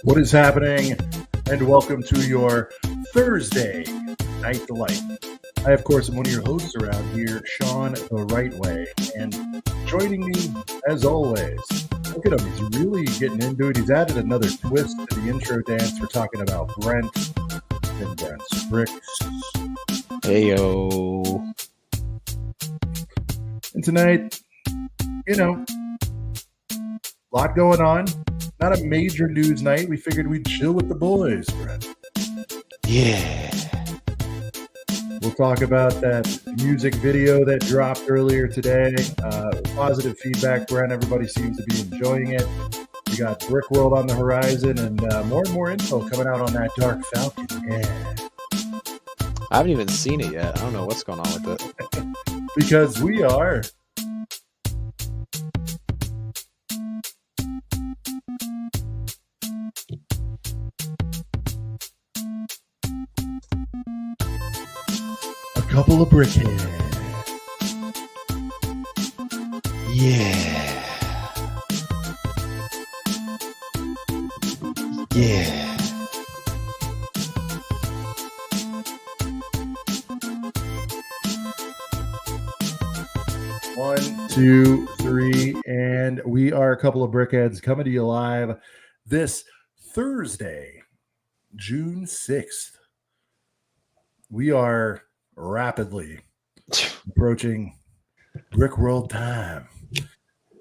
What is happening? And welcome to your Thursday Night Delight. I, of course, am one of your hosts around here, Sean the Right Way. And joining me, as always, look at him. He's really getting into it. He's added another twist to the intro dance. We're talking about Brent and Brent's Bricks. Heyo. And tonight, a lot going on. Not a major news night. We figured we'd chill with the boys, Brent. Yeah. We'll talk about that music video that dropped earlier today. Positive feedback, Brent. Everybody seems to be enjoying it. We got BrickWorld on the horizon and more info coming out on that Dark Falcon. Yeah. I haven't even seen it yet. I don't know what's going on with it. Because we are a couple of brickheads. Yeah. Yeah. One, two, three, and we are a couple of brickheads coming to you live this Thursday, June 6th. We are rapidly approaching BrickWorld time.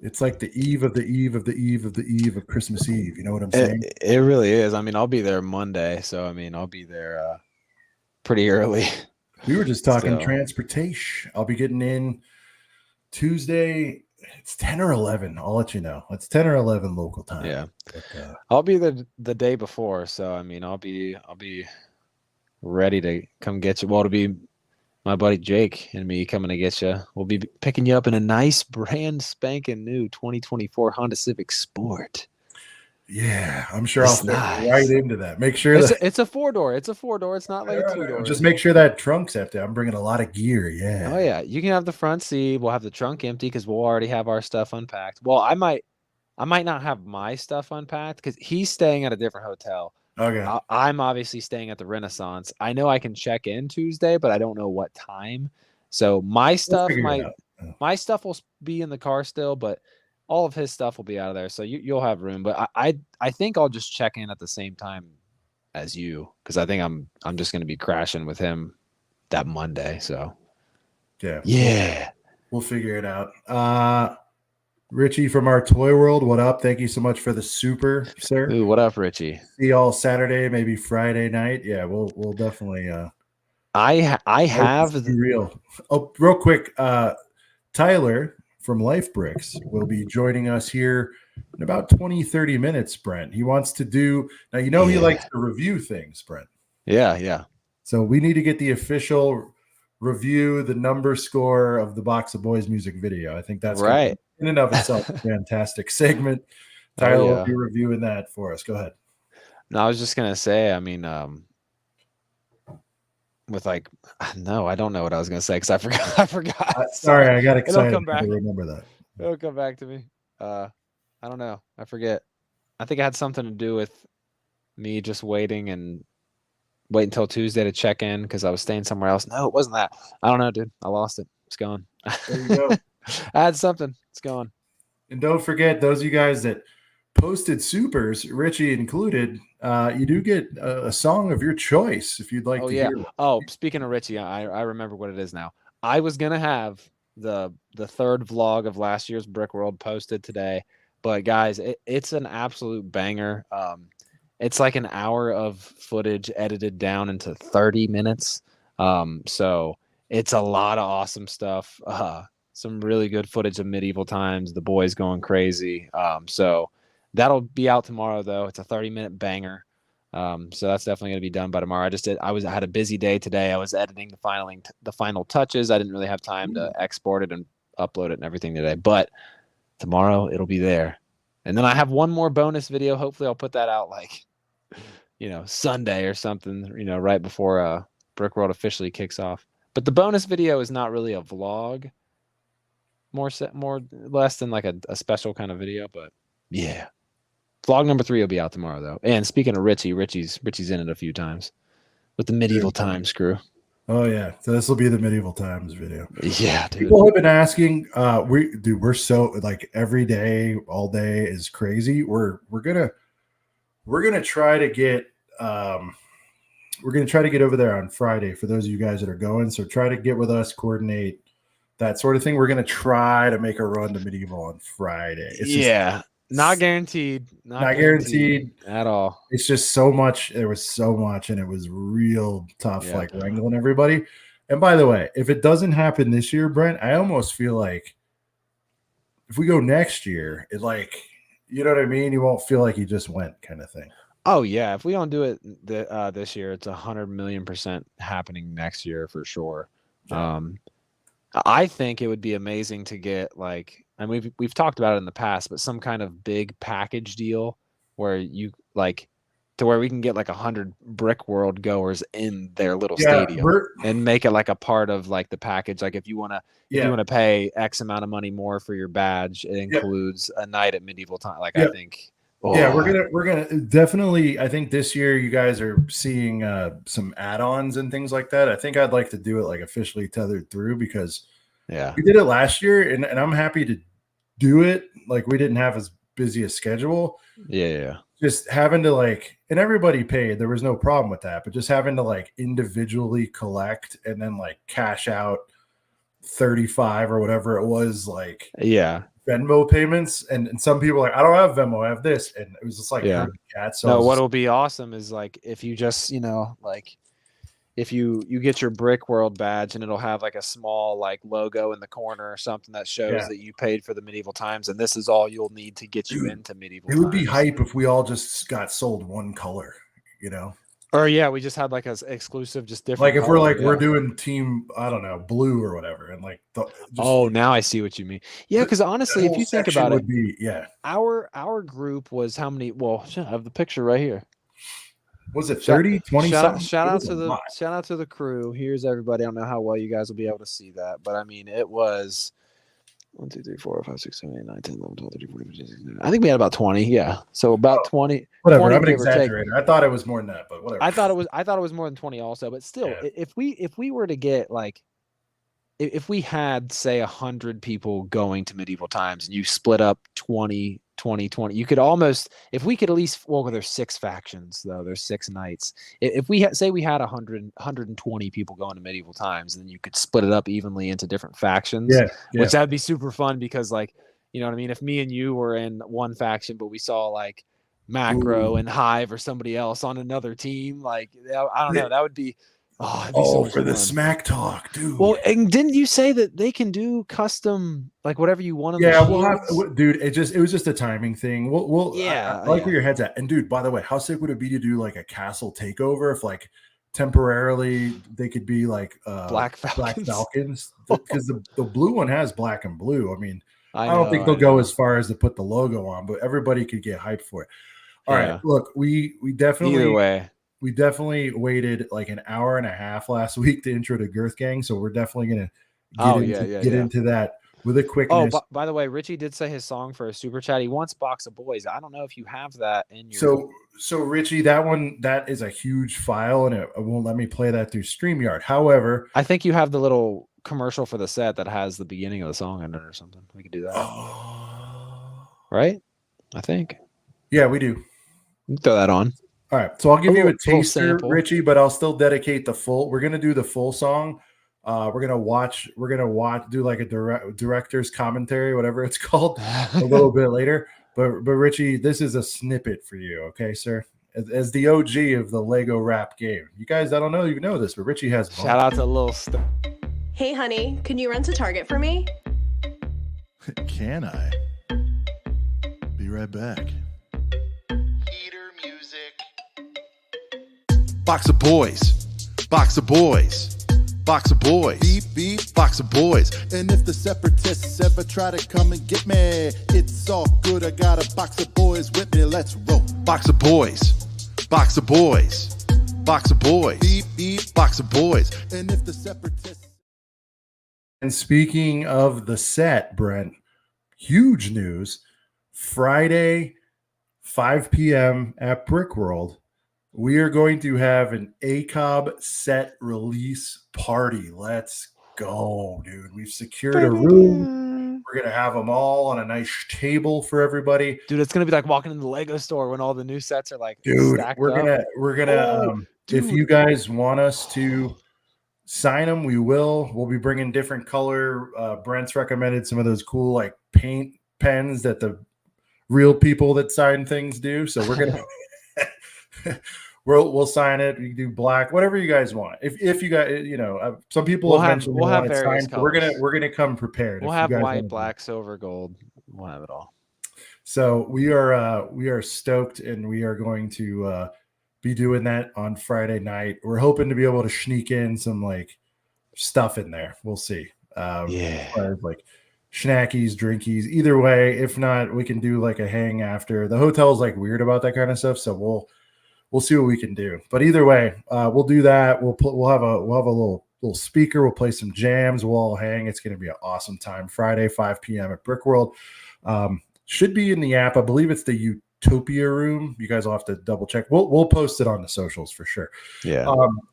It's like the eve of the eve of the eve of the eve of Christmas Eve. You know what I'm saying? It really is. I mean, I'll be there Monday, so I'll be there pretty early. We were just talking transportation. I'll be getting in Tuesday. It's 10 or 11. I'll let you know. It's 10 or 11 local time. Yeah. But, I'll be there the day before, so I'll be ready to come get you. Well, it'll be my buddy Jake and me coming to get you. We'll be picking you up in a nice brand spanking new 2024 Honda Civic Sport. Yeah, I'm sure I'll fit right into that. Make sure it's a 4-door. It's a 4-door. It's not like a 2-door. Just make sure that trunk's empty. I'm bringing a lot of gear. Yeah. Oh yeah, you can have the front seat. We'll have the trunk empty because we'll already have our stuff unpacked. Well, I might not have my stuff unpacked because he's staying at a different hotel. Okay. I'm obviously staying at the Renaissance. I know I can check in Tuesday, but I don't know what time. So my stuff will be in the car still, but all of his stuff will be out of there. So you'll have room. But I think I'll just check in at the same time as you because I think I'm just going to be crashing with him that Monday. So yeah, we'll figure it out. Richie from our Toy World, what up? Thank you so much for the super, sir. Ooh, what up, Richie? See y'all Saturday, maybe Friday night. Yeah, we'll definitely. I have real. Oh, real quick, Tyler from Life Bricks will be joining us here in about 20-30 minutes. Brent, he wants to do now. He likes to review things, Brent. Yeah. So we need to get the official review, the number score of the Box of Boys music video. I think that's right. In and of itself, a fantastic segment. Tyler will be reviewing that for us. Go ahead. No, I was just gonna say. I don't know what I was gonna say because I forgot. Sorry, I got excited. It'll come back. I remember that. It'll come back to me. I don't know. I forget. I think it had something to do with me just wait until Tuesday to check in because I was staying somewhere else. No, it wasn't that. I don't know, dude. I lost it. It's gone. There you go. I had something. It's gone. And don't forget, those of you guys that posted supers, Richie included, you do get a song of your choice if you'd like to hear it. Oh, speaking of Richie, I remember what it is now. I was going to have the third vlog of last year's BrickWorld posted today. But, guys, it's an absolute banger. It's like an hour of footage edited down into 30 minutes. So it's a lot of awesome stuff. Some really good footage of medieval times, the boys going crazy. So that'll be out tomorrow, though. It's a 30-minute banger. So that's definitely going to be done by tomorrow. I had a busy day today. I was editing the final touches. I didn't really have time to export it and upload it and everything today. But tomorrow it'll be there. And then I have one more bonus video. Hopefully I'll put that out Sunday or something, right before BrickWorld officially kicks off. But the bonus video is not really a vlog. More less than like a special kind of video, but yeah, Vlog number 3 will be out tomorrow, though. And speaking of Richie's in it a few times with the medieval times crew. Oh yeah, so this will be the medieval times video. Yeah, dude. People have been asking. We're so like every day, all day is crazy. We're gonna try to get over there on Friday for those of you guys that are going. So try to get with us, coordinate that sort of thing. We're gonna try to make a run to medieval on Friday. It's not guaranteed. Not guaranteed at all. It's just so much. There was so much, and it was real tough, like wrangling everybody. And by the way, if it doesn't happen this year, Brent, I almost feel like if we go next year, it like, you know what I mean? You won't feel like you just went, kind of thing. Oh yeah, if we don't do it this year, it's 100,000,000% happening next year for sure. Yeah. I think it would be amazing to get like, and we've talked about it in the past, but some kind of big package deal where you like to where we can get like 100 BrickWorld goers in their little stadium and make it like a part of like the package. Like if you want to pay X amount of money more for your badge, it includes a night at medieval time. Like I think. Oh. Yeah, we're gonna definitely. I think this year you guys are seeing some add-ons and things like that. I think I'd like to do it like officially tethered through because we did it last year, and I'm happy to do it. Like we didn't have as busy a schedule. Yeah. Just having to like, and everybody paid. There was no problem with that, but just having to like individually collect and then like cash out 35 or whatever it was, like Venmo payments, and some people are like, I don't have Venmo, I have this, and it was just like cats. So what'll be awesome is like if you just like if you get your BrickWorld badge and it'll have like a small like logo in the corner or something that shows that you paid for the medieval times, and this is all you'll need to get you into medieval times. It would be hype if we all just got sold one color, Or we just had like an exclusive, just different. Like if we're like we're doing team, I don't know, blue or whatever, and like now I see what you mean. Yeah, because honestly, if you think about it, our group was how many? Well, I have the picture right here. Was it 30, 20 something? Shout out to the crew. Here's everybody. I don't know how well you guys will be able to see that, but I mean it was 1, 2, 3, 4, 5, 6, 7, 8, 9, 10, 11, 12, 13, 14, 15, 16. I think we had about 20. Yeah. So about 20. Whatever. 20, I'm an exaggerator. I thought it was more than that, but whatever. I thought it was more than 20 also, but still, if we were to get like, if we had say 100 people going to medieval times and you split up 20, you could almost, if we could at least, there's 6 factions though, there's 6 nights. If we say we had 120 people going to medieval times, then you could split it up evenly into different factions, which that'd be super fun because like, you know what I mean? If me and you were in one faction, but we saw like Macro and Hive or somebody else on another team, like, I don't know, that would be, so for the smack talk, dude. Well, and didn't you say that they can do custom, like whatever you want? We'll have, dude. It was just a timing thing. I like where your head's at. And dude, by the way, how sick would it be to do like a castle takeover if like temporarily they could be like Black Falcons? Because the blue one has black and blue. I mean, I don't think they'll go as far as to put the logo on, but everybody could get hyped for it. All right, look, we definitely either way. We definitely waited like an hour and a half last week to intro to Girth Gang, so we're definitely gonna get into that with a quickness. Oh, by the way, Richie did say his song for a super chat. He wants Box of Boys. I don't know if you have that in your. So Richie, that is a huge file, and it won't let me play that through StreamYard. However, I think you have the little commercial for the set that has the beginning of the song in it or something. We could do that, right? I think. Yeah, we do. Throw that on. All right, so I'll give you a taster, Richie, but I'll still dedicate the full. We're gonna do the full song. We're gonna watch. Do like a director's commentary, whatever it's called, a little bit later. But Richie, this is a snippet for you, okay, sir? As the OG of the Lego rap game, you guys, I don't know if you know this, but Richie has. Shout out to Lil. Hey, honey, can you run to Target for me? Can I? Be right back. Box of boys, box of boys, box of boys, beep, beep, box of boys. And if the separatists ever try to come and get me, it's all good, I got a box of boys with me, let's roll. Box of boys, box of boys, box of boys, beep, beep, box of boys. And if the separatists. And speaking of the set, Brent, huge news. Friday, 5 p.m. at BrickWorld, we are going to have an Acob set release party. Let's go, dude. We've secured a room. We're going to have them all on a nice table for everybody. Dude, it's going to be like walking in the Lego store when all the new sets are like stacked we're up. gonna if you guys want us to sign them, we will. We'll be bringing different color. Brent's recommended some of those cool like paint pens that the real people that sign things do. So we're gonna we'll sign it. You can do black, whatever you guys want. If you guys, some people have mentioned we'll have various various colors. We're gonna come prepared. We'll have white, black, silver, gold. We'll have it all. So we are stoked, and we are going to be doing that on Friday night. We're hoping to be able to sneak in some like stuff in there. We'll see. As far as, like snackies, drinkies, either way. If not, we can do like a hang after. The hotel's like weird about that kind of stuff, so we'll see what we can do. But either way, we'll do that. We'll have a little speaker. We'll play some jams. We'll all hang. It's going to be an awesome time. Friday, 5 p.m. at BrickWorld. Should be in the app. I believe it's the Utopia room. You guys will have to double check. We'll post it on the socials for sure. Yeah.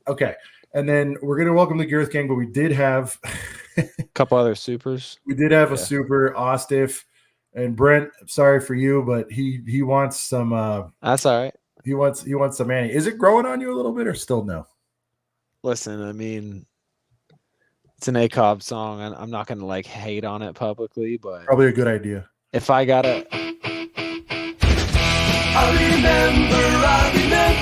Okay. And then we're going to welcome the Girth gang, but we did have a couple other supers. We did have a super, Ostif, and Brent. Sorry for you, but he wants some. That's all right. He wants some Annie. Is it growing on you a little bit, or still no? Listen, I mean, it's an Acob song. I'm not going to like hate on it publicly, but probably a good idea. If I gotta, I remember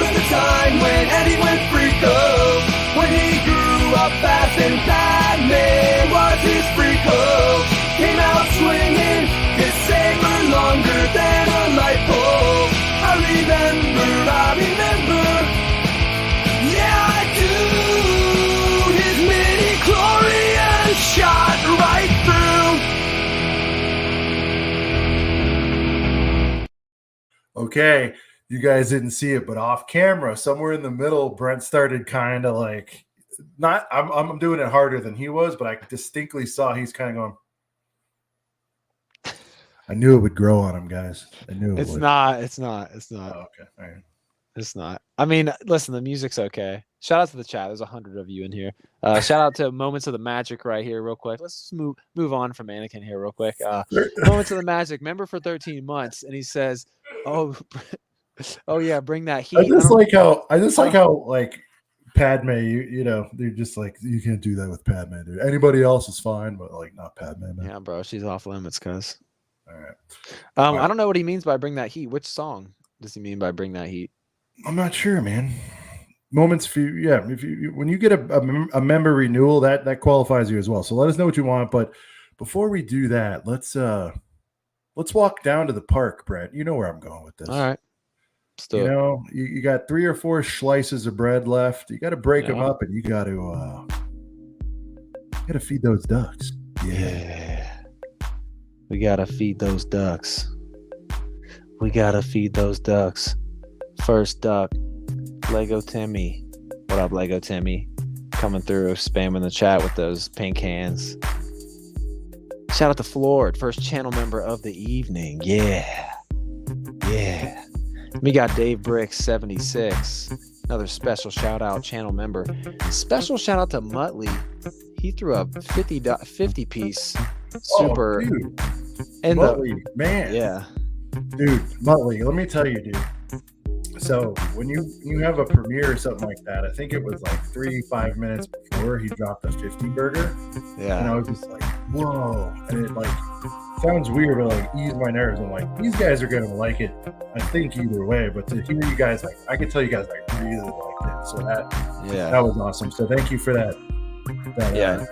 the time when Eddie went freako, when he grew up fast and Batman was his freako. Came out swinging his saber longer than a light pole. I remember, yeah I do. His midi-chlorian shot right through. Okay, you guys didn't see it, but off camera, somewhere in the middle, Brent started kind of like not. I'm doing it harder than he was, but I distinctly saw he's kind of going. I knew it would grow on him, guys. I knew it it's would. It's not. Oh, okay, all right. It's not. I mean, listen, the music's okay. Shout out to the chat. There's 100 of you in here. Shout out to Moments of the Magic right here, real quick. Let's just move on from Anakin here, real quick. Moments of the Magic, member for 13 months, and he says, "Oh yeah, bring that heat." I just like how like Padme. They're just like, you can't do that with Padme, dude. Anybody else is fine, but like not Padme, man. Yeah, bro, she's off limits, cuz. All right. I don't know what he means by bring that heat. Which song does he mean by bring that heat? I'm not sure, man. Moments for you, yeah. If you when you get a member renewal, that qualifies you as well. So let us know what you want. But before we do that, let's walk down to the park, Brent. You know where I'm going with this. All right. You got 3 or 4 slices of bread left. You got to break them up, and you got to feed those ducks. Yeah. We gotta feed those ducks. First duck, Lego Timmy. What up, Lego Timmy? Coming through, spamming the chat with those pink hands. Shout out to Flord, first channel member of the evening. Yeah. We got Dave Brick 76. Another special shout out, channel member. Special shout out to Muttley. He threw a 50 piece super. Oh, dude. And Muttley, man. Yeah. Dude, Muttley, let me tell you, dude. So when you have a premiere or something like that, I think it was like 3-5 minutes before he dropped the 50 burger. Yeah. And I was just like, whoa. And it like sounds weird, but like eased my nerves. I'm like, these guys are gonna like it, I think, either way. But to hear you guys, like, I can tell you guys like really liked it. So that was awesome. So thank you for that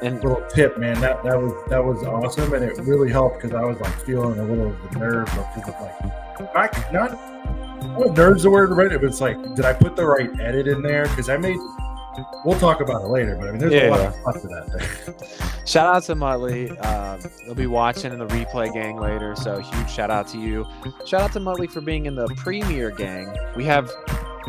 and little tip, man. That was awesome, and it really helped because I was like feeling a little of the nerve because of like not nerves the word right. It was like, did I put the right edit in there? Because we'll talk about it later, but I mean, there's a lot of stuff to that thing. Shout out to Muttley. They'll be watching in the replay gang later, so huge shout out to you. Shout out to Muttley for being in the premiere gang. We have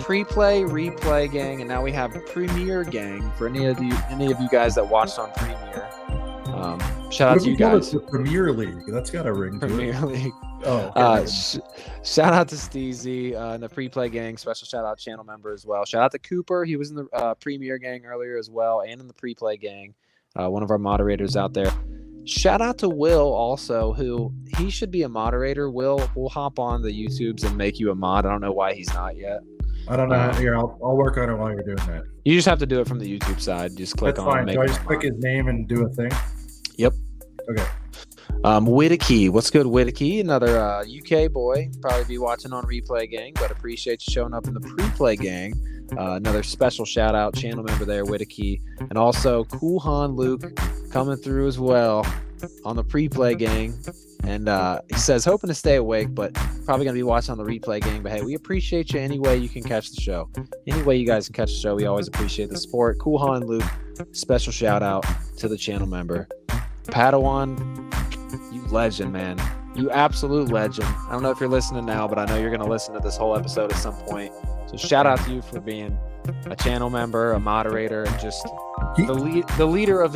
pre-play, replay gang, and now we have premiere gang for any of you guys that watched on premiere. Shout out to you guys. The Premier League. That's got a ring to it. Premier League. Oh, okay. Shout out to Steezy and the pre-play gang. Special shout out channel member as well. Shout out to Cooper. He was in the premier gang earlier as well, and in the pre-play gang. One of our moderators out there. Shout out to Will also, who he should be a moderator. We'll hop on the YouTubes and make you a mod. I don't know why he's not yet. I don't know. Here, I'll work on it while you're doing that. You just have to do it from the YouTube side. Just click That's on. fine. Make Do I him just a click mod. his name and do a thing? Yep. Okay. Whittaky, what's good, Whittaky? Another UK boy. Probably be watching on replay gang, but appreciate you showing up in the pre-play gang. Another special shout out, channel member there, Whittaky, and also Cool Han Luke coming through as well on the pre-play gang. And he says hoping to stay awake, but probably gonna be watching on the replay gang. But hey, we appreciate you any way you can catch the show. Any way you guys can catch the show, we always appreciate the support. Cool Han Luke, special shout out to the channel member. Padawan, you legend, man. You absolute legend. I don't know if you're listening now, but I know you're going to listen to this whole episode at some point. So shout out to you for being a channel member, a moderator, and just the leader of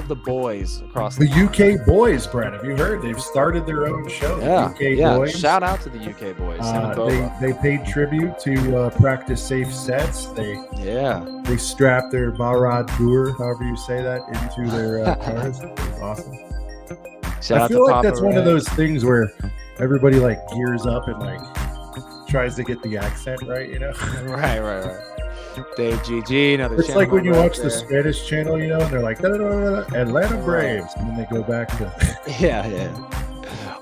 the boys across The UK boys, Brett. Have you heard? They've started their own show. Yeah, UK yeah. boys. Shout out to the UK boys. Sam and Boba. They paid tribute to practice safe sets. They strapped their Barad Dur, however you say that, into their cars. Awesome. Shout I out feel to like Papa that's one of Ray. those things where everybody like gears up and like tries to get the accent right, you know? Right. Dave GG, another It's channel like when you member watch out the there. Spanish channel, you know, and they're like Atlanta Braves, and then they go back to Yeah.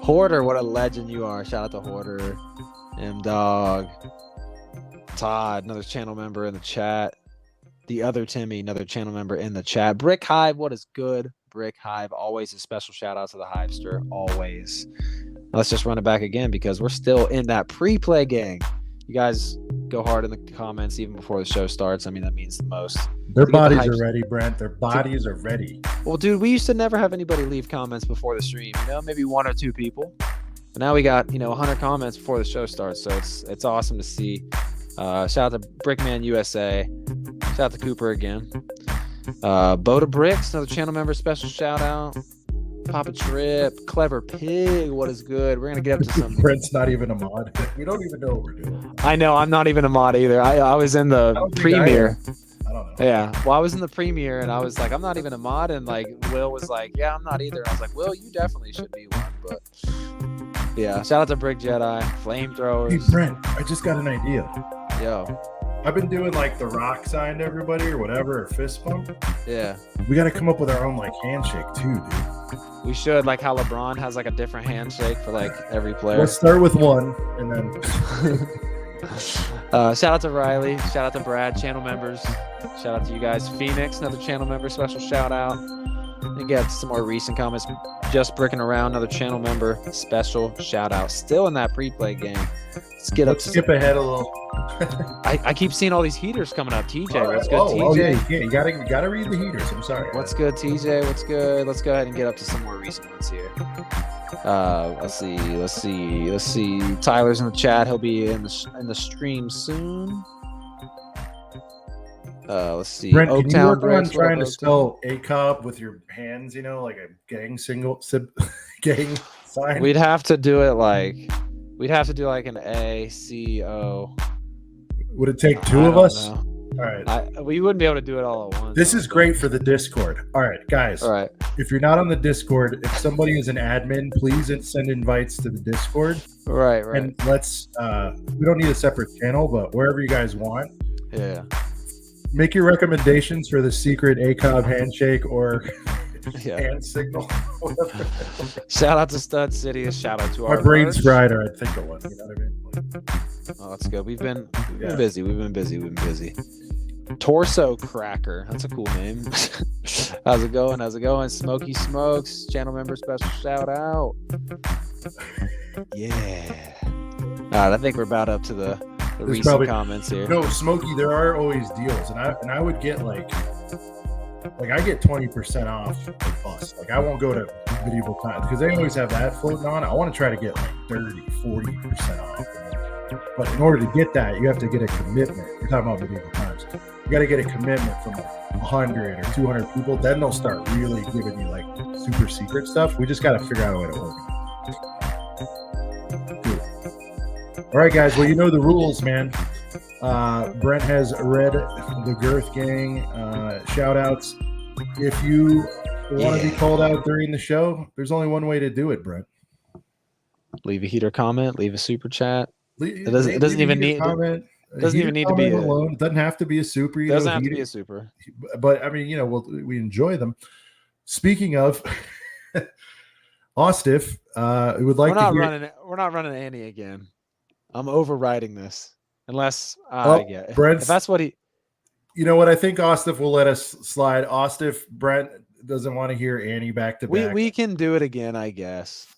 Hoarder, what a legend you are. Shout out to Hoarder. M Dog. Todd, another channel member in the chat. The other Timmy, another channel member in the chat. Brick Hive, what is good? Brick Hive, always a special shout out to the Hivester, always. Let's just run it back again because we're still in that pre-play gang. You guys go hard in the comments even before the show starts. I mean, that means the most. their To get the bodies hype- are ready, Brent. Their bodies are ready. Well, dude, we used to never have anybody leave comments before the stream. Maybe one or two people. But now we got 100 comments before the show starts, so it's awesome to see. Shout out to Brickman USA. Shout out to Cooper again. Boda Bricks, another channel member, special shout out. Papa Trip, Clever Pig, what is good? We're gonna get up to some. Brent's not even a mod. We don't even know what we're doing. I know I'm not even a mod either. I was in the don't think premiere. I don't know. Yeah, well, I was in the premiere and I was like, I'm not even a mod, and like Will was like, yeah, I'm not either. I was like, Will, you definitely should be one, but yeah. Shout out to Brick Jedi, Hey, flamethrowers. Brent, I just got an idea. Yo, I've been doing like the rock sign to everybody or whatever, or fist bump. yeah. We got to come up with our own like handshake too, dude. We should, like how LeBron has like a different handshake for like every player. Let's start with one and then Shout out to Riley. Shout out to Brad, channel members. Shout out to you guys. Phoenix, another channel member. Special shout out. And get some more recent comments. Just bricking around, another channel member. Special shout out. Still in that pre-play game. Let's get let's up. skip ahead a little. I keep seeing all these heaters coming up. TJ, All right. what's good, Oh, yeah, TJ? you gotta read the heaters. I'm sorry. What's good, TJ? What's good? Let's go ahead and get up to some more recent ones here. Let's see. Tyler's in the chat. He'll be in the stream soon. Let's see. Brent, can you Oaktown work on Bricks, what trying up, to Oaktown? spell Acob with your hands? Like a gang gang sign. We'd have to do it like an A C O. Would it take two I of don't us? know. All right. We wouldn't be able to do it all at once. This is great for the Discord. All right, guys. All right. If you're not on the Discord, if somebody is an admin, please send invites to the Discord. Right. And let's we don't need a separate channel, but wherever you guys want, Yeah. make your recommendations for the secret ACOB handshake or Yeah. hand signal. Shout out to Stud City. A shout out to My our brain's merch. fried, or I'd think of one. You know what I mean? Oh, that's good. We've been Yeah. busy. We've been busy. Torso Cracker. That's a cool name. How's it going? Smoky Smokes, channel member, special shout out. Yeah. All right, I think we're about up to the recent probably- comments here. No, Smokey, there are always deals, and I would get like I get 20% off the bus. Like I won't go to medieval times because they always have that floating on. I want to try to get like 30-40% off. But in order to get that, you have to get a commitment. You're talking about medieval times. You got to get a commitment from 100 or 200 people. Then they'll start really giving you like super secret stuff. We just got to figure out a way to organize. All right, guys. Well, you know the rules, man. Brent has read the Girth Gang shout outs. If you want to be called out during the show, there's only one way to do it, Brent. Leave a heater comment, leave a super chat. It doesn't even need comment. Doesn't even need to be alone. It doesn't have to be a super. It doesn't have to be a super. But I mean, we enjoy them. Speaking of, Ostiff, would like We're not running Annie again. I'm overriding this unless Brent, if that's what he. You know what? I think Ostiff will let us slide. Ostiff, Brent doesn't want to hear Annie back to back. We can do it again, I guess.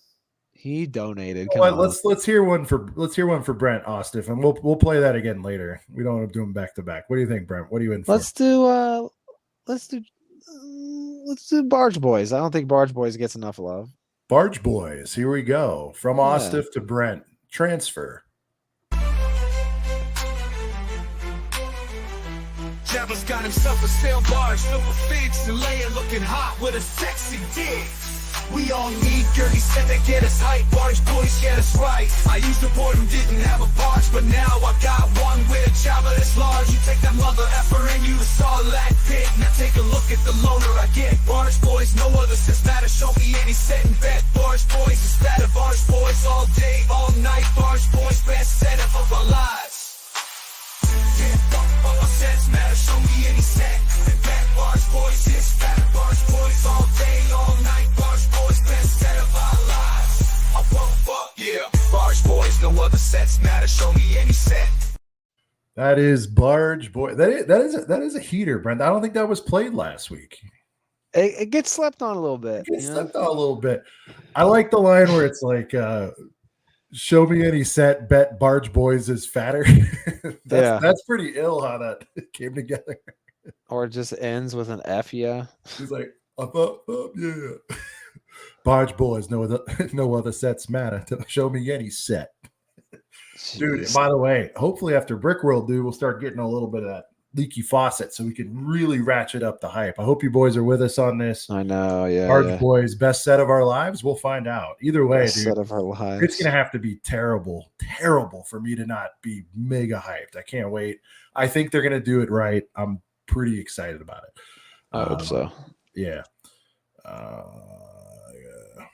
He donated. Let's hear one for Brent Ostiff, and we'll play that again later. We don't want to do them back to back. What do you think, Brent? What are you in for? Let's do Barge Boys. I don't think Barge Boys gets enough love. Barge Boys. Here we go. From Ostiff to Brent. Transfer. Jabba's got himself a sail barge filled with figs and Leia looking hot with a sexy dick. We all need Girth said to get us hype, barge boys get us right. I used a board who didn't have a barge, but now I got one with a Jabba that's large. You take that mother effer and you saw that pit. Now take a look at the loader I get. Barge boys, no other since matter. Show me any set and bet. Barge boys is better. Barge boys all day, all night. Barge boys best setup of our lives. Sets matter, show me any set. And bet barge boys is better. Barge boys all day, all night. Barge boys best set of our lives. I won't fuck, yeah. Barge boys, no other sets matter, show me any set. That is Barge Boy. That is a heater, Brent. I don't think that was played last week. It gets slept on a little bit. I like the line where it's like, show me any set, bet Barge Boys is fatter. That's pretty ill how that came together. Or it just ends with an F, yeah. He's like, yeah. Barge Boys, no other sets matter. Show me any set. Dude, by the way, hopefully after BrickWorld, we'll start getting a little bit of that leaky faucet so we can really ratchet up the hype. I hope you boys are with us on this. I know, yeah. Barge Boys, best set of our lives. We'll find out. Either way, best set of our lives. It's going to have to be terrible for me to not be mega hyped. I can't wait. I think they're going to do it right. I'm pretty excited about it. I hope so. Yeah.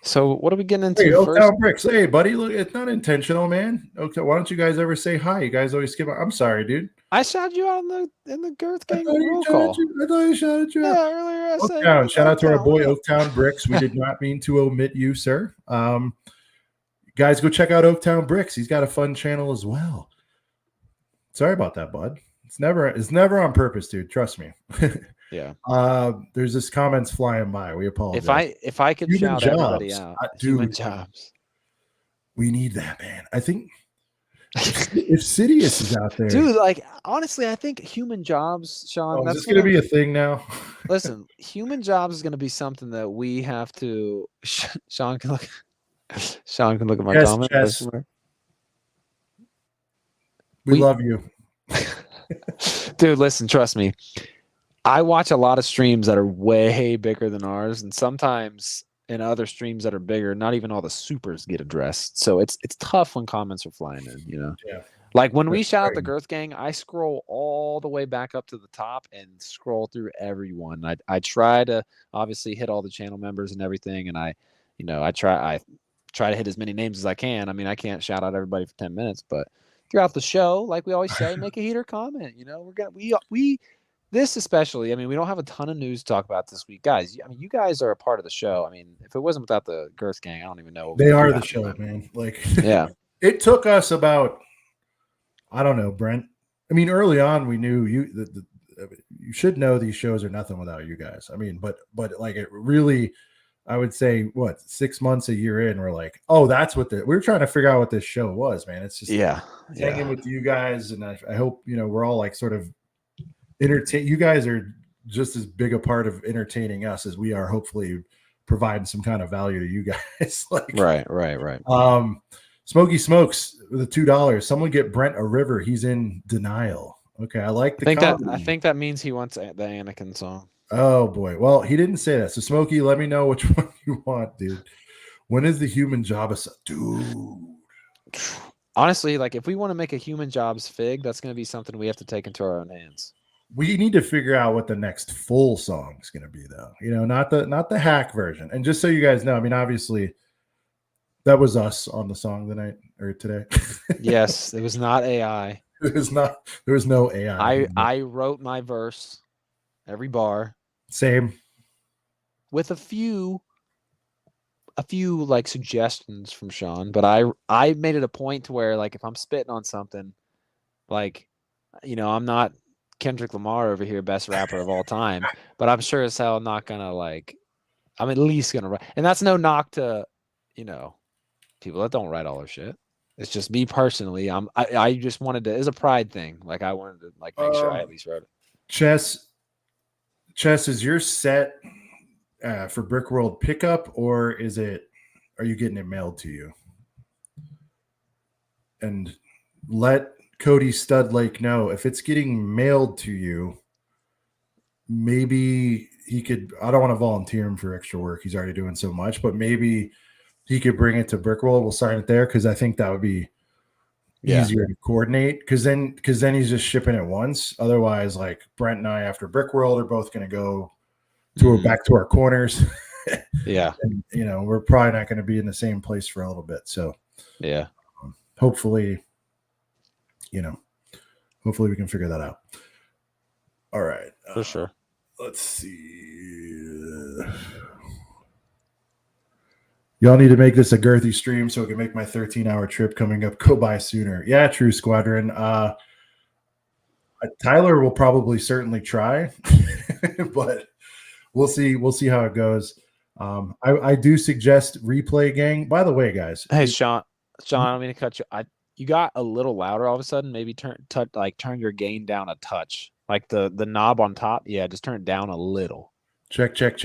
So what are we getting into Oaktown first? Bricks. Hey, buddy, look, it's not intentional, man. Okay, why don't you guys ever say hi? You guys always skip. I'm sorry, dude. I shouted you out in the Girth Gang roll call. I thought I shouted you out. Yeah, earlier I said Oaktown. Shout out to our boy Oaktown Bricks. We did not mean to omit you, sir. Guys, go check out Oaktown Bricks. He's got a fun channel as well. Sorry about that, bud. It's never on purpose, dude. Trust me. Yeah. There's this comments flying by. We apologize. If I could Human shout everybody out, human jobs. We need that, man. I think if Sidious is out there, dude, like honestly, I think human jobs, Sean. That's going to be a thing now. Listen, human jobs is going to be something that we have to. Sean can look. Sean can look at my comment. Yes. We love you, dude. Listen, trust me. I watch a lot of streams that are way bigger than ours, and sometimes in other streams that are bigger, not even all the supers get addressed. So it's tough when comments are flying in, you know. Yeah. Like when we shout out the Girth Gang, I scroll all the way back up to the top and scroll through everyone. I try to obviously hit all the channel members and everything, and I try to hit as many names as I can. I mean, I can't shout out everybody for 10 minutes, but throughout the show, like we always say, make a heater comment. You know, we this especially, I mean, we don't have a ton of news to talk about this week. Guys, I mean, you guys are a part of the show. I mean, if it wasn't without the Girth Gang, I don't even know. They are the show, man. Like, yeah. It took us about, I don't know, Brent. I mean, early on, we knew you should know these shows are nothing without you guys. I mean, but like it really, I would say, 6 months, a year in, we're like, oh, that's what we're trying to figure out what this show was, man. It's just hanging with you guys. And I hope, we're all like sort of entertain. You guys are just as big a part of entertaining us as we are, hopefully providing some kind of value to you guys. Like, right. Smoky Smokes with a $2. Someone get Brent a river. He's in denial. Okay. I like the I think that means he wants the Anakin song. Oh boy. Well, he didn't say that. So Smokey, let me know which one you want, dude. When is the human Jabba? Dude. honestly, like if we want to make a human jobs fig, that's going to be something we have to take into our own hands. We need to figure out what the next full song is going to be, though. Not the hack version. And just so you guys know, I mean, obviously, that was us on the song tonight or today. Yes, it was not AI. There was no AI. I wrote my verse, every bar, Same. with a few like suggestions from Sean, but I made it a point to where like if I'm spitting on something, like I'm not Kendrick Lamar over here, best rapper of all time, but I'm sure as hell not gonna like. I'm at least gonna write, and that's no knock to people that don't write all their shit. It's just me personally. I just wanted to, it's a pride thing. Like I wanted to like make sure I at least wrote it. Chess, is your set for BrickWorld pickup, or are you getting it mailed to you? And let Cody Studlake know if it's getting mailed to you, maybe he could, I don't want to volunteer him for extra work. He's already doing so much, but maybe he could bring it to BrickWorld. We'll sign it there, because I think that would be easier to coordinate, because then he's just shipping it once. Otherwise, like Brent and I after BrickWorld are both going to go back to our corners. Yeah. And we're probably not going to be in the same place for a little bit. So yeah, hopefully we can figure that out. All right. for sure. Let's see. Y'all need to make this a girthy stream so I can make my 13-hour trip coming up go by sooner. Yeah, true, Squadron. Tyler will probably certainly try, but we'll see. We'll see how it goes. I do suggest Replay Gang. By the way, guys. Hey, Sean, I don't mean to cut you. You got a little louder all of a sudden. Maybe turn your gain down a touch, like the knob on top. Yeah, just turn it down a little. Check. Check.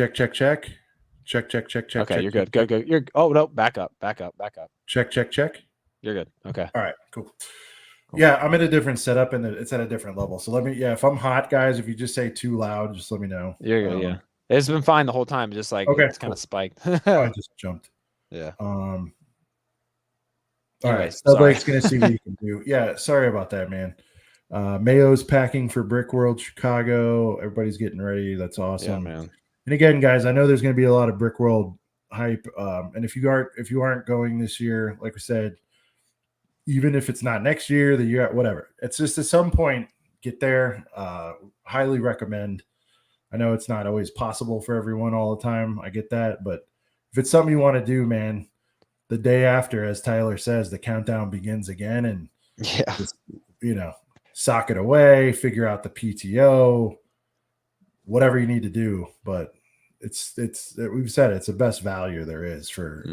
Okay, you're good. Go. Oh no, back up. Check. You're good. Okay. All right, cool. Yeah, I'm in a different setup and it's at a different level. So if I'm hot, guys, if you just say too loud, just let me know. You're good. Yeah, it's been fine the whole time. Just like it's kind of spiked. I just jumped. Yeah. All Anyway, right. Studlake's gonna see what he can do. Yeah, sorry about that, man. Mayo's packing for BrickWorld Chicago. Everybody's getting ready. That's awesome. Yeah, man. And again, guys, I know there's going to be a lot of BrickWorld hype. And if you aren't going this year, like we said, even if it's not next year, the year, whatever, it's just at some point get there. Highly recommend. I know it's not always possible for everyone all the time. I get that, but if it's something you want to do, man, the day after, as Tyler says, the countdown begins again, and just, sock it away, figure out the PTO, whatever you need to do, but we've said it's the best value there is for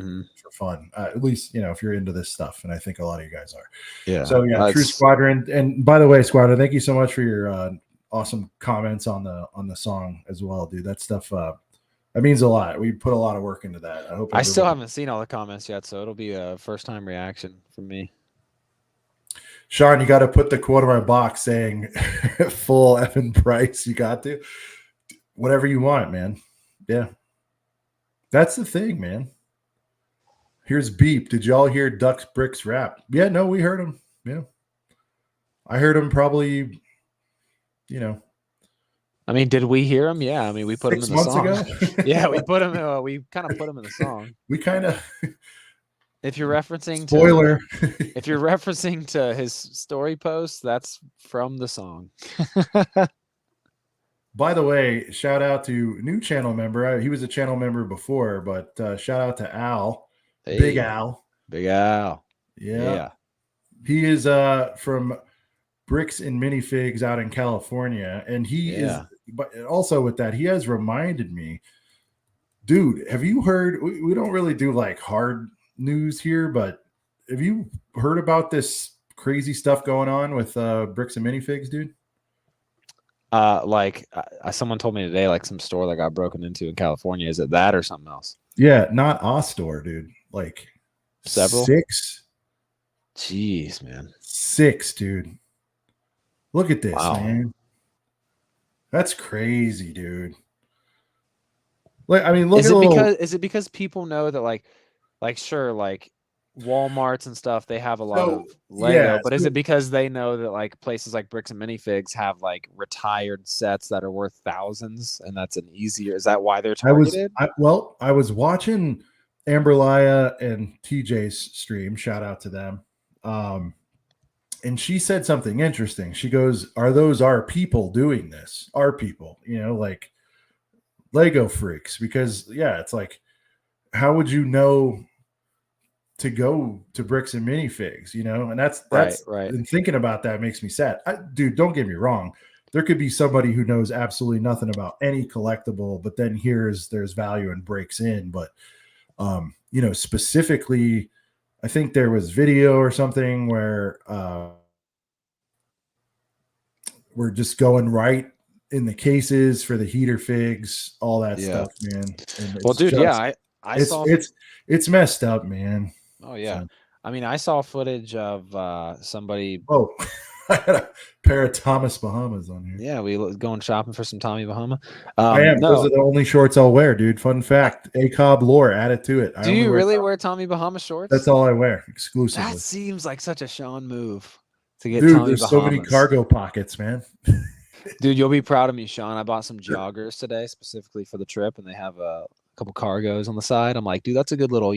fun. At least if you're into this stuff, and I think a lot of you guys are. Yeah. So True Squadron, and by the way, Squadron, thank you so much for your awesome comments on the song as well, dude. That stuff that means a lot. We put a lot of work into that. I still haven't seen all the comments yet, so it'll be a first time reaction from me. Sean, you got to put the quote on my box saying full effing price. You got to. Whatever you want, man. Yeah. That's the thing, man. Here's Beep. Did y'all hear Ducks Bricks rap? Yeah, no, we heard him. Yeah. I heard him probably, I mean, did we hear him? Yeah. I mean, we put him in the song. 6 months ago? Yeah, we kind of put him in the song. We kind of. If you're referencing spoiler. If you're referencing to his story post, that's from the song. By the way, shout out to new channel member. He was a channel member before, but shout out to Al. Hey, Big Al. Big Al. Yeah. He is from Bricks and Minifigs out in California. And he is, but also with that, he has reminded me, dude, have you heard, we don't really do like hard news here, but have you heard about this crazy stuff going on with Bricks and Minifigs, dude? Someone told me today, like some store that got broken into in California. Is it that or something else? Yeah, not a store, dude. Like several? 6. Jeez, man. 6, dude. Look at this, man. That's crazy, dude. Like, I mean, look. Is it because people know that like sure, like Walmarts and stuff, they have a lot So, of Lego, yeah, but is so- it because they know that like places like Bricks and Minifigs have like retired sets that are worth thousands, and that's an easier? Is that why they're targeted? I was watching Amberlia and TJ's stream. Shout out to them. And she said something interesting. She goes, "Are those our people doing this? Our people, like Lego freaks?" Because yeah, it's like, how would you know to go to Bricks and Minifigs? And that's Right. And thinking about that makes me sad. Dude, don't get me wrong. There could be somebody who knows absolutely nothing about any collectible, but then there's value and breaks in. But specifically, I think there was video or something where we're just going right in the cases for the heater figs, all that stuff, man. And Well, dude, just, I saw it's messed up, man. Oh yeah. So. I mean, I saw footage of somebody. Oh, I had a pair of Thomas Bahamas on here. Yeah, we going shopping for some Tommy Bahama. I am. No. Those are the only shorts I'll wear, dude. Fun fact: Acob lore, add it to it. Do you really wear Tommy Bahama shorts? That's all I wear exclusively. That seems like such a Sean move to get Dude, Tommy there's Bahamas. so many cargo pockets, man. Dude, you'll be proud of me, Sean. I bought some joggers today specifically for the trip, and they have a couple cargos on the side. I'm like, dude, that's a good little,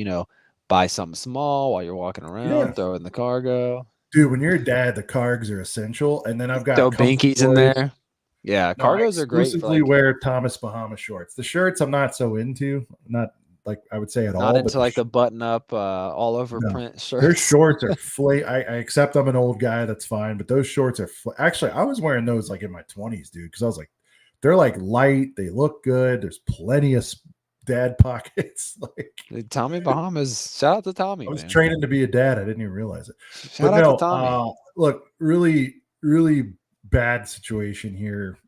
buy something small while you're walking around, throw it in the cargo. Dude, when you're a dad, the cargs are essential. And then I've got binkies in there. Yeah, cargos are great. Exclusively wear Thomas Bahama shorts. The shirts I'm not so into. Not like I would say at all. Not into like the button up all over print shirts. Their shorts are I accept I'm an old guy. That's fine. But those shorts are actually, I was wearing those like in my 20s, dude. Because I was like, they're like light. They look good. There's plenty of dad pockets. Like Tommy Bahamas. Shout out to Tommy. I was training to be a dad. I didn't even realize it. Shout out to Tommy. Look, really, really bad situation here.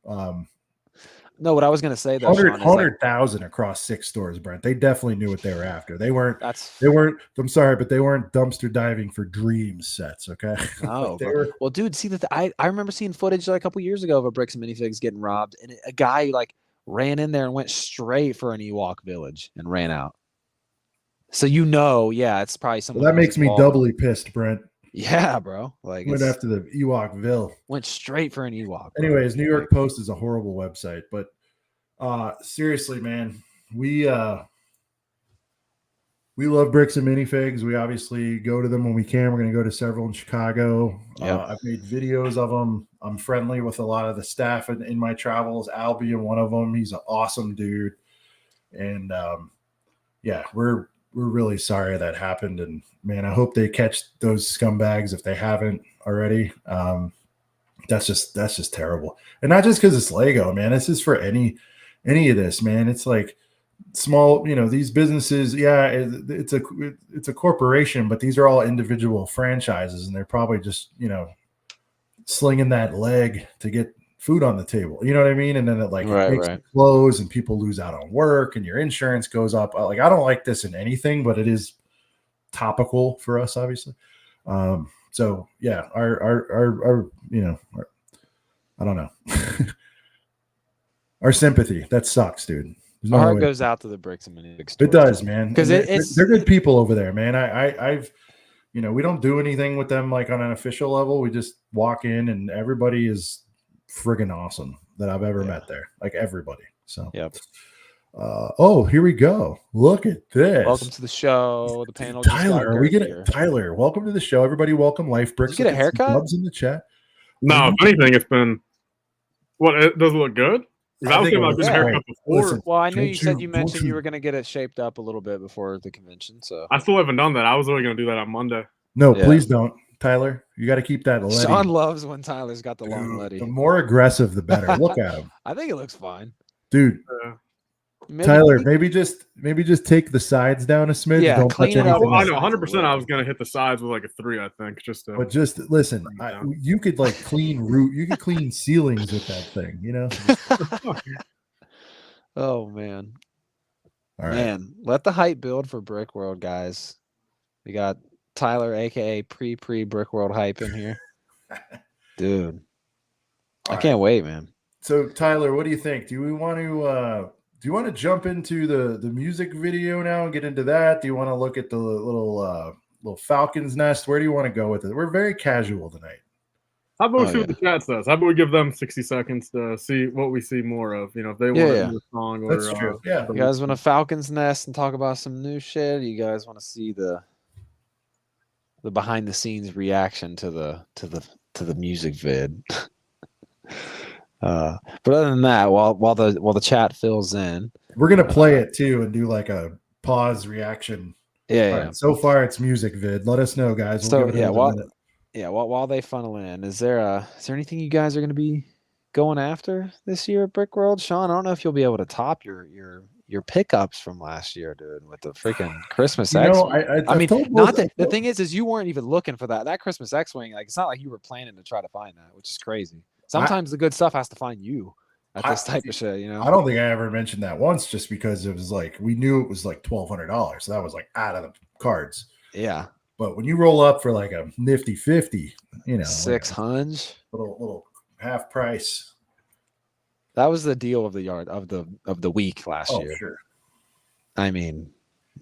No, what I was gonna say though, 100,000 across 6 stores, Brent. They definitely knew what they were after. They weren't. I'm sorry, but they weren't dumpster diving for dream sets. Okay. Oh, well, dude, see that I remember seeing footage like a couple years ago of a Bricks and Minifigs getting robbed, and a guy like ran in there and went straight for an Ewok village and ran out. So it's probably someone. Well, that makes me doubly pissed, Brent. Yeah, bro. Like went after the Ewokville. Went straight for an Ewok. Bro. Anyways, New York Post is a horrible website, but seriously, man, we love Bricks and Minifigs. We obviously go to them when we can. We're going to go to several in Chicago. I've made videos of them. I'm friendly with a lot of the staff in my travels. Al being one of them. He's an awesome dude, and we're really sorry that happened. And man, I hope they catch those scumbags if they haven't already. That's just terrible. And not just because it's Lego, man. This is for any of this, man. It's like small, these businesses. Yeah, it's a corporation, but these are all individual franchises, and they're probably just slinging that leg to get food on the table. You know what I mean? And then it makes it close, and people lose out on work, and your insurance goes up. Like, I don't like this in anything, but it is topical for us, obviously. So yeah, our I don't know. Our sympathy. That sucks, dude. Our heart goes out to the Bricks and Minifigs. It does, man. Because they're good people over there, man. I've we don't do anything with them like on an official level. We just walk in, and everybody is friggin' awesome that I've ever met there. Like everybody. So yep. Here we go. Look at this. Welcome to the show. The panel. Tyler, are we gonna Tyler? Welcome to the show, everybody. Welcome, Life Bricks. Did you get a haircut? Clubs in the chat. No, if anything, it's been. What? It doesn't look good. I was thinking about this haircut before. Listen, well, I know you mentioned you were going to get it shaped up a little bit before the convention. So I still haven't done that. I was only going to do that on Monday. No, please don't, Tyler. You got to keep that. Letty. Sean loves when Tyler's got the long letty. The more aggressive, the better. Look at him. I think it looks fine, dude. Tyler, maybe just take the sides down a smidge. Yeah, don't clean touch it up. I know 100%. I was gonna hit the sides with like a 3, I think. But just listen, you could like clean root. You could clean ceilings with that thing. Oh man, all right. Man, let the hype build for BrickWorld, guys. We got Tyler, aka pre BrickWorld hype in here, dude. I can't wait, man. So Tyler, what do you think? Do you want to jump into the music video now and get into that? Do you want to look at the little little Falcon's Nest. Where do you want to go with it? We're very casual tonight. How about we Oh, see what the chat says? How about we give them 60 seconds to see what we see more of? You know, if they want a new song or That's true. Yeah. You guys want a Falcon's Nest and talk about some new shit? Or you guys want to see the behind the scenes reaction to the music vid? But other than that, while the chat fills in, we're gonna play it too and do like a pause reaction. Yeah. Right, so far it's music vid. Let us know, guys. We'll give it another minute. While they funnel in, is there anything you guys are going to be going after this year at BrickWorld? Sean, I don't know if you'll be able to top your pickups from last year, dude, with the freaking Christmas X-Wing. I mean, not that the thing is you weren't even looking for that Christmas X-Wing. Like, it's not like you were planning to try to find that, which is crazy. Sometimes the good stuff has to find you at this type of shit, you know. I don't think I ever mentioned that once, just because it was like we knew it was like $1,200, so that was like out of the cards. Yeah. But when you roll up for like a nifty 50, you know, 600, little half price. That was the deal of the yard of the week last year. Sure. I mean,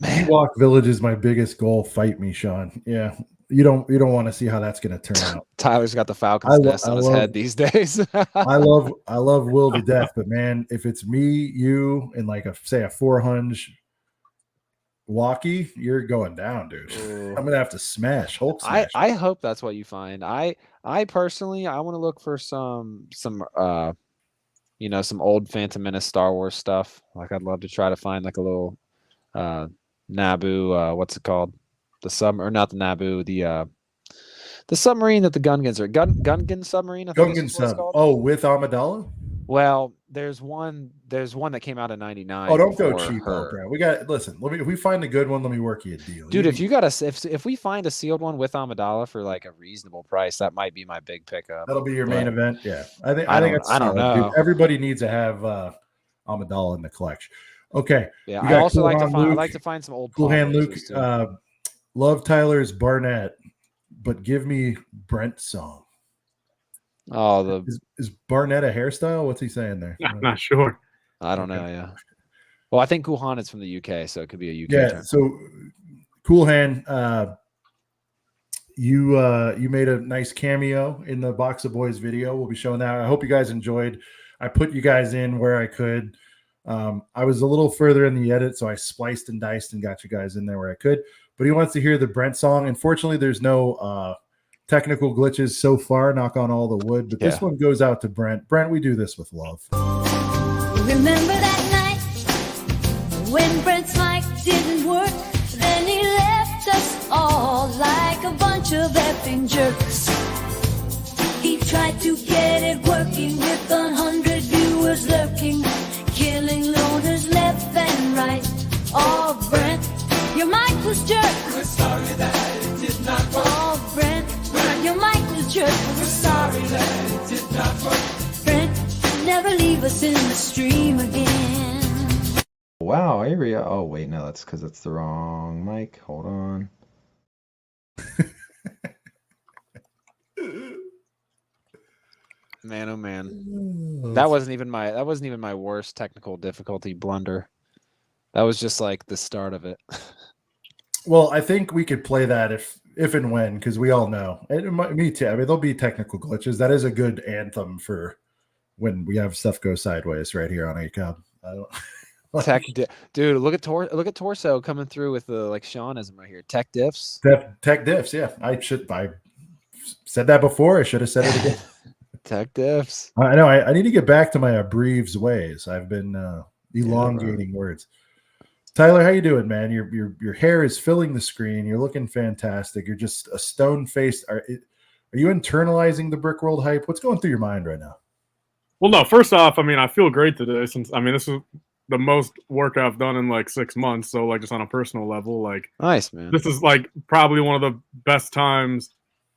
man, Walk Village is my biggest goal. Fight me, Sean. Yeah, you don't want to see how that's going to turn out. Tyler's got the Falcon's Nest on his head these days. I love Will to death, but man, if it's me, you, and like a 400 walkie, you're going down, dude. Ooh. I'm gonna have to smash Hulk smash. I hope that's what you find. I personally want to look for some some old Phantom Menace Star Wars stuff. Like, I'd love to try to find like a little Naboo, what's it called? The submarine that the Gungans are Gungan submarine. Gungan sub. Oh, with Amidala? Well, there's one that came out in '99. Oh, don't go cheap, bro. If we find a good one, let me work you a deal. Dude, if we find a sealed one with Amidala for like a reasonable price, that might be my big pickup. That'll be your main event. Yeah. I think I don't know. Dude. Everybody needs to have Amidala in the collection. Okay. Yeah, I also like to find some old Cool Hand Luke. Love Tyler's Barnett, but give me Brent's song. Oh, is Barnett a hairstyle? What's he saying there? I'm not sure. I don't know. Yeah. Well, I think Kuhan is from the UK, so it could be a UK. Yeah. Term. So, Cool Hand, you made a nice cameo in the Box of Boys video. We'll be showing that. I hope you guys enjoyed. I put you guys in where I could. I was a little further in the edit, so I spliced and diced and got you guys in there where I could. But he wants to hear the Brent song. Unfortunately, there's no technical glitches so far, knock on all the wood, but this one goes out to Brent. Brent, we do this with love. Remember that night when Brent's mic didn't work, then he left us all like a bunch of effing jerks. He tried to get it working with 100 viewers lurking, killing loners left and right. Oh, Brent, your mic was jerked. We're sorry that it did not work. Oh, Brent, your mic was jerked. We're sorry that it did not work. Brent, never leave us in the stream again. Wow, area. Oh, wait, no, that's because it's the wrong mic. Hold on. Man, oh man, that wasn't even my worst technical difficulty blunder. That was just like the start of it. Well, I think we could play that if and when, because we all know. Me too. I mean, there'll be technical glitches. That is a good anthem for when we have stuff go sideways right here on Acob. I don't. Dude, look at Torso coming through with the Seanism right here. Tech diffs. Tech diffs. Yeah, I said that before. I should have said it again. Tech diffs. I know. I need to get back to my abbreves ways. I've been elongating words. Tyler, how you doing, man? Your hair is filling the screen. You're looking fantastic. You're just a stone-faced. Are you internalizing the BrickWorld hype? What's going through your mind right now? Well, no. First off, I mean, I feel great today since this is the most work I've done in like 6 months. So just on a personal level, nice, man. This is probably one of the best times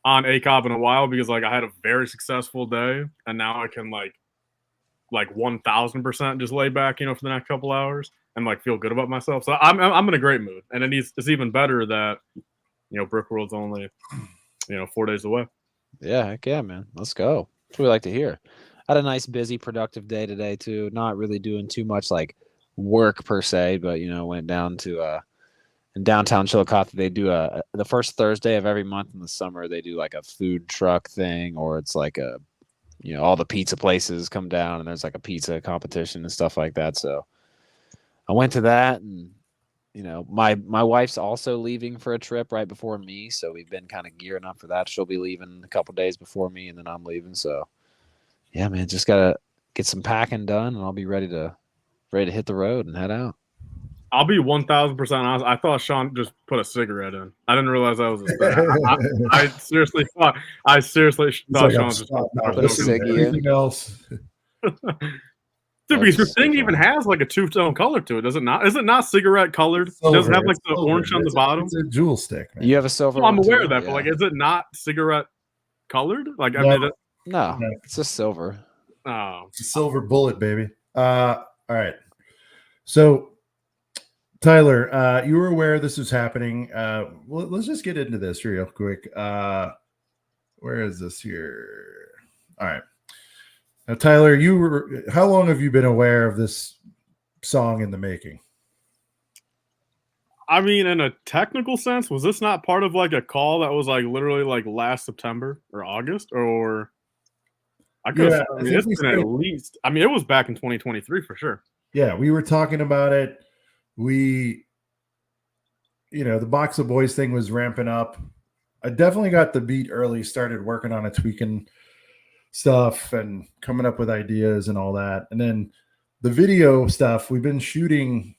on Acob in a while because I had a very successful day and now I can 1000% just lay back, for the next couple hours and feel good about myself. So I'm in a great mood, and it's even better that BrickWorld's only 4 days away. Yeah, heck yeah, man. Let's go. That's what we like to hear. I had a nice, busy, productive day today too. Not really doing too much work per se, but went down to in downtown Chillicothe, they do the first Thursday of every month in the summer. They do like a food truck thing, or it's like all the pizza places come down and there's like a pizza competition and stuff like that. So I went to that, and my wife's also leaving for a trip right before me, so we've been kind of gearing up for that. She'll be leaving a couple days before me, and then I'm leaving. So yeah, man, just gotta get some packing done, and I'll be ready to hit the road and head out. I'll be 1,000% honest. I thought Sean just put a cigarette in. I didn't realize that was a cigarette. I seriously thought Like, Sean was just put a cig in. Anything else? Dude, because your thing even has like a two-tone color to it, does it not? Is it not cigarette colored? Silver. Does it have like It's the silver. orange on the bottom? It's a jewel stick, man. You have a silver Well, I'm one aware too? of that, Yeah. but like, is it not cigarette colored? Like, I No. mean, No, No. it's just silver. oh, It's a silver bullet, baby. All right. So, Tyler, you were aware this was happening. Well, let's just get into this real quick. Where is this here? All right. Now, Tyler, how long have you been aware of this song in the making? I mean, in a technical sense, was this not part of like a call that was like literally like last September or August, or I could have. Yeah, I mean, it's been at least. I mean, it was back in 2023 for sure. Yeah, we were talking about it. The Box of Boys thing was ramping up. I definitely got the beat early, started working on it, tweaking stuff and coming up with ideas and all that. And then the video stuff, we've been shooting,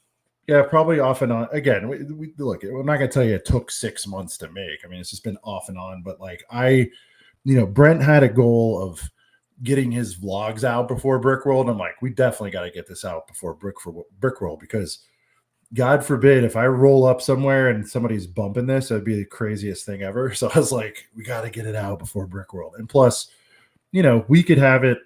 probably off and on. Again, we look, I'm not going to tell you it took 6 months to make. I mean, it's just been off and on. But like Brent had a goal of getting his vlogs out before BrickWorld. I'm like, we definitely got to get this out before BrickWorld, because God forbid if I roll up somewhere and somebody's bumping this, that'd be the craziest thing ever. So I was like, we got to get it out before BrickWorld. And plus, we could have it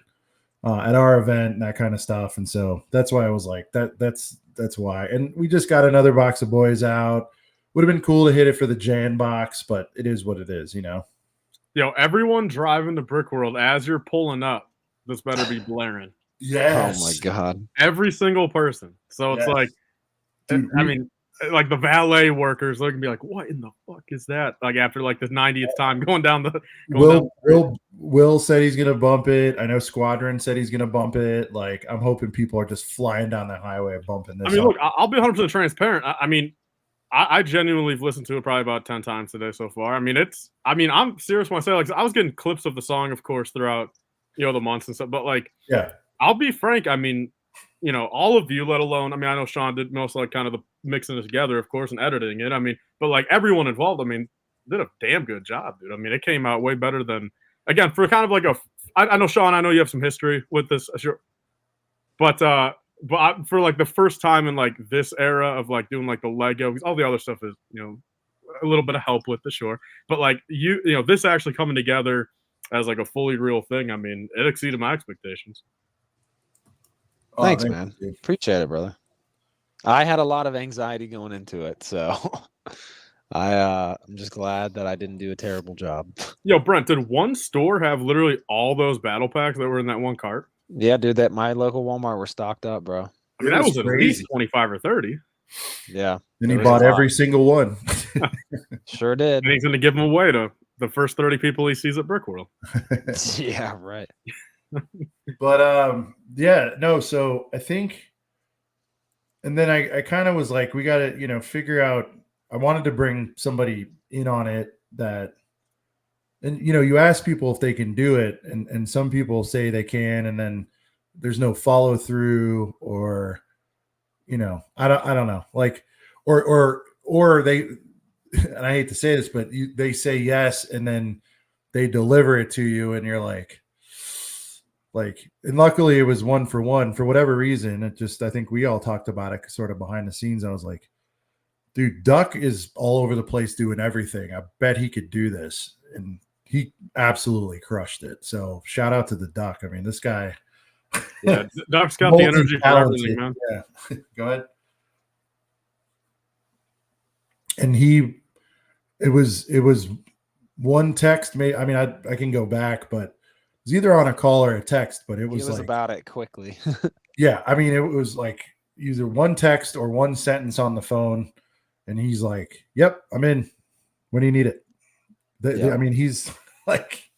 at our event and that kind of stuff. And so that's why I was like, that's why. And we just got another Box of Boys out. Would have been cool to hit it for the Jan box, but it is what it is, Everyone driving to BrickWorld as you're pulling up, this better be blaring. Yes. Oh my God. Every single person. So it's Yes. like, Dude, I mean, like the valet workers, they're gonna be like, "What in the fuck is that?" Like after like the 90th time going down the. Will said he's gonna bump it. I know Squadron said he's gonna bump it. Like, I'm hoping people are just flying down the highway bumping this. I mean, look, I'll be 100% transparent. I genuinely have listened to it probably about 10 times today so far. I mean, I'm serious when I say, like, I was getting clips of the song, of course, throughout the months and stuff. But like, yeah, I'll be frank. I mean, all of you, let alone, I know Sean did most like kind of the mixing it together, of course, and editing it. I mean, but like everyone involved, I mean, did a damn good job, dude. I mean, it came out way better than, again, for kind of like I know, Sean, I know you have some history with this, sure. But for like the first time in like this era of like doing like the Lego, because all the other stuff is, a little bit of help with the sure. But like this actually coming together as like a fully real thing, I mean, it exceeded my expectations. Thanks, man. Appreciate it, brother. I had a lot of anxiety going into it, so I'm just glad that I didn't do a terrible job. Yo, Brent, did one store have literally all those battle packs that were in that one cart? Yeah, dude, that my local Walmart were stocked up, bro. I mean, that was at least 25 or 30. Yeah. And he bought every single one. Sure did. And he's going to give them away to the first 30 people he sees at BrickWorld. Yeah, right. But so I think, and then I kind of was like, we got to figure out. I wanted to bring somebody in on it that, and you ask people if they can do it, and some people say they can, and then there's no follow through, or I don't know, like, or they, and I hate to say this, but they say yes, and then they deliver it to you, and you're like, and luckily it was 1 for 1 for whatever reason. It just, I think we all talked about it sort of behind the scenes. I was like, dude, Duck is all over the place doing everything. I bet he could do this. And he absolutely crushed it. So shout out to the Duck. I mean, this guy. Yeah, Duck's got the energy for everything, man. Yeah. Go ahead. And it was one text. I mean, I can go back, but it was either on a call or a text, but it was like, about it quickly. Yeah. I mean, it was like either one text or one sentence on the phone. And he's like, yep, I'm in. When do you need it? I mean, he's like,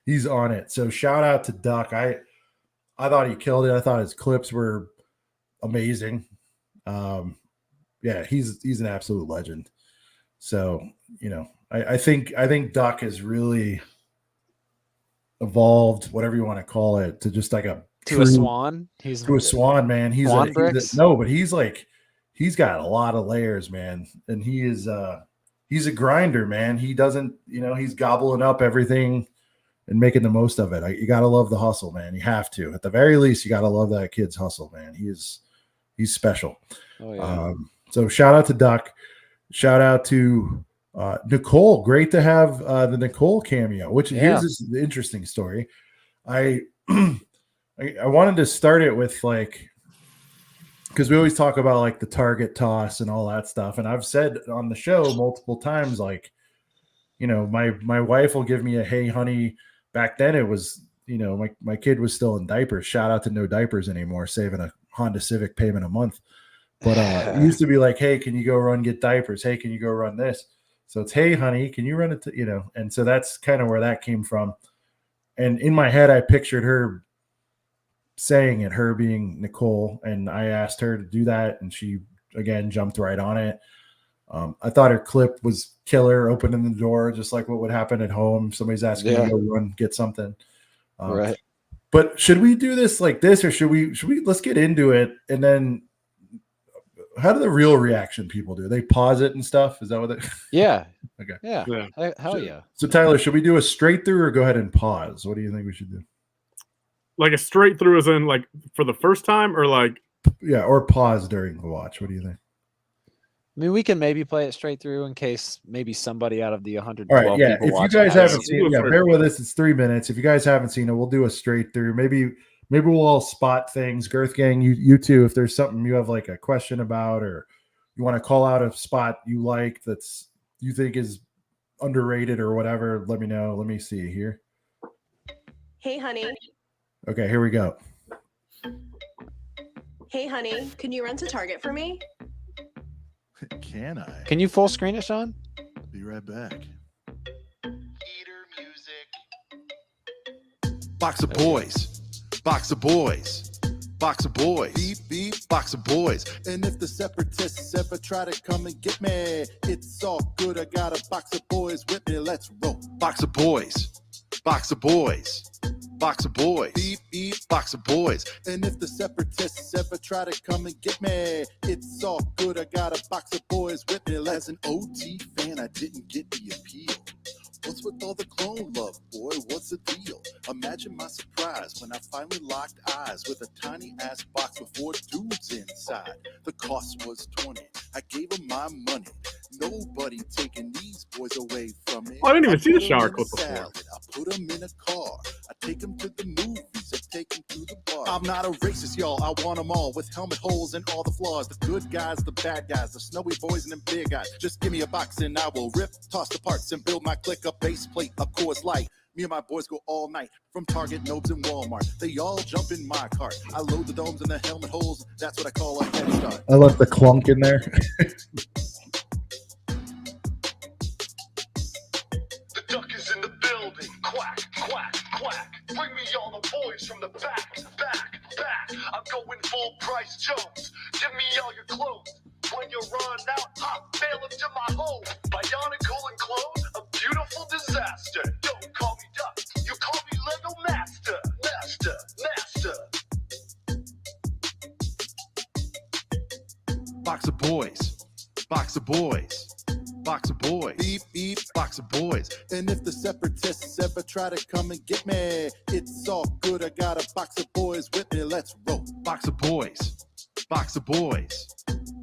he's on it. So shout out to Duck. I thought he killed it. I thought his clips were amazing. Yeah, he's an absolute legend. So, you know, I think Duck has really evolved, whatever you want to call it, to just like a swan. He's to a swan, man. He's Swan a bricks? no, but he's got a lot of layers, man. And he's a grinder, man. He doesn't, you know, he's gobbling up everything and making the most of it. You got to love the hustle, man. You have to. At the very least, you got to love that kid's hustle, man. He's special. Oh, yeah. So shout out to Duck. Shout out to Nicole. Great to have the Nicole cameo, which here's this interesting story. I wanted to start it with like, because we always talk about like the target toss and all that stuff. And I've said on the show multiple times, like, you know, my wife will give me a, hey, honey. Back then it was, you know, my kid was still in diapers. Shout out to no diapers anymore, saving a Honda Civic payment a month. But it used to be like, hey, can you go get diapers? Hey, can you go run this? So it's, hey, honey, can you run it to, you know? And so that's kind of where that came from. And in my head, I pictured her saying it, her being Nicole. And I asked her to do that. And she, again, jumped right on it. I thought her clip was killer, opening the door, just like what would happen at home. Somebody's asking you to go run, get something. Right. But should we do this like this, or should we let's get into it? And then how do the real reaction people do? They pause it and stuff. Is that what they? Yeah. Okay. Yeah. Hell yeah. So Tyler, should we do a straight through or go ahead and pause? What do you think we should do? Like a straight through as in like for the first time, or like or pause during the watch. What do you think? I mean, we can maybe play it straight through in case maybe somebody out of the 112 All right, yeah. people If you watching guys haven't seen it, it. bear with us. It's 3 minutes. If you guys haven't seen it, we'll do a straight through. Maybe we'll all spot things. Girth gang, you too. If there's something you have like a question about, or you want to call out a spot you like that's you think is underrated or whatever, let me know. Let me see here. Hey, honey. Okay, here we go. Hey, honey. Can you rent a Target for me? Can I? Can you full screen it, Sean? Be right back. Eater music. Box of boys. Box of boys. Box of boys. Beep, beep. Box of boys. And if the separatists ever try to come and get me, it's all good. I got a box of boys with me. Let's roll. Box of boys. Box of boys. Box of boys. Beep, beep. Box of boys. And if the separatists ever try to come and get me, it's all good. I got a box of boys with me. As an OT fan, I didn't get the appeal. What's with all the clone love, boy? What's the deal? Imagine my surprise when I finally locked eyes with a tiny ass box with 4 dudes inside. The cost was 20. I gave them my money. Nobody taking these boys away from me. Oh, I didn't even see the put 'em shower in a clip before. salad. I put them in a car. I take them to the movies. I take them to the bar. I'm not a racist, y'all. I want them all with helmet holes and all the flaws. The good guys, the bad guys, the snowy boys and them big guys. Just give me a box and I will rip, toss the parts and build my click up base plate, of course, light. Me and my boys go all night from Target, Nobes, and Walmart. They all jump in my cart. I load the domes and the helmet holes. That's what I call a head start. I left the clunk in there. The duck is in the building. Quack, quack, quack. Bring me all the boys from the back, back, back. I'm going full price Jones. Give me all your clothes. When you run out, I'll mail them to my home. Bionicle and clone, a beautiful disaster. Don't call me duck, you call me Lego Master. Master, master. Box of boys. Box of boys. Box of boys. Beep, beep. Box of boys. And if the separatists ever try to come and get me, it's all good. I got a box of boys with me. Let's roll. Box of boys. Box of boys.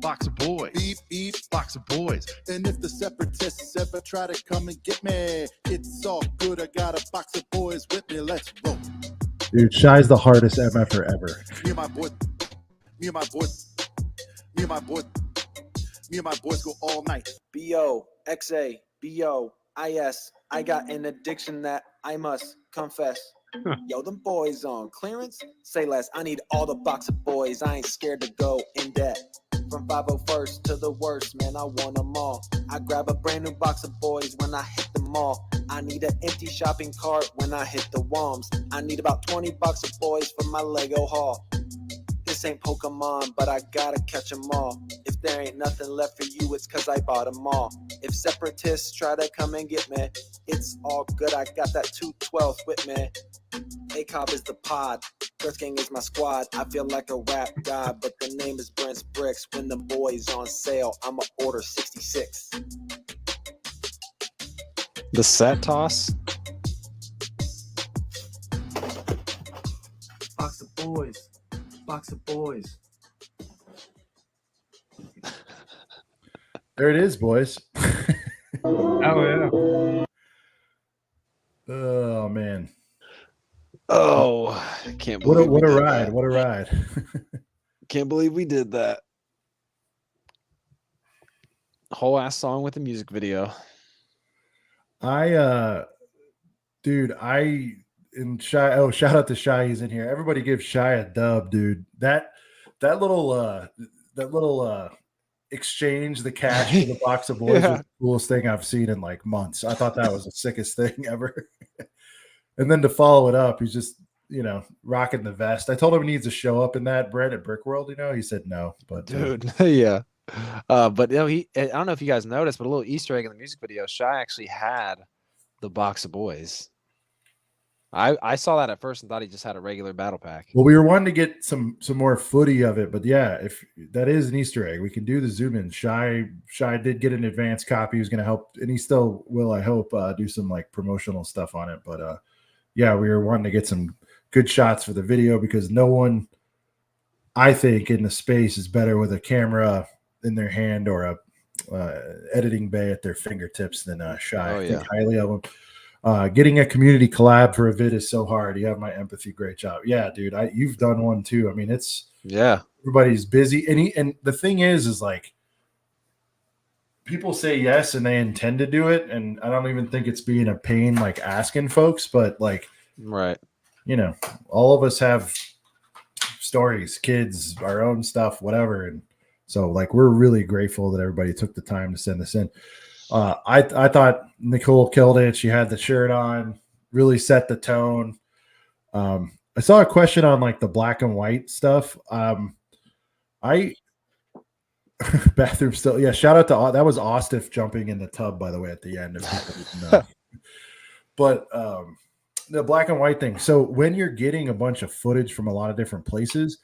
Box of boys. Beep, beep. Box of boys. And if the separatists ever try to come and get me, it's all good. I got a box of boys with me. Let's roll. Dude, Shy's the hardest MFer ever. Me and my boy. Me and my boy. Me and my boy. Me and my boys go all night. BOXABOIS. I got an addiction that I must confess. Yo, them boys on clearance? Say less. I need all the box of boys. I ain't scared to go in debt. From 501st to the worst, man, I want them all. I grab a brand new box of boys when I hit the mall. I need an empty shopping cart when I hit the Walms. I need about 20 bucks of boys for my Lego haul. This ain't Pokemon, but I gotta catch 'em all. If there ain't nothing left for you, it's 'cause I bought 'em all. If separatists try to come and get me, it's all good, I got that 212 with me. Acob is the pod, Girth Gang is my squad. I feel like a rap god, but the name is Brent's Bricks. When the boy's on sale, I'ma order 66. The set toss. Box of boys. Box of boys. There it is, boys. Oh yeah. Oh man. Oh, I can't What believe a, what a we did ride. that. What a ride. Can't believe we did that. Whole ass song with a music video. Dude, and Shy, oh, shout out to Shy, he's in here. Everybody give Shy a dub, dude. That little exchange, the cash for the box of boys was the coolest thing I've seen in like months. I thought that was the sickest thing ever. And then to follow it up, he's just, rocking the vest. I told him he needs to show up in that, Brett, at BrickWorld, he said no, but Dude, yeah. But I don't know if you guys noticed, but a little Easter egg in the music video, Shy actually had the box of boys. I saw that at first and thought he just had a regular battle pack. Well, we were wanting to get some more footy of it, but yeah, if that is an Easter egg, we can do the zoom in. Shy did get an advanced copy. He was going to help, and he still will, I hope, do some like promotional stuff on it. But yeah, we were wanting to get some good shots for the video because no one, I think, in the space is better with a camera in their hand or a editing bay at their fingertips than Shy. Oh, I think yeah. highly of him. Getting a community collab for a vid is so hard. You have my empathy. Great job. Yeah, dude. You've done one too. I mean, everybody's busy. And the thing is like people say yes and they intend to do it. And I don't even think it's being a pain, like asking folks, but like, right. All of us have stories, kids, our own stuff, whatever. And so like, we're really grateful that everybody took the time to send this in. I thought Nicole killed it. She had the shirt on, really set the tone. I saw a question on like the black and white stuff. Bathroom still, yeah. Shout out to that was Ostif jumping in the tub, by the way, at the end. If people didn't know. But the black and white thing. So when you're getting a bunch of footage from a lot of different places,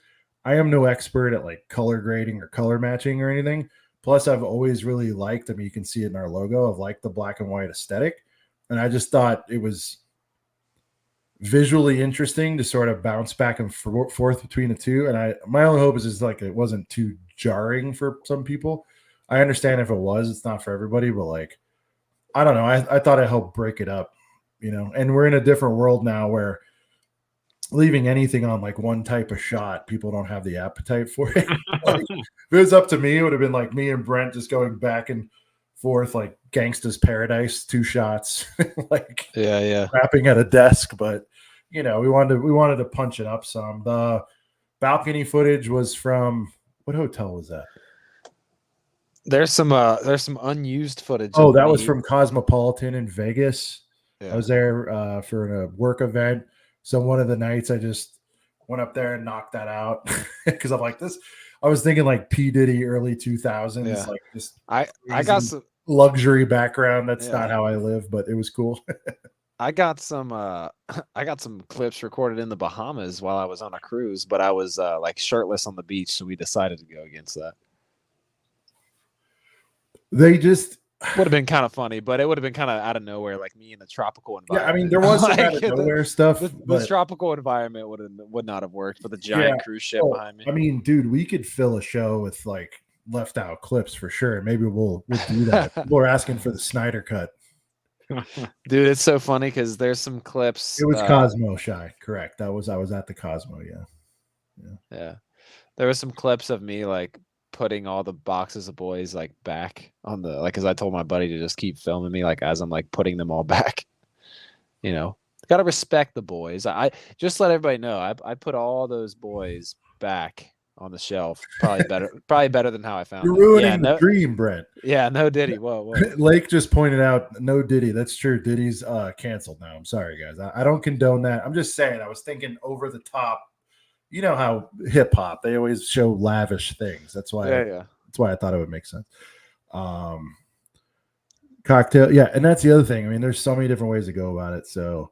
I am no expert at like color grading or color matching or anything. Plus, I've always really liked, you can see it in our logo, of like the black and white aesthetic. And I just thought it was visually interesting to sort of bounce back and forth between the two. And my only hope is like it wasn't too jarring for some people. I understand if it was, it's not for everybody, but like, I don't know. I thought it helped break it up, and we're in a different world now where leaving anything on like one type of shot, people don't have the appetite for it. Like, if it was up to me, it would have been like me and Brent just going back and forth like Gangsta's Paradise, 2 shots, like rapping at a desk. But we wanted to punch it up some. The balcony footage was from what hotel was that? There's some unused footage. Oh, that was from Cosmopolitan in Vegas. Yeah. I was there for a work event. So one of the nights I just went up there and knocked that out because I'm like this. I was thinking like P. Diddy early 2000s, like just I got some luxury background. That's not how I live, but it was cool. I got some clips recorded in the Bahamas while I was on a cruise, but I was like shirtless on the beach, so we decided to go against that. They just would have been kind of funny, but it would have been kind of out of nowhere, like me in the tropical environment. Yeah, I mean, there was some out of nowhere stuff. The tropical environment would not have worked with a giant cruise ship behind me. I mean, dude, we could fill a show with like left out clips for sure. Maybe we'll do that. People are asking for the Snyder cut. Dude, it's so funny because there's some clips. It was Cosmo Shy, correct? I was at the Cosmo, yeah. There was some clips of me like putting all the boxes of boys like back on the because I told my buddy to just keep filming me like as I'm like putting them all back. Gotta respect the boys. I just let everybody know I put all those boys back on the shelf. Probably better than how I found You're it. ruining Yeah, the no, dream, Brent. yeah, no Diddy. Whoa. Lake just pointed out no Diddy. That's true. Diddy's canceled now. I'm sorry, guys. I don't condone that. I'm just saying. I was thinking over the top. You know how hip hop, they always show lavish things. That's why. Yeah. That's why I thought it would make sense. Cocktail, yeah, and that's the other thing. I mean, there's so many different ways to go about it. So,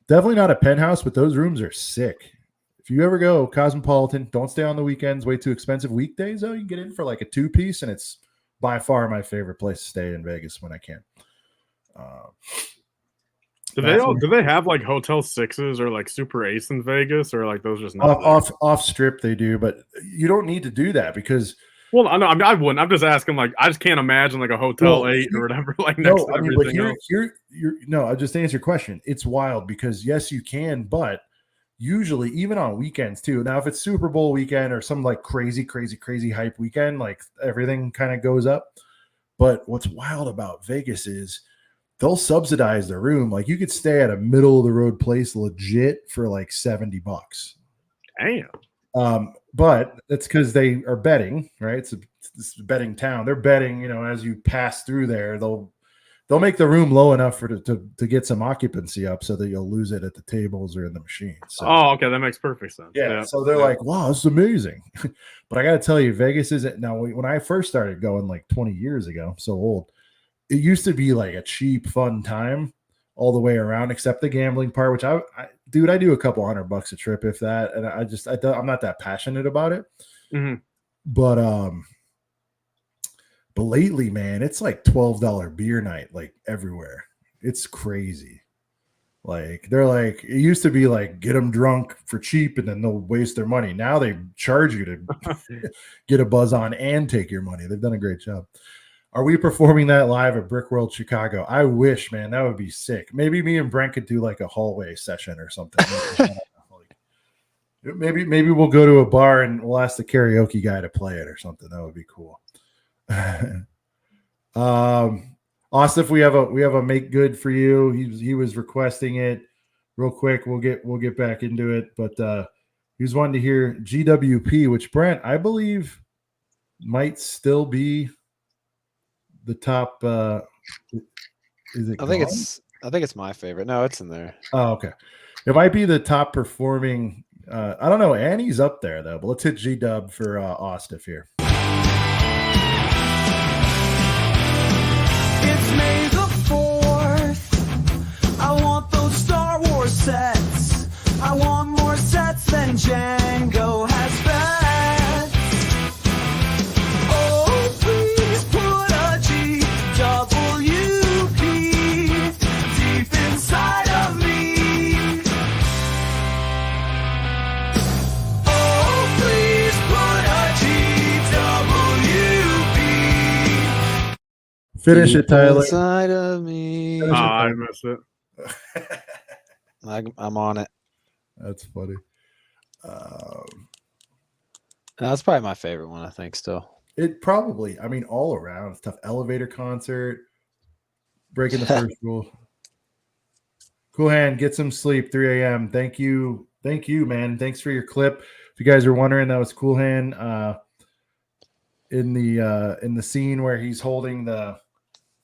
definitely not a penthouse, but those rooms are sick. If you ever go Cosmopolitan, don't stay on the weekends. Way too expensive. Weekdays, though, you can get in for like a 2-piece, and it's by far my favorite place to stay in Vegas when I can. Do they have like Hotel Sixes or like Super Ace in Vegas, or like those just not off strip? They do, but you don't need to do that because. Well, I know. I mean, I wouldn't. I'm just asking. Like, I just can't imagine like a Hotel 8 or whatever. Like next to everything else. No, I just answer your question. It's wild because yes, you can, but usually even on weekends too. Now, if it's Super Bowl weekend or some like crazy hype weekend, like everything kind of goes up. But what's wild about Vegas is they'll subsidize the room. Like you could stay at a middle of the road place legit for like $70. Damn. But that's because they are betting, right? It's a betting town. They're betting, as you pass through there, they'll make the room low enough to get some occupancy up so that you'll lose it at the tables or in the machines. So, okay, that makes perfect sense. Yeah. So they're like, wow, this is amazing. But I got to tell you, Vegas isn't now. When I first started going like 20 years ago, I'm so old. It used to be like a cheap, fun time all the way around, except the gambling part, which I do a couple $100 a trip, if that. And I'm not that passionate about it. Mm-hmm. But lately, man, it's like $12 beer night, like everywhere. It's crazy. Like they're like, it used to be like, get them drunk for cheap and then they'll waste their money. Now they charge you to get a buzz on and take your money. They've done a great job. Are we performing that live at BrickWorld Chicago? I wish, man, that would be sick. Maybe me and Brent could do like a hallway session or something. Maybe we'll go to a bar and we'll ask the karaoke guy to play it or something. That would be cool. Austin, we have a make good for you. He was requesting it real quick. We'll get back into it, but he was wanting to hear GWP, which Brent, I believe, might still be the top. Is it? I think it's my favorite. No, it's in there. Oh, okay. It might be the top performing. I don't know. Annie's up there though, but let's hit G-Dub for Ostif here. It's May the 4th. I want those Star Wars sets. I want more sets than Django has bets. Oh, please put a GWP deep inside of me. Oh, please put a GWP. Finish it, Tyler. Inside of me. I missed it. I'm on it. That's funny. That's probably my favorite one, I think, still. It probably, I mean, all around. It's tough. Elevator concert, breaking the first rule. Cool Hand, get some sleep, 3 a.m. Thank you, man. Thanks for your clip. If you guys are wondering, that was Cool Hand in the scene where he's holding the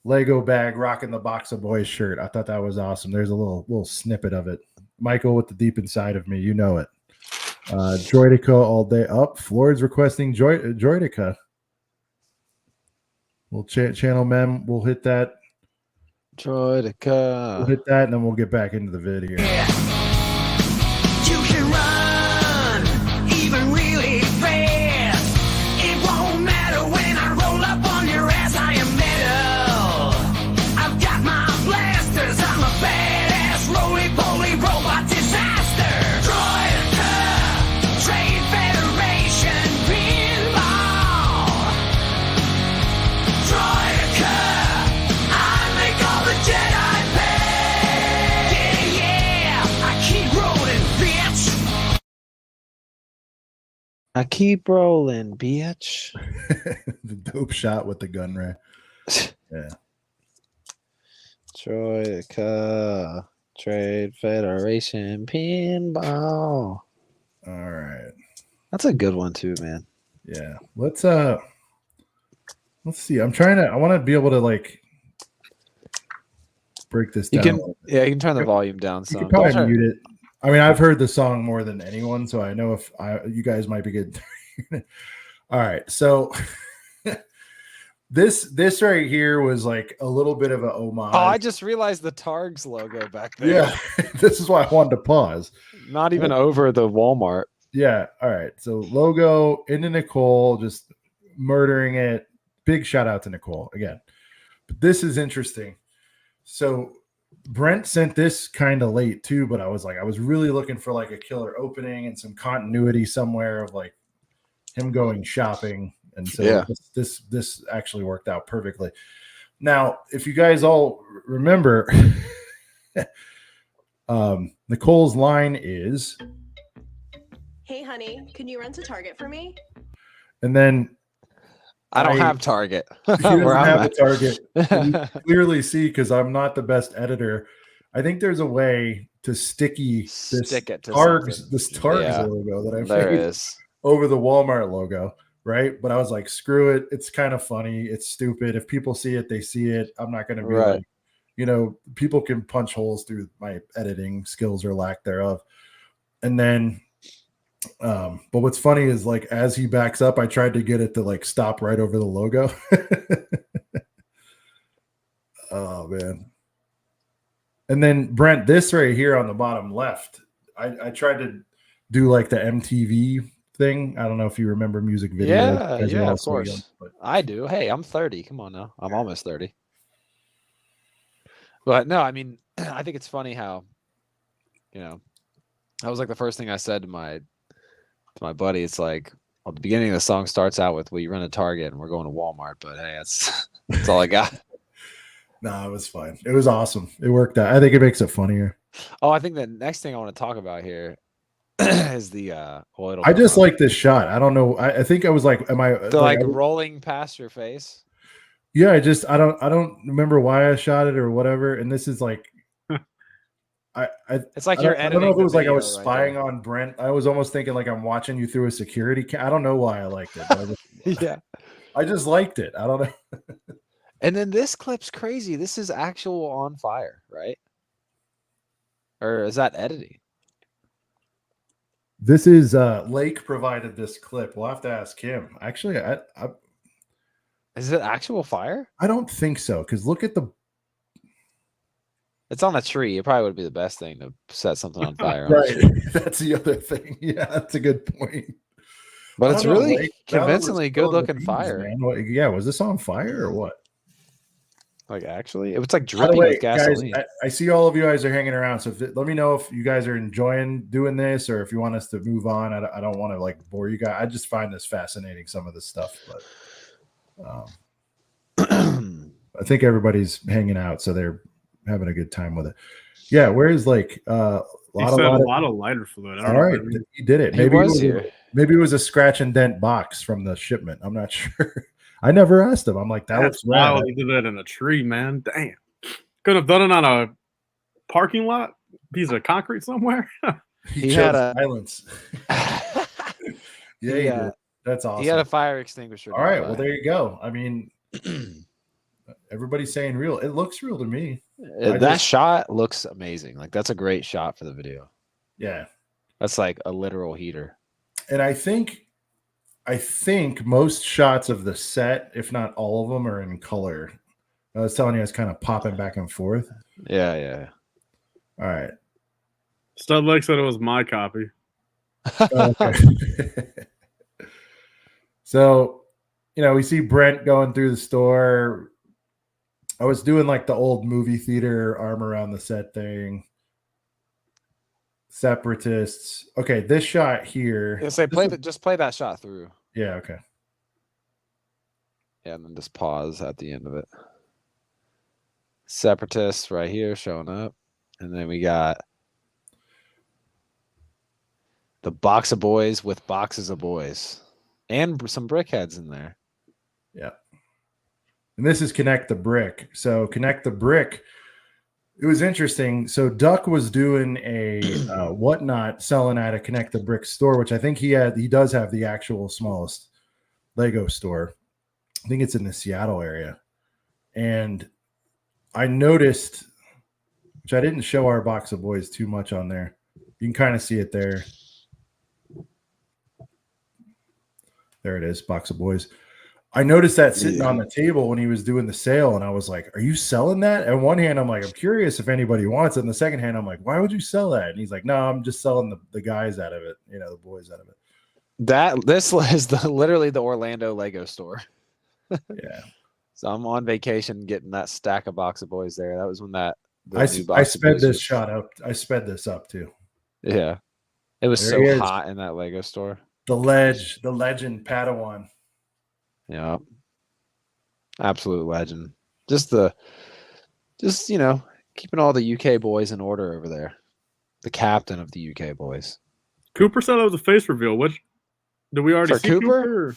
Lego bag, rocking the Box of Boys shirt. I thought that was awesome. There's a little snippet of it. Michael with the deep inside of me, you know it. Droidica all day up. Floyd's requesting Droidica. We'll channel mem. We'll hit that. Droidica. We'll hit that, and then we'll get back into the video. You can run, even really fast. It won't matter when I roll up on your ass. I am metal. I've got my blasters. I'm a badass roly-poly robot disaster. Droidica, Trade Federation pinball. Droidica, I make all the Jedi pay. Yeah, I keep rolling, bitch. I keep rolling, bitch. The dope shot with the gun ray. Yeah. Troika, Trade Federation pinball. All right. That's a good one too, man. Yeah. Let's see. I want to be able to like break this You down. can, yeah, you can turn the volume down You some. could probably mute it. I mean, I've heard the song more than anyone, so I know if you guys might be good. All right, so this right here was like a little bit of a homage. Oh, I just realized the Targs logo back there. Yeah, this is why I wanted to pause. Not even over the Walmart. Yeah. All right. So logo into Nicole, just murdering it. Big shout out to Nicole again. But this is interesting. So Brent sent this kind of late too, but I was really looking for like a killer opening and some continuity somewhere of like him going shopping. And so Yeah. this actually worked out perfectly. Now, if you guys all remember, Nicole's line is, Hey, honey, can you run to Target for me? and then I don't have Target. he doesn't Where I'm have a at. Target. And you clearly see, because I'm not the best editor, I think there's a way to stick it to something. this Targs Yeah, logo that I there made is. over the Walmart logo, right? But I was like, screw it. It's kind of funny. It's stupid. If people see it, they see it. I'm not going to be Right. like, people can punch holes through my editing skills or lack thereof. And then, but what's funny is like, as he backs up, I tried to get it to like stop right over the logo. Oh man. And then Brent, this right here on the bottom left, I tried to do like the MTV thing. I don't know if you remember music videos. Yeah, Guys are yeah, all of so course. young, but I do. Hey, I'm 30. Come on now. I'm almost 30. But no, I mean, I think it's funny how, that was like the first thing I said to my buddy. It's like, well, the beginning of the song starts out with, "Will you run a Target?" and we're going to Walmart. But hey, that's all I got. no, it was fine. It was awesome. It worked out. I think it makes it funnier. Oh, I think the next thing I want to talk about here is the I just like this shot. I don't know. I think I was like, am I like rolling past your face? Yeah, I don't remember why I shot it or whatever. And this is like, it's like I don't know if it was like I was spying on Brent. I was almost thinking like I'm watching you through a security I don't know why I liked it. But I just liked it. I don't know. And then this clip's crazy. This is actual on fire, right? Or is that editing? This is Lake provided this clip. We'll have to ask him. Actually, is it actual fire? I don't think so. Because look at it's on a tree. It probably would be the best thing to set something on fire. Right. That's the other thing. Yeah, that's a good point. But it's really Lake, convincing good looking fire. Man. Was this on fire or what? Like actually, it was like dripping with gasoline. Guys, I see all of you guys are hanging around. So let me know if you guys are enjoying doing this or if you want us to move on. I don't want to like bore you guys. I just find this fascinating, some of this stuff. But I think everybody's hanging out, so they're having a good time with it. Yeah, where's like a lot of lighter fluid. All right, he did it. Maybe it was a scratch and dent box from the shipment. I'm not sure. I never asked him. I'm like, that's wild. He did that in a tree, man. Damn. Could have done it on a parking lot, piece of concrete somewhere. he had silence. Yeah, that's awesome. He had a fire extinguisher. All right, well there you go. I mean, everybody's saying real. It looks real to me. That shot looks amazing. Like that's a great shot for the video. Yeah, that's like a literal heater. And I think most shots of the set, if not all of them, are in color. I was telling you, I was kind of popping back and forth. Yeah. All right. Stud Lake said it was my copy. Okay. So, we see Brent going through the store. I was doing like the old movie theater arm around the set thing. Separatists. Okay, this shot here. Yeah, just play that shot through. Yeah, okay. Yeah, and then just pause at the end of it. Separatists right here showing up. And then we got the box of boys with boxes of boys. And some brickheads in there. Yeah. And this is Connect the Brick. So Connect the Brick it was interesting. So Duck was doing a whatnot selling at a Connect the Brick store, which I think he does have the actual smallest Lego store. I think it's in the Seattle area. And I noticed, which I didn't show our Box of Boys too much on there. You can kind of see it there. There it is, Box of Boys. I noticed that sitting on the table when he was doing the sale, and I was like, are you selling that? On one hand, I'm like, I'm curious if anybody wants it. On the second hand, I'm like, why would you sell that? And he's like, no, I'm just selling the guys out of it, the boys out of it. This is literally the Orlando Lego store. Yeah. So I'm on vacation getting that stack of Box of Boys there. That was when I sped this shot up. I sped this up too. Yeah. It was There so hot in that Lego store. The legend Padawan. Yeah. Absolute legend. Just keeping all the UK boys in order over there. The captain of the UK boys. Cooper said that was a face reveal. Which did we already For see Cooper?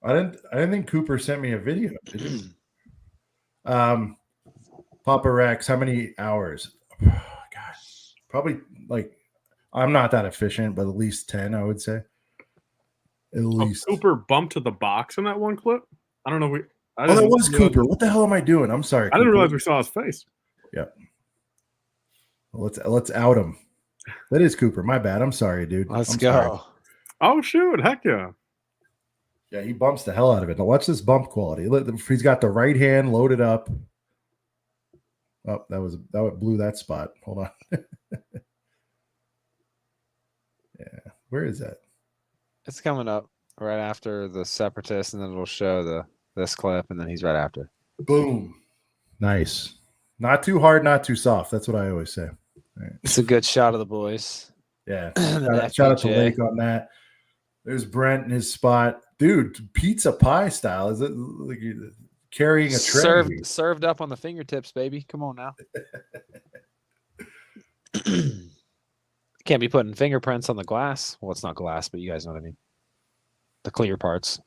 I didn't think Cooper sent me a video. Did he? Papa Rex, how many hours? Oh, God, probably I'm not that efficient, but at least 10, I would say. At least. Cooper bumped to the box in that one clip. I don't know. That was Cooper. What the hell am I doing? I'm sorry. I didn't realize we saw his face. Yep. Well, let's out him. That is Cooper. My bad. I'm sorry, dude. Let's go. Sorry. Oh shoot! Heck yeah. Yeah, he bumps the hell out of it. Now watch this bump quality. He's got the right hand loaded up. Oh, that blew that spot. Hold on. Yeah, where is that? It's coming up right after the Separatist, and then it'll show this clip, and then he's right after. Boom. Nice. Not too hard, not too soft. That's what I always say. Right. It's a good shot of the boys. Yeah. Shout out to Lake on that. There's Brent in his spot. Dude, pizza pie style. Is it like you're carrying a tray? Served up on the fingertips, baby. Come on now. Can't be putting fingerprints on the glass. Well, it's not glass, but you guys know what I mean. The clear parts.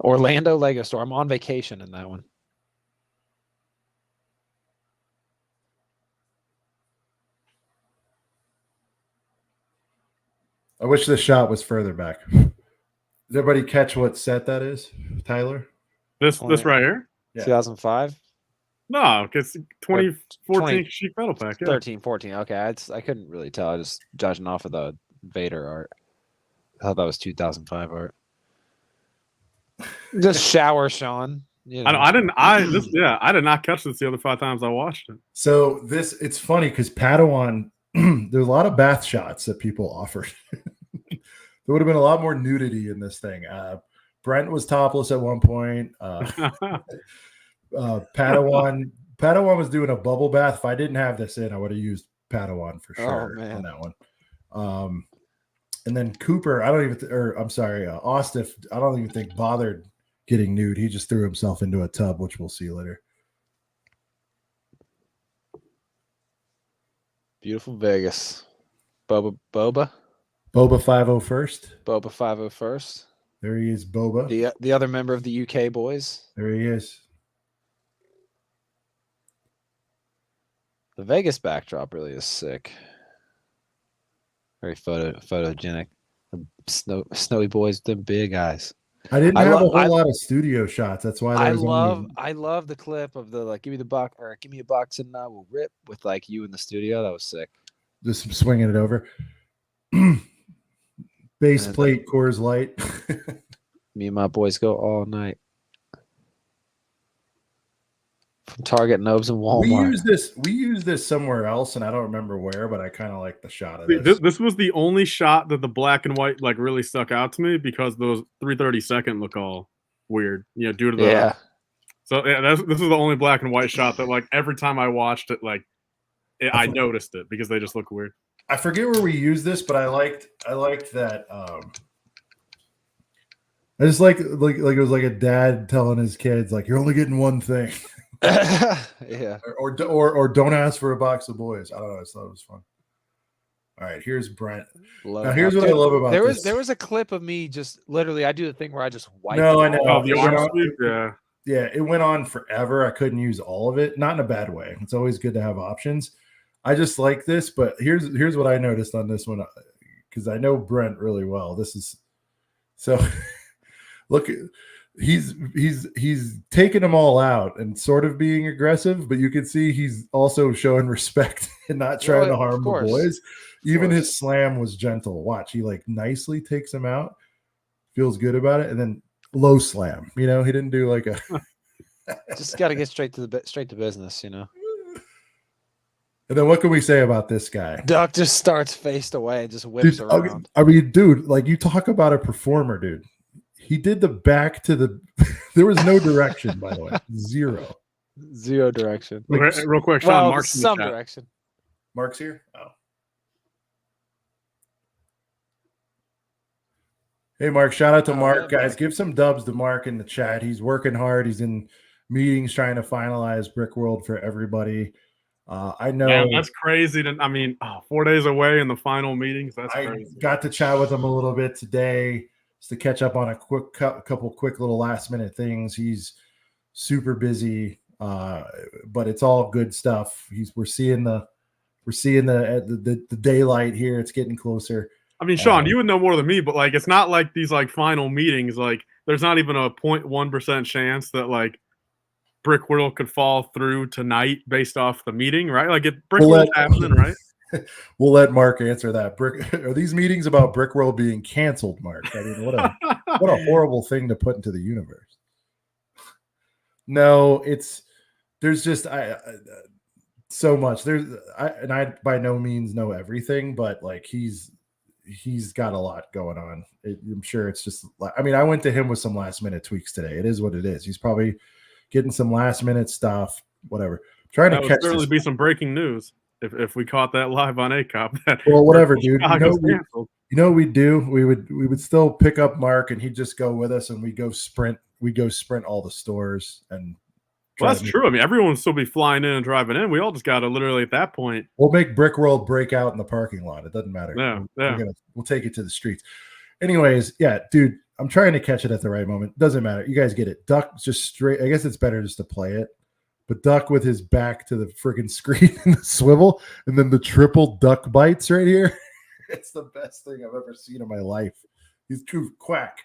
Orlando Lego store. I'm on vacation in that one. I wish this shot was further back. Did everybody catch what set that is, Tyler? This right here? Yeah. 2005? No, it's 2014 sheet metal pack. Yeah. 13, 14. Okay, I couldn't really tell. I just judging off of the Vader art. I thought that was 2005 art. Just shower, Sean. You know. I did not catch this the other 5 times I watched it. So it's funny because Padawan, there's a lot of bath shots that people offered. There would have been a lot more nudity in this thing. Brent was topless at one point. Padawan was doing a bubble bath. If I didn't have this in, I would have used Padawan for sure on that one. And then Cooper, Ostiff, I don't even think bothered getting nude. He just threw himself into a tub, which we'll see later. Beautiful Vegas. Boba 501st. Boba 501st. There he is, Boba. The other member of the UK boys. There he is. The Vegas backdrop really is sick. Very photogenic. The snowy boys, the big eyes. I didn't have a whole lot of studio shots. That's why I love the clip of the give me the box or give me a box and I will rip with you in the studio. That was sick. Just swinging it over. Base plate, Coors Light. Me and my boys go all night. From Target, Nobes, and Walmart. We use this somewhere else, and I don't remember where, but I kind of like the shot of this. This was the only shot that the black and white really stuck out to me because those 3/32 look all weird, due to the. Yeah. So this is the only black and white shot that every time I watched it, I noticed it because they just look weird. I forget where we used this, but I liked that. I just like it was like a dad telling his kids you're only getting one thing. Yeah. Or don't ask for a box of boys. I don't know. I thought it was fun. All right, here's Brent. Now here's what I love about this. There was a clip of me just literally. I do the thing where I just wipe. No, I know. Oh, the arm sweep. Yeah. yeah, it went on forever. I couldn't use all of it, not in a bad way. It's always good to have options. I just like this, but here's what I noticed on this one, because I know Brent really well. This is so look, he's taking them all out and sort of being aggressive, but you can see he's also showing respect and not trying to harm the boys. Even his slam was gentle. Watch, he like nicely takes him out, feels good about it, and then low slam. You know, he didn't do like a just got to get straight to business, you know. And then what can we say about this guy? Duck just starts faced away and just whips around. I mean, dude, like you talk about a performer, dude. He did the back to the there was no direction, by the way. Zero direction. Like, real quick, Sean, well, Mark's in the some chat. direction. Mark's here? Oh. Hey, Mark, shout out to Mark. Guys, give some dubs to Mark in the chat. He's working hard. He's in meetings trying to finalize BrickWorld for everybody. I know. Man, that's crazy. I mean, 4 days away in the final meetings. That's crazy. I got to chat with him a little bit today just to catch up on a couple quick little last minute things. He's super busy, but it's all good stuff. We're seeing the daylight here. It's getting closer. I mean, Sean, you would know more than me, but like, it's not like these like final meetings. Like, there's not even a 0.1% chance that like BrickWorld could fall through tonight based off the meeting, right? Like, BrickWorld's happening, right? We'll let Mark answer that. Are these meetings about BrickWorld being canceled, Mark? I mean, what a horrible thing to put into the universe. No, there's just so much. I by no means know everything, but like he's got a lot going on. I'm sure it's just. I mean, I went to him with some last minute tweaks today. It is what it is. He's probably getting some last minute stuff, whatever. Trying to catch. Certainly be some breaking news if we caught that live on Acob. Well, whatever, dude. You know what we'd do? We would still pick up Mark, and he'd just go with us, and we go sprint all the stores. And well, that's true. I mean, everyone would still be flying in and driving in. We all just got to literally at that point. We'll make BrickWorld break out in the parking lot. It doesn't matter. Yeah. We'll take it to the streets. Anyways, yeah, dude. I'm trying to catch it at the right moment. Doesn't matter. You guys get it. Duck just straight. I guess it's better just to play it. But Duck with his back to the friggin' screen and the swivel, and then the triple duck bites right here. It's the best thing I've ever seen in my life. He's true quack.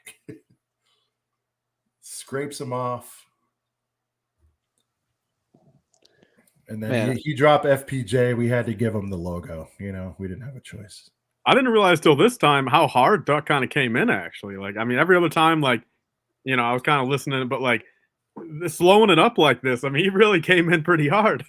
Scrapes him off. And then he dropped FPJ. We had to give him the logo. You know, we didn't have a choice. I didn't realize till this time how hard Duck kind of came in, actually. Like, I mean, every other time, like, you know, I was kind of listening, but like slowing it up like this, I mean, he really came in pretty hard.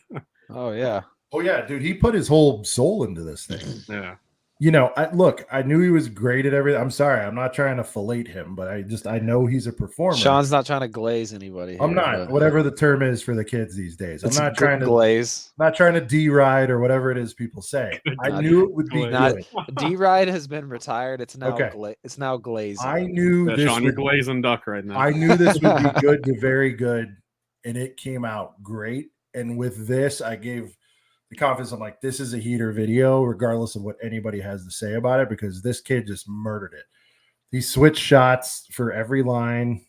Oh, yeah. Oh, yeah, dude. He put his whole soul into this thing. Yeah. You know, I knew he was great at everything. I'm sorry. I'm not trying to fillet him, but I know he's a performer. Sean's not trying to glaze anybody. I'm not. Whatever the term is for the kids these days. I'm not trying to glaze. Not trying to D-ride or whatever it is people say. I knew it would be good. D-ride has been retired. It's now it's now glazing. I knew this. Sean, you're glazing Duck right now. I knew this would be good to very good, and it came out great. And with this, I gave the confidence. I'm like, this is a heater video, regardless of what anybody has to say about it, because this kid just murdered it. He switched shots for every line.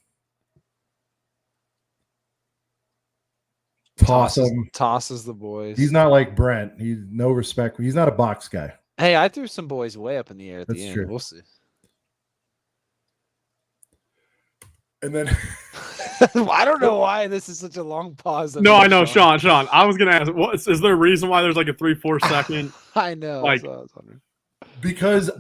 Tosses the boys. He's not like Brent. He's no respect. He's not a box guy. Hey, I threw some boys way up in the air at the end. True. We'll see. And then I don't know why this is such a long pause. No, I know, Sean. I was gonna ask, is there a reason why there's like a 3-4 second? I know. Like, because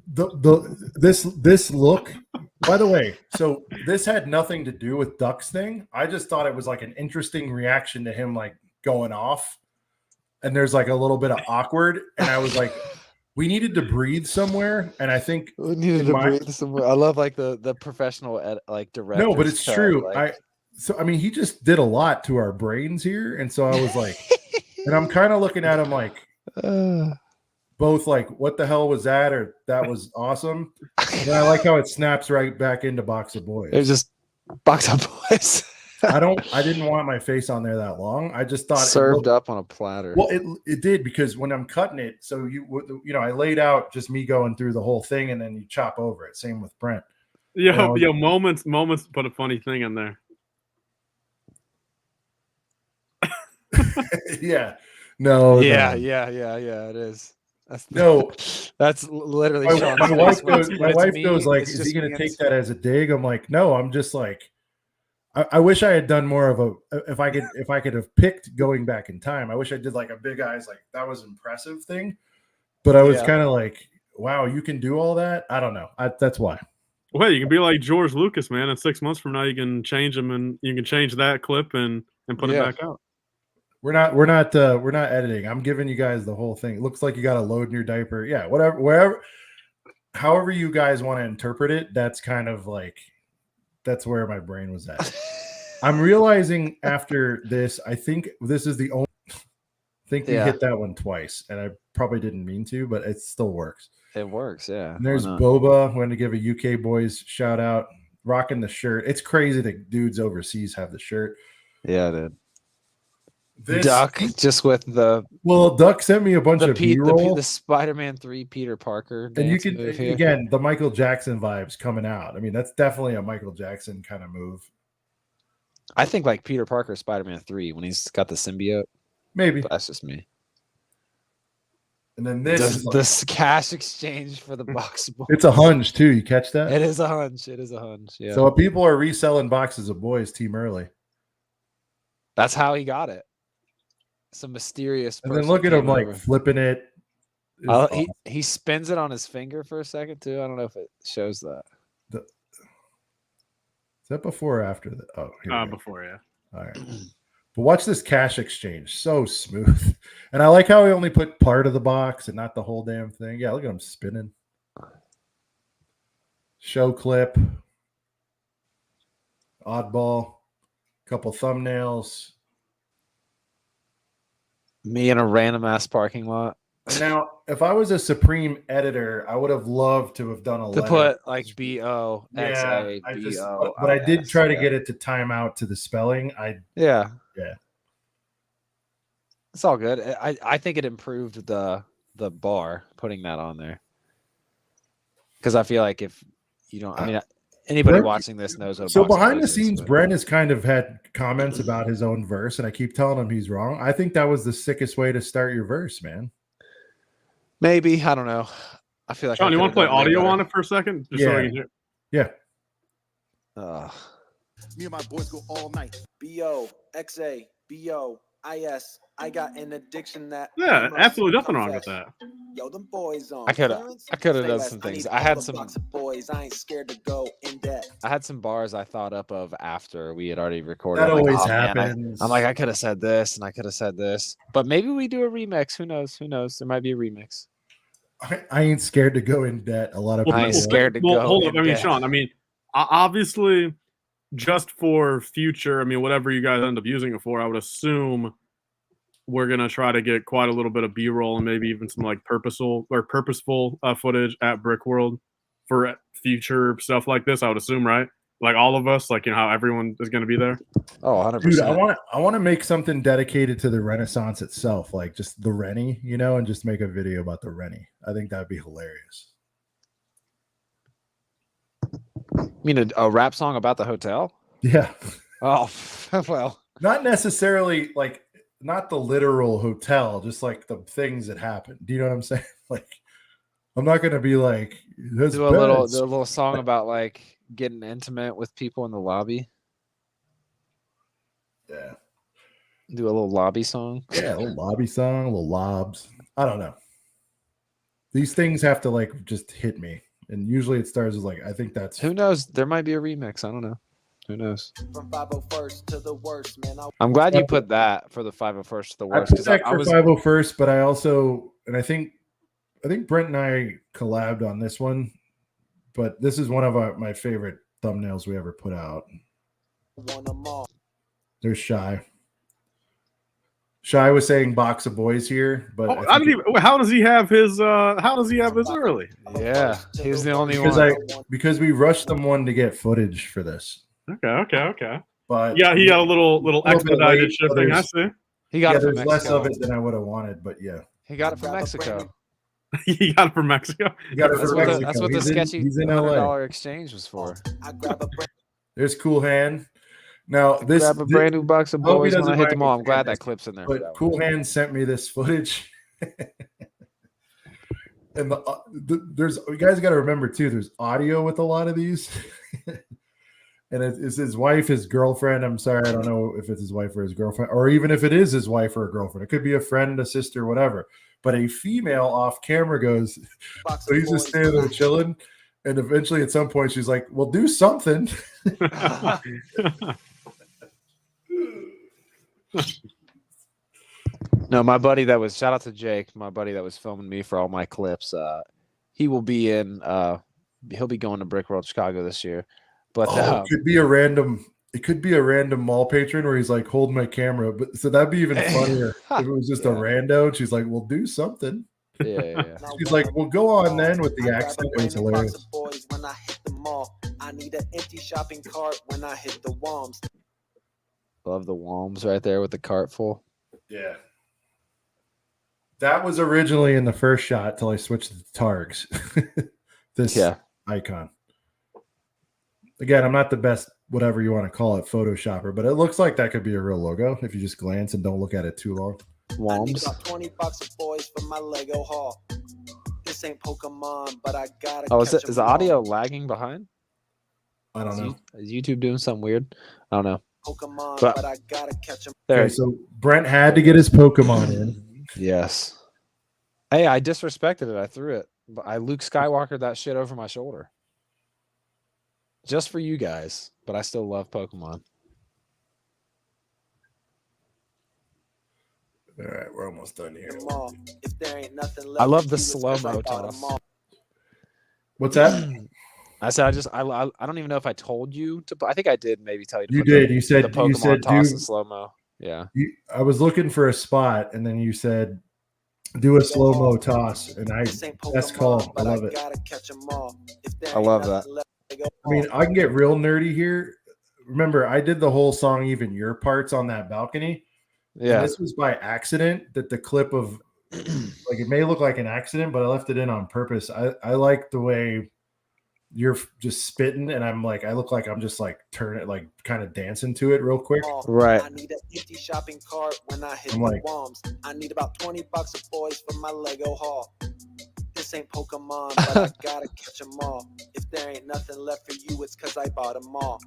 this look. By the way, so this had nothing to do with Duck's thing. I just thought it was like an interesting reaction to him like going off, and there's like a little bit of awkward, and I was like, we needed to breathe somewhere, and I think we needed to breathe somewhere. I love like the professional director. No, but it's true. Like, I mean, he just did a lot to our brains here, and so I was like, and I'm kind of looking at him like, both like, what the hell was that, or that was awesome. And I like how it snaps right back into Box of Boys. It was just Box of Boys. I didn't want my face on there that long. I just thought served up on a platter. Well, it did, because when I'm cutting it, so I laid out just me going through the whole thing, and then you chop over it. Same with Brent. Moments put a funny thing in there. Yeah. No. Yeah, no. yeah, yeah, yeah. It is. That's No. That's literally My, Sean's my face. wife When goes. it's- My when it's wife me, goes like, it's "Is just he going me to and take that as a dig?" I'm like, "No, I'm just like, I wish I had done more of a. If I could have picked going back in time, I wish I did like a big eyes, like that was impressive thing. But I was Yeah. kind of like, wow, you can do all that. I don't know. That's why. Well, you can be like George Lucas, man. And 6 months from now, you can change them, and you can change that clip and put it Yeah. back out. We're not editing. I'm giving you guys the whole thing. It looks like you got a load in your diaper. Yeah, whatever, wherever, however you guys want to interpret it. That's kind of like that's where my brain was at. I'm realizing after this, I think this is the only. I think we Yeah. hit that one twice, and I probably didn't mean to, but it still works. It works, yeah. And there's Why not? Boba. I'm going to give a UK boys shout out, rocking the shirt. It's crazy that dudes overseas have the shirt. Yeah, dude. This Duck just with the Duck sent me a bunch of B-roll. the Spider-Man 3 Peter Parker And you dance can move here. again the Michael Jackson vibes coming out. I mean, that's definitely a Michael Jackson kind of move. I think like Peter Parker Spider-Man 3 when he's got the symbiote. Maybe. But that's just me. And then this is like, This cash exchange for the box of boys. it's a hunch too. You catch that? It is a hunch. It is a hunch. Yeah. So people are reselling boxes of boys Team Early. That's how he got it. Some mysterious And person then look at him came like over. flipping it. It's He spins it on his finger for a second too. I don't know if it shows that. Is that before or after that? Oh, here we go. Before, yeah. All right. But watch this cash exchange. So smooth. And I like how he only put part of the box and not the whole damn thing. Yeah, look at him spinning. Show clip. Oddball. Couple thumbnails. Me in a random ass parking lot. Now, if I was a Supreme editor, I would have loved to have done a To letter. put like B-O, Yeah, X-A, I just, B-O. but I did try to yeah. get it to time out to the spelling. Yeah. Yeah. It's all good. I think it improved the bar putting that on there. Because I feel like if you don't, I mean, anybody Brent- watching this knows what. a So box of behind the boys is, scenes, but- Brent has kind of had comments about his own verse, and I keep telling him he's wrong. I think that was the sickest way to start your verse, man. Maybe I don't know. I feel like Sean, you want to play audio on it for a second? Just so Yeah. I can hear. Yeah. Me and my boys go all night. B-O-X-A, B-O-I-S. I got an addiction that. Yeah, must absolutely nothing wrong with confess. that. Yo, them boys on. I coulda clearance? done Stay some west. things. need I had all the some- box of boys. I ain't scared to go in depth. I had some bars I thought up of after we had already recorded. That I'm like, always "Oh, man, happens. I'm like, I could have said this and I could have said this, but maybe we do a remix. Who knows? Who knows? There might be a remix. I ain't scared to go in debt. A lot of I people ain't scared to Well, go. hold up. in I mean, debt. Sean, I mean, obviously, just for future, I mean, whatever you guys end up using it for, I would assume we're going to try to get quite a little bit of B-roll and maybe even some like purposeful footage at BrickWorld for future stuff like this, I would assume, right? Like all of us, like, you know, how everyone is going to be there. Oh, 100%. Dude, I want to make something dedicated to the Renaissance itself, like just the Rennie, you know, and just make a video about the Rennie. I think that'd be hilarious. You mean a rap song about the hotel? Yeah. Oh, well. Not necessarily like not the literal hotel, just like the things that happen. Do you know what I'm saying? Like, I'm not gonna be like this. Do a little song about like getting intimate with people in the lobby. Yeah. Do a little lobby song. Yeah, a little lobby song, a little lobs. I don't know. These things have to like just hit me, and usually it starts as like I think that's Who knows? There might be a remix. I don't know. Who knows? From 501st to the worst, man. I'm glad you put that for the 501st to the I worst. put 'cause that I for was 501st, but I also and I think Brent and I collabed on this one, but this is one of my favorite thumbnails we ever put out. Want 'em all. There's Shy. Shy was saying box of boys here, but Oh, I don't even. How does he have his? How does he have his early? Yeah, he was the only because one. because we rushed someone to get footage for this. Okay. But Yeah, he got a little bit late, expedited but shipping. I there's- see. He got it from there's less Mexico. of it than I would have wanted, but yeah. He got it from Mexico. He got it from Mexico. You got it That's from what, Mexico. that's what the He's in- sketchy he's in LA. $100 exchange was for. I grab a brand There's Cool Hand. Now this Grab a brand new box of I hope he boys when doesn't I hit mind them me all. I'm saying glad this, that clip's in there. for that but one. Cool Hand sent me this footage. And there's you guys got to remember too. There's audio with a lot of these, and it's his wife, his girlfriend. I'm sorry, I don't know if it's his wife or his girlfriend, or even if it is his wife or a girlfriend. It could be a friend, a sister, whatever. But a female off camera goes, so he's just standing there chilling, and eventually at some point she's like, "Well, do something." No, my buddy that was shout out to Jake, my buddy that was filming me for all my clips. He will be in. He'll be going to BrickWorld Chicago this year. But it could be a random. It could be a random mall patron where he's like holding my camera. But so that'd be even funnier if it was just a rando. And she's like, "Well, do something." Yeah. She's like, "Well, go on then," with the accent. It was hilarious. Boys when I hit the mall. I need an empty shopping cart when I hit the Walms. Love the Walms right there with the cart full. Yeah. That was originally in the first shot till I switched to the Targs. This icon. Again, I'm not the best, whatever you want to call it, Photoshopper, but it looks like that could be a real logo if you just glance and don't look at it too long. Walms. About 20 bucks of boys for my Lego haul. This ain't Pokemon, but I gotta. Oh, is the audio lagging behind? I don't know. Is YouTube doing something weird? I don't know. Pokemon, But- but I gotta catch him. Okay, so Brent had to get his Pokemon in. Yes. Hey, I disrespected it. I threw it. But I Luke Skywalker that shit over my shoulder. Just for you guys. But I still love Pokemon. All right, we're almost done here. If there ain't nothing left I love for the you, it's slow 'cause I mo bought 'em toss. all. What's that? I said I don't even know if I told you to. I think I did maybe tell you to. You put did. The, You said the Pokemon you said toss do. in slow mo. Yeah. I was looking for a spot, and then you said do a slow mo toss, and that's call. I love it. I love that. I mean, I can get real nerdy here. Remember, I did the whole song, even your parts on that balcony. Yeah. And this was by accident. That the clip of like it may look like an accident, but I left it in on purpose. I like the way you're just spitting, and I'm like, I look like I'm just like turning, like kind of dancing to it real quick. Right. I need an empty shopping cart when I hit I'm the like- Walms. I need about 20 bucks of boys for my Lego haul. This ain't Pokemon, but I gotta catch 'em all. If there ain't nothing left for you, it's 'cause I bought 'em all.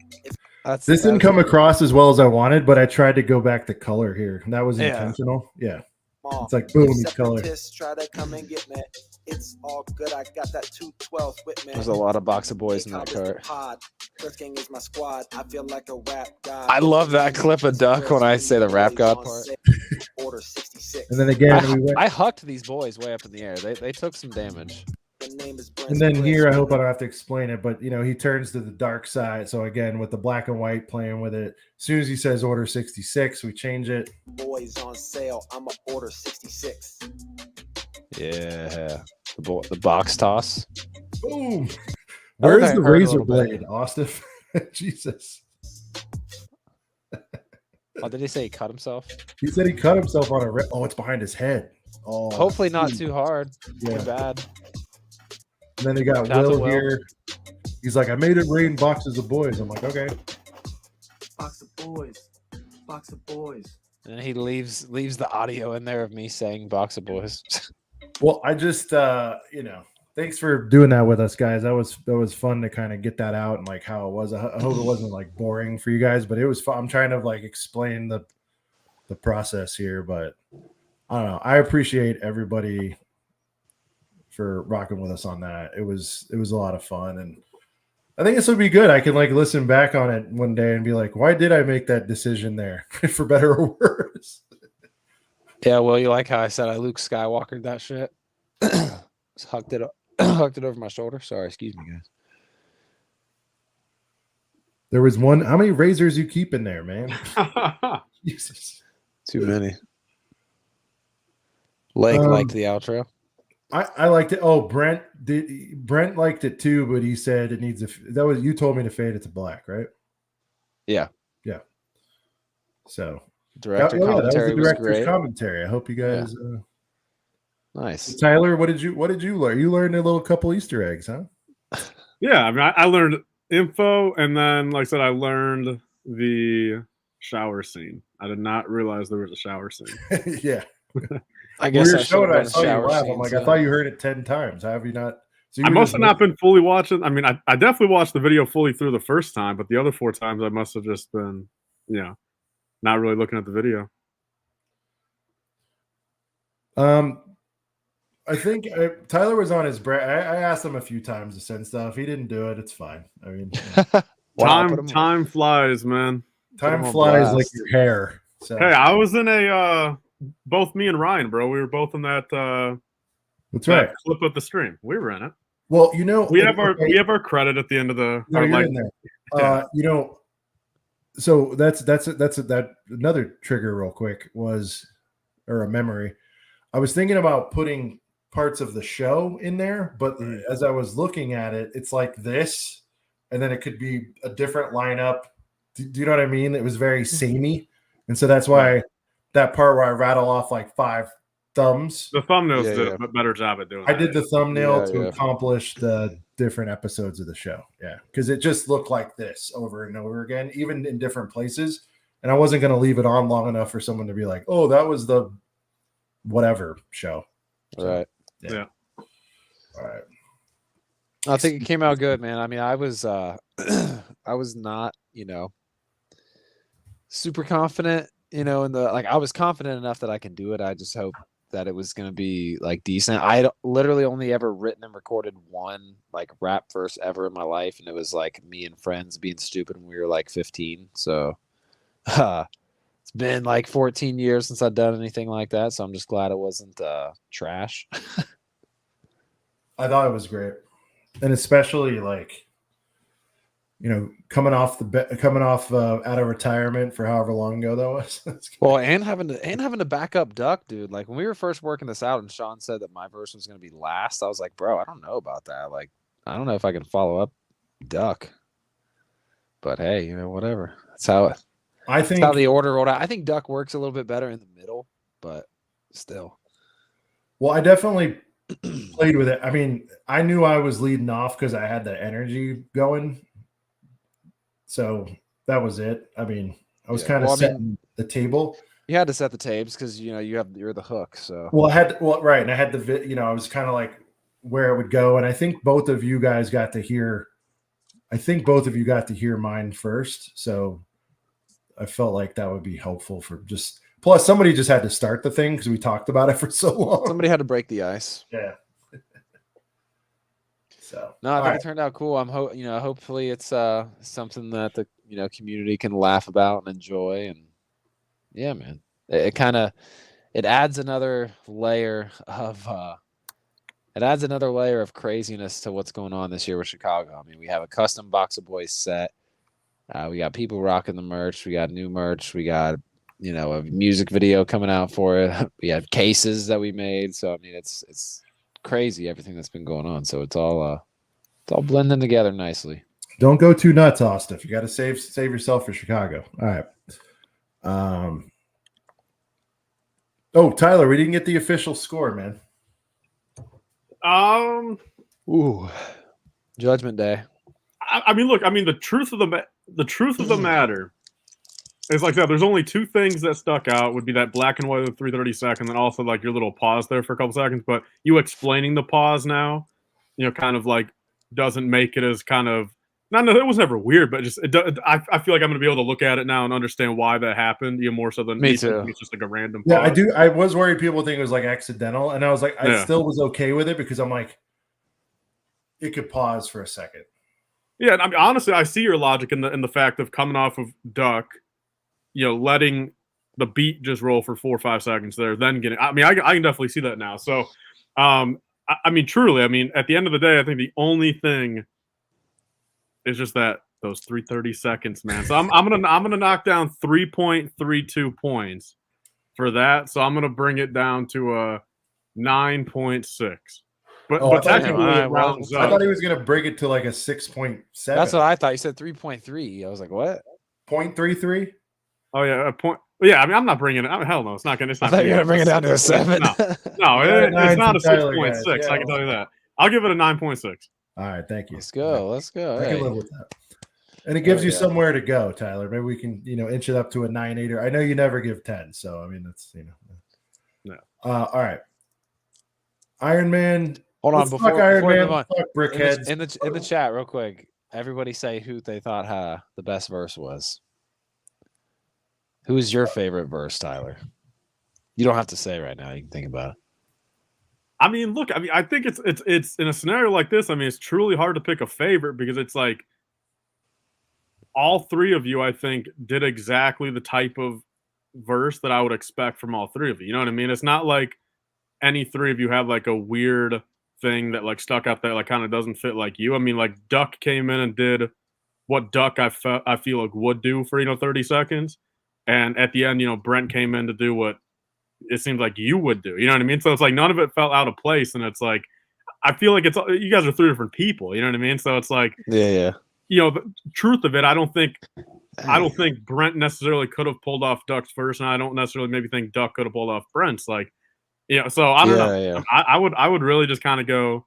This didn't come across as well as I wanted, but I tried to go back to color here. And that was Yeah. intentional. Yeah. It's like boom, it's color. Separatists try to come and get me. It's all good. I got that 212 with me. There's a lot of box of boys in that Acob is the cart. pod. Girth Gang is my squad. I feel like a rap god. I love that clip of Duck when I say the rap god part. Order 66. And then again, we went. I hucked these boys way up in the air. They took some damage. The name is And then here, I hope I don't have to explain it, but he turns to the dark side. So again, with the black and white playing with it, as soon as he says order 66, we change it. Boys on sale. I'm a order 66. Yeah. The box toss. Boom. I Where's think I the heard a razor little bit. blade, Austin? Jesus. Oh, did he say he cut himself? He said he cut himself on a. Oh, it's behind his head. Oh, Hopefully not too hard. Yeah. Too bad. And then they got Shout out to Will Will. here. He's like, I made it rain boxes of boys. I'm like, okay. Box of boys. Box of boys. And he leaves the audio in there of me saying box of boys. Well, I just thanks for doing that with us, guys. That was fun to kind of get that out and like how it was. I hope it wasn't like boring for you guys, but it was fun. I'm trying to like explain the process here, but I don't know. I appreciate everybody for rocking with us on that. It was a lot of fun, and I think this would be good. I can like listen back on it one day and be like, why did I make that decision there, for better or worse? Yeah, well, you like how I said I Luke Skywalkered that shit? Just hucked it over my shoulder. Sorry, excuse me, guys. There was one. How many razors you keep in there, man? Jesus. Too many. Leg liked the outro. I liked it. Oh, Brent liked it too, but he said it needs that was, you told me to fade it to black, right? Yeah. Yeah. So Director that was commentary the was director's great. commentary. I hope you guys Nice. Tyler, what did you learn? You learned a little couple Easter eggs, huh? Yeah, I mean, I learned info, and then, like I said, I learned the shower scene. I did not realize there was a shower scene. Yeah. I guess When I you're showing it, I saw you shower laugh. I'm scenes, like, yeah. I thought you heard it 10 times. How have you not? So you I were must just have not been fully watching. I mean, I definitely watched the video fully through the first time, but the other 4 times I must have just been, not really looking at the video. I think Tyler was on his break. I asked him a few times to send stuff. He didn't do it. It's fine. I mean, Wow, time flies, man. time him on flies like blast. your hair. So Hey, I was in a both me and Ryan, bro. We were both in that that's that right. clip of the stream. We were in it. Well, We have our credit at the end of the No, our, you're like, in there. yeah. So that another trigger real quick or a memory. I was thinking about putting parts of the show in there, but as I was looking at it, it's like this, and then it could be a different lineup. Do you know what I mean? It was very samey, and so that's why that part where I rattle off like 5 thumbs. The thumbnails Yeah, did yeah. a better job at doing I that. did the thumbnail Yeah, to yeah. accomplish the different episodes of the show. Yeah, because it just looked like this over and over again, even in different places. And I wasn't going to leave it on long enough for someone to be like, "Oh, that was the whatever show." So, Right. Yeah. All right. I think it came out good, man. I mean, I was I was not, super confident, in the I was confident enough that I can do it. I just hope that it was going to be like decent. I had literally only ever written and recorded one like rap verse ever in my life, and it was like me and friends being stupid when we were like 15. So it's been like 14 years since I've done anything like that, so I'm just glad it wasn't trash. I thought it was great, and especially coming off out of retirement for however long ago that was. Well, and having to back up Duck, dude. Like when we were first working this out, and Sean said that my verse was going to be last, I was like, bro, I don't know about that. Like, I don't know if I can follow up Duck. But hey, whatever. That's how the order rolled out. I think Duck works a little bit better in the middle, but still. Well, I definitely played with it. I mean, I knew I was leading off because I had the energy going. So that was it. I mean, I was kind of setting the table. You had to set the tapes because you're the hook. So right, and I had the I was kind of like where it would go, and I think both of you guys got to hear. I think both of you got to hear mine first, so I felt like that would be helpful for just. Plus, somebody just had to start the thing because we talked about it for so long. Somebody had to break the ice. Yeah. So no, I think it turned out cool. I'm hopefully it's something that the community can laugh about and enjoy, and yeah, man, it adds another layer of craziness to what's going on this year with Chicago. I mean, we have a custom Box of Boys set. We got people rocking the merch. We got new merch. We got a music video coming out for it. We have cases that we made. So I mean, it's crazy everything that's been going on. So it's all blending together nicely. Don't go too nuts, Austin. You got to save yourself for Chicago. All right. Oh, Tyler, we didn't get the official score, man. Ooh, Judgment Day. I mean, look. I mean, the truth of the matter is like that. There's only 2 things that stuck out. Would be that black and white of the 3:30 second, and also like your little pause there for a couple seconds. But you explaining the pause now, kind of like doesn't make it as kind of it was never weird, but just I feel like I'm going to be able to look at it now and understand why that happened. More so than me too. It's just like a random. Yeah, pause. I do. I was worried people think it was like accidental, and I was like, I still was okay with it because I'm like, it could pause for a second. Yeah, I mean, honestly, I see your logic in the fact of coming off of Duck, letting the beat just roll for 4 or 5 seconds there, then getting. I mean, I can definitely see that now. So, I mean, truly, I mean, at the end of the day, I think the only thing is just that those 3:30 seconds, man. So I'm gonna knock down 3.32 points for that. So I'm gonna bring it down to a 9.6. But technically, it rounds up. I thought he was going to bring it to like a 6.7. That's what I thought. You said 3.3. I was like, what? 0.33? Oh yeah, a point. Yeah, I mean, I'm not bringing it. Hell no, it's not going to. I thought you were going to bring it down to a 7. No, it's not a 6.6. Yeah, I can tell you that. I'll give it a 9.6. All right, thank you. Let's go. I can live with that. And it gives you yeah. somewhere to go, Tyler. Maybe we can, inch it up to a 9-8. I know you never give 10, so I mean that's No. All right. Iron Man. Hold on, Let's before talk Iron we Man. move on. Fuck Brickheads. In the chat, real quick, everybody say who they thought the best verse was. Who is your favorite verse, Tyler? You don't have to say right now. You can think about it. I mean, look, I think it's in a scenario like this. I mean, it's truly hard to pick a favorite because it's like all three of you, I think, did exactly the type of verse that I would expect from all three of you. You know what I mean? It's not like any three of you have like a weird thing that like stuck out that like kind of doesn't fit like you. I mean, like Duck came in and did what Duck I feel like would do for 30 seconds, and at the end, Brent came in to do what it seems like you would do. You know what I mean? So it's like none of it felt out of place, and it's like I feel like you guys are three different people. You know what I mean? So it's like yeah. The truth of it, I don't think Brent necessarily could have pulled off Duck's verse, and I don't necessarily maybe think Duck could have pulled off Brent's. Like, so I don't know. Yeah. I would really just kind of go,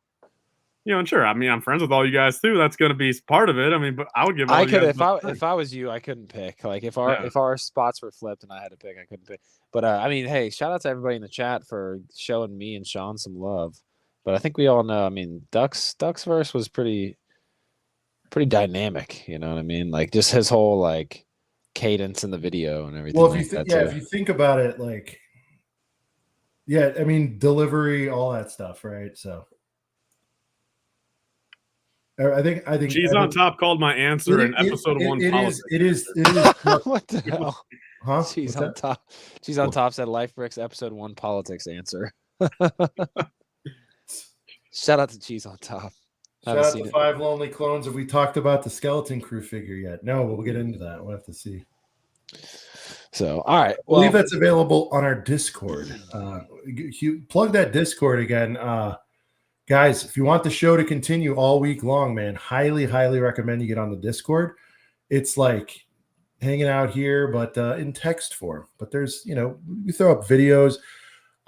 and sure. I mean, I'm friends with all you guys too. That's going to be part of it. I mean, but I would give. I could if I was you, I couldn't pick. Like if our spots were flipped and I had to pick, I couldn't pick. But I mean, hey, shout out to everybody in the chat for showing me and Sean some love. But I think we all know. I mean, Duck's verse was pretty dynamic. You know what I mean? Like just his whole like cadence in the video and everything. Well, if you think about it, like, yeah, I mean, delivery, all that stuff, right? So. I think Cheese on Top called my answer in episode 1. It is. What the hell? Huh? Cheese on Top. Cheese on Top said Life Bricks episode 1 politics answer. Shout out to Cheese on Top. Shout out to 5 Lonely Clones. Have we talked about the Skeleton Crew figure yet? No, we'll get into that. We'll have to see. So, all right. I believe that's available on our Discord. Plug that Discord again. Guys, if you want the show to continue all week long, man, highly recommend you get on the Discord. It's like hanging out here, but in text form. But there's, we throw up videos.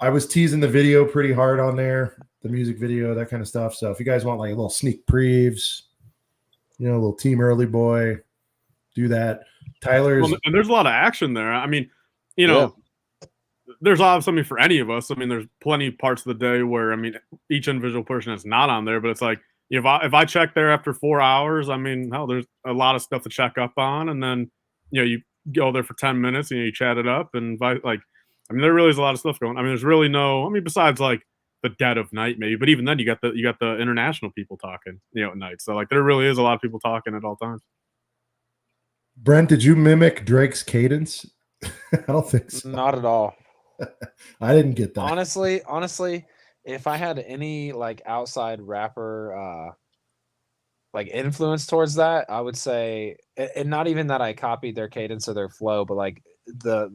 I was teasing the video pretty hard on there, the music video, that kind of stuff. So if you guys want like a little sneak previews, a little Team Early Boy, do that. Tyler's. And there's a lot of action there. I mean, there's obviously for any of us. I mean, there's plenty of parts of the day where, I mean, each individual person is not on there, but it's like, if I check there after 4 hours, I mean, hell, there's a lot of stuff to check up on. And then, you go there for 10 minutes and you chat it up and there really is a lot of stuff going. I mean, there's really besides like the dead of night maybe, but even then you got the international people talking, at night. So like, there really is a lot of people talking at all times. Brent, did you mimic Drake's cadence? I don't think so. Not at all. I didn't get that. Honestly, if I had any like outside rapper like influence towards that, I would say, and not even that I copied their cadence or their flow, but like the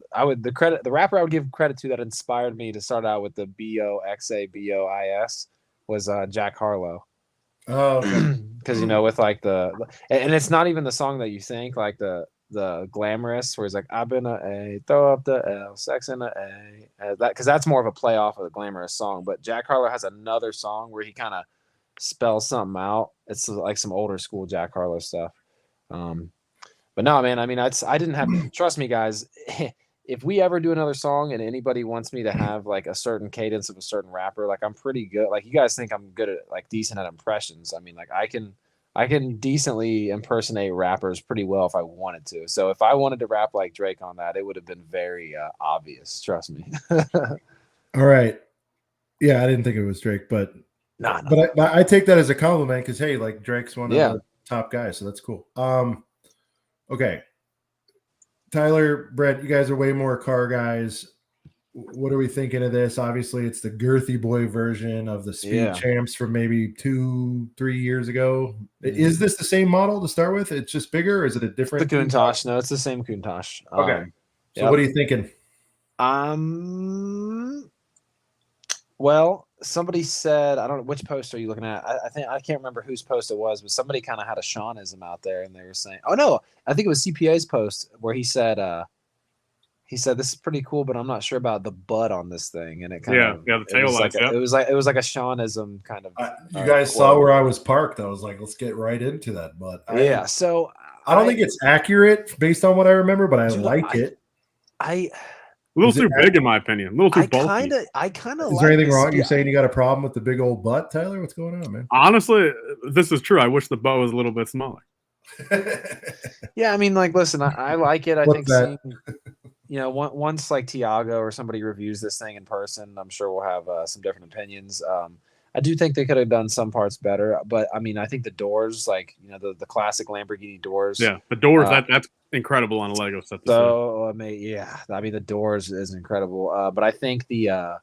rapper I would give credit to that inspired me to start out with the BOXABOIS was Jack Harlow. Oh, okay. Because with like and it's not even the song that you think, like the glamorous where he's like, I've been a throw up the L, sex in the A, that because that's more of a play off of the glamorous song. But Jack Harlow has another song where he kind of spells something out. It's like some older school Jack Harlow stuff. But no, man, I mean, I didn't have, trust me, guys, if we ever do another song and anybody wants me to have like a certain cadence of a certain rapper, like I'm pretty good. Like you guys think I'm good at like decent at impressions. I mean, like I can decently impersonate rappers pretty well if I wanted to. So if I wanted to rap like Drake on that, it would have been very obvious. Trust me. All right. Yeah, I didn't think it was Drake, but no. But I take that as a compliment because hey, like Drake's one of the top guys, so that's cool. Okay. Tyler, Brett, you guys are way more car guys. What are we thinking of this? Obviously, it's the Girthy Boy version of the Speed Champs from maybe 2-3 years ago. Is this the same model to start with? It's just bigger, or is it a different? The Countach. No, it's the same Countach. Okay. So what are you thinking? Well, somebody said, I don't know which post are you looking at. I think I can't remember whose post it was, but somebody kind of had a Seanism out there, and they were saying, "Oh no, I think it was CPA's post where he said this is pretty cool, but I'm not sure about the butt on this thing." And it kind of the tail lights. It was like a Seanism kind of. You guys saw where I was parked. I was like, let's get right into that butt. So I don't think it's accurate based on what I remember, but I like it. I A little Is it too big, in my opinion. A little too bulky. I kind of. Is there anything wrong? You're saying you got a problem with the big old butt, Tyler? What's going on, man? Honestly, this is true. I wish the butt was a little bit smaller. Yeah, I mean, like, listen, I like it. I What's think that? seeing, once like Tiago or somebody reviews this thing in person, I'm sure we'll have some different opinions. I do think they could have done some parts better, but I mean, I think the doors, like the classic Lamborghini doors. Yeah, the doors that's incredible on a Lego set. So yeah, I mean the doors is incredible. But I think the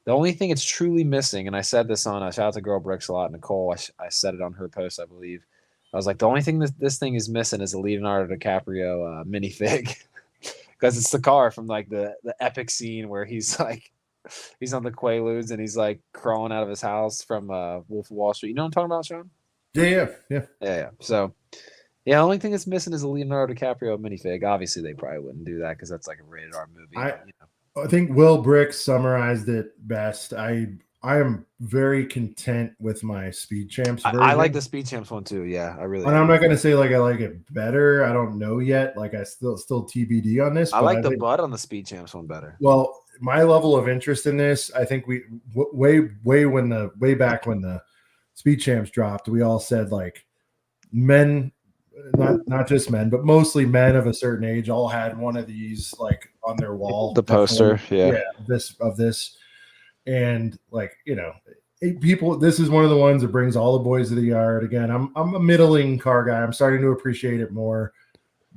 only thing it's truly missing, and I said this on shout out to Girl Bricks a lot, Nicole. I said it on her post, I believe. I was like, the only thing this thing is missing is a Leonardo DiCaprio minifig, because it's the car from like the epic scene where he's like. He's on the Quaaludes and he's like crawling out of his house from Wolf of Wall Street. You know what I'm talking about, Sean? Yeah. So, the only thing that's missing is a Leonardo DiCaprio minifig. Obviously, they probably wouldn't do that because that's like a rated R movie. I think Will Bricks summarized it best. I am very content with my Speed Champs version. I like the Speed Champs one too. Yeah, I really. And I'm not going to say like I like it better. I don't know yet. Like I still TBD on this. I like the butt on the Speed Champs one better. Well, my level of interest in this, I think we way back when the Speed Champs dropped, we all said like men, not just men, but mostly men of a certain age, all had one of these like on their wall. The poster, yeah, this, and like people. This is one of the ones that brings all the boys to the yard. Again, I'm a middling car guy. I'm starting to appreciate it more,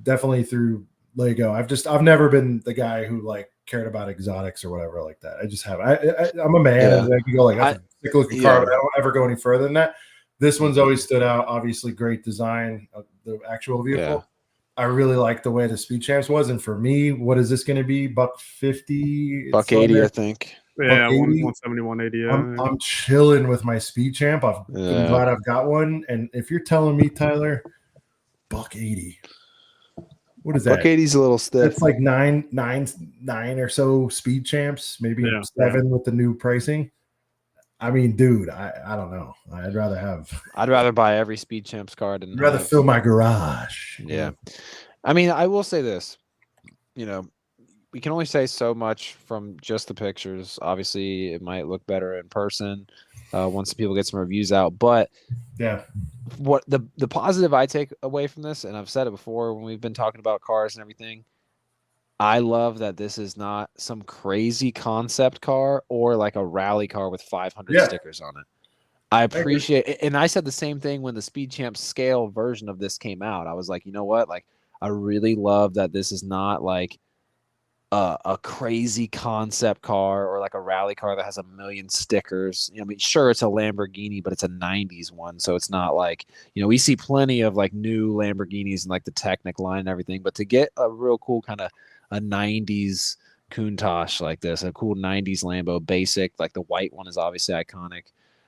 definitely through Lego. I've never been the guy who like cared about exotics or whatever like that. I just have. I'm a man. And I can go like that's a sick looking car, but I don't ever go any further than that. This one's always stood out. Obviously, great design of the actual vehicle. Yeah. I really like the way the Speed Champs was, and for me, what is this going to be? $150, $180, I think. Yeah, 170, 180. Yeah. I'm chilling with my Speed Champ. I'm glad I've got one. And if you're telling me, Tyler, $180. What is that? $180's a little stiff. It's like nine or so Speed Champs, maybe 7 with the new pricing. I mean, dude, I don't know. I'd rather buy every Speed Champs card and fill my garage. Yeah. I mean, I will say this. We can only say so much from just the pictures. Obviously, it might look better in person once people get some reviews out. But yeah, what the positive I take away from this, and I've said it before when we've been talking about cars and everything, I love that this is not some crazy concept car or like a rally car with 500 stickers on it. I appreciate it. And I said the same thing when the Speed Champs scale version of this came out. I was like, you know what? Like, I really love that this is not like a crazy concept car or like a rally car that has 1 million stickers. I mean, sure, it's a Lamborghini, but it's a 90s one. So it's not like, we see plenty of like new Lamborghinis and like the Technic line and everything. But to get a real cool kind of a 90s Countach like this, a cool 90s Lambo basic, like the white one is obviously iconic.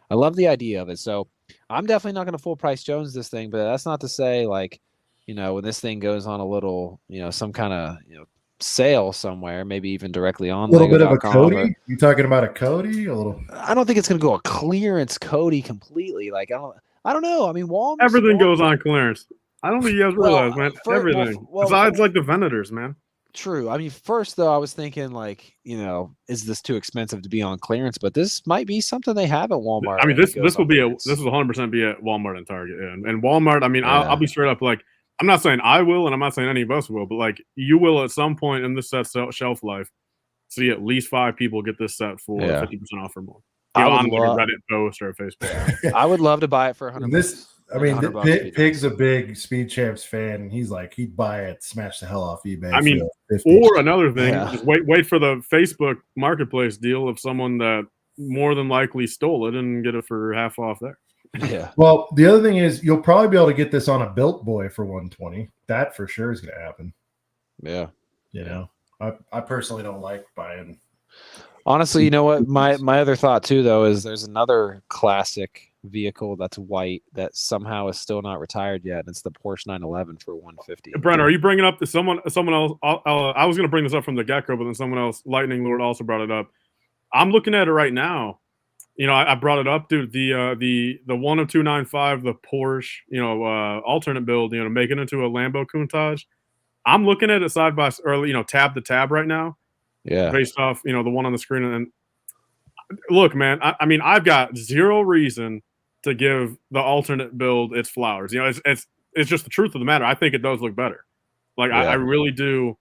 I love the idea of it. So I'm definitely not going to full price Jones this thing, but that's not to say like, when this thing goes on a little, some kind of, sale somewhere, maybe even directly on a little bit of a Cody. You talking about a Cody? A little. I don't think it's going to go a clearance Cody completely. Like I don't know. I mean, everything goes on clearance. I don't think you guys realize, man. Everything besides like the Venators, man. True. I mean, first though, I was thinking like, is this too expensive to be on clearance? But this might be something they have at Walmart. I mean, this will 100% be at Walmart and Target. Yeah. And Walmart. I mean, I'll be straight up like. I'm not saying I will, and I'm not saying any of us will, but like you will at some point in this set's shelf life see at least 5 people get this set for 50% off or more. On like a Reddit post or a Facebook. I would love to buy it for $100. I mean, Pig's a big Speed Champs fan. He's like, he'd buy it, smash the hell off eBay. I mean, or another thing, just wait for the Facebook Marketplace deal of someone that more than likely stole it and get it for half off there. Yeah. Well, the other thing is you'll probably be able to get this on a Built Boy for $120. That for sure is going to happen. Yeah. I personally don't like buying. Honestly, you know what? My other thought too, though, is there's another classic vehicle that's white that somehow is still not retired yet, and it's the Porsche 911 for $150. Brent, are you bringing up someone else? I was going to bring this up from the get-go, but then someone else, Lightning Lord, also brought it up. I'm looking at it right now. you know, I brought it up, dude. The 10295, the Porsche, alternate build, make it into a Lambo Countach. I'm looking at it side by or tab to tab right now, Yeah. based off the one on the screen. And look, man, I mean, I've got zero reason to give the alternate build its flowers. It's just the truth of the matter. I think it does look better. Like I really do.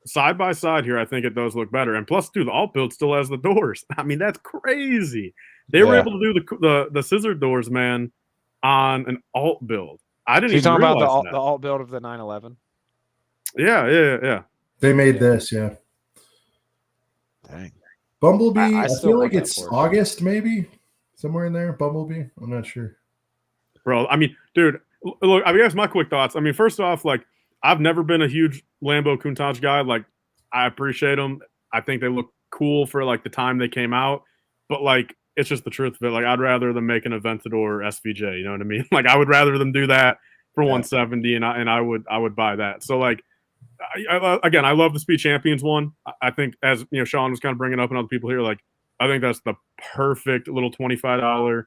Side by side here, I think it does look better. And plus, dude, the alt build still has the doors. I mean, that's crazy. They were able to do the scissor doors, man, on an alt build. I didn't even talking realize about that. the alt build of the 911? Yeah. They made this, yeah. Dang. Bumblebee, I I still feel want like that it's Porsche. August, maybe somewhere in there. Bumblebee, I'm not sure. Bro, I mean, dude, look, I guess my quick thoughts. I mean, first off, like, I've never been a huge Lambo Countach guy. Like, I appreciate them. I think they look cool for like the time they came out, but like, it's just the truth of it. Like, I'd rather them make an Aventador SVJ. You know what I mean? Like, I would rather them do that for 170, and I would buy that. So like, again, I love the Speed Champions one. I think, as Sean was kind of bringing up, and other people here, like, I think that's the perfect little $25.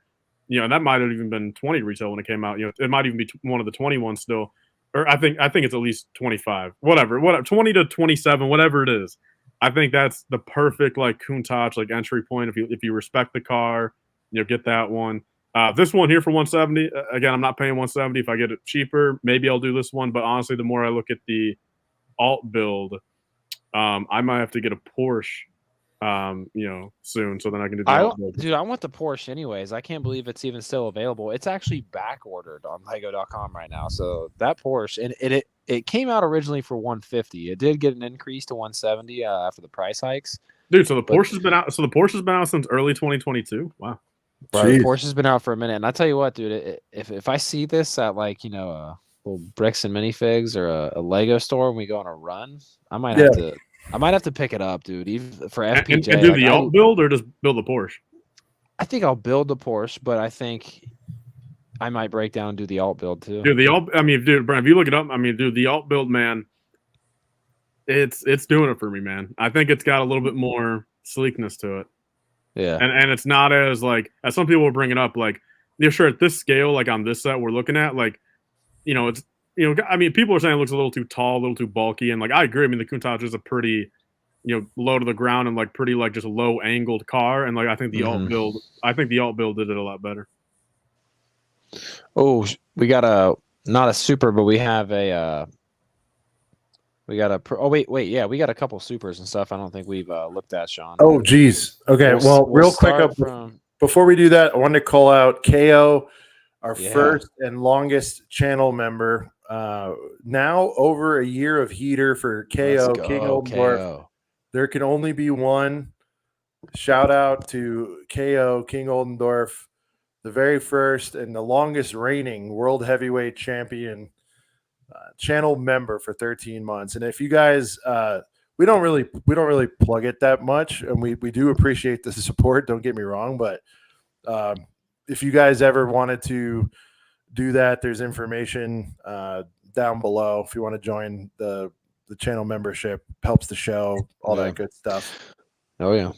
That might have even been 20 retail when it came out. It might even be one of the 21 still. Or I think it's at least 25, whatever, 20 to 27, whatever it is. I think that's the perfect like Countach like entry point. If you respect the car, get that one. This one here for 170. Again, I'm not paying 170. If I get it cheaper, maybe I'll do this one. But honestly, the more I look at the alt build, I might have to get a Porsche soon, so then I can do the alt build. Dude, I want the Porsche anyways. I can't believe it's even still available. It's actually back ordered on Lego.com right now. So that Porsche, and it came out originally for 150. It did get an increase to 170 after the price hikes. Dude, so the Porsche's been out. So the Porsche's been out since early 2022. Wow. Bro, the Porsche's been out for a minute, and I tell you what, dude, if I see this at like a little bricks and minifigs or a Lego store and we go on a run, I might have to pick it up, dude. Even for FPJ. And do the alt build or just build a Porsche? I think I'll build the Porsche, but I think I might break down and do the alt build too. Dude, Brian, if you look it up, the alt build, man, it's doing it for me, man. I think it's got a little bit more sleekness to it. Yeah. And it's not as like, as some people were bringing up, like, sure, at this scale, like on this set we're looking at, like, it's, people are saying it looks a little too tall, a little too bulky. And like, I agree. I mean, the Countach is a pretty, low to the ground and like pretty, like just low angled car. And like, I think the alt build did it a lot better. Oh, we got not a super, but we have we got a couple supers and stuff. I don't think we've looked at, Sean. Oh, geez. Okay. Well, real quick, before we do that, I wanted to call out KO, our first and longest channel member. Now over a year of heater for KO, King Oldendorf. There can only be one. Shout out to KO, King Oldendorf, the very first and the longest reigning world heavyweight champion, channel member for 13 months. And if you guys, we don't really plug it that much, and we do appreciate the support, don't get me wrong, but if you guys ever wanted to do that, there's information down below if you want to join the channel membership. Helps the show, all that good stuff. Oh yeah.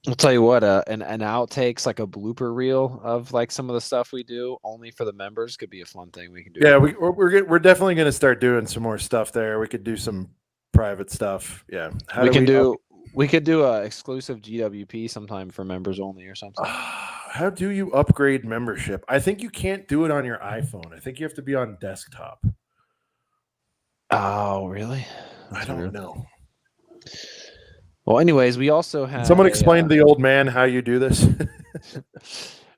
I'll tell you what, an outtakes, like a blooper reel of like some of the stuff we do only for the members, could be a fun thing we can do. Yeah, we're definitely going to start doing some more stuff there. We could do some private stuff. Yeah, we could do a exclusive GWP sometime for members only or something. How do you upgrade membership? I think you can't do it on your iPhone. I think you have to be on desktop. Oh, really? I don't know. Well, anyways, we also had someone explain to the old man how you do this.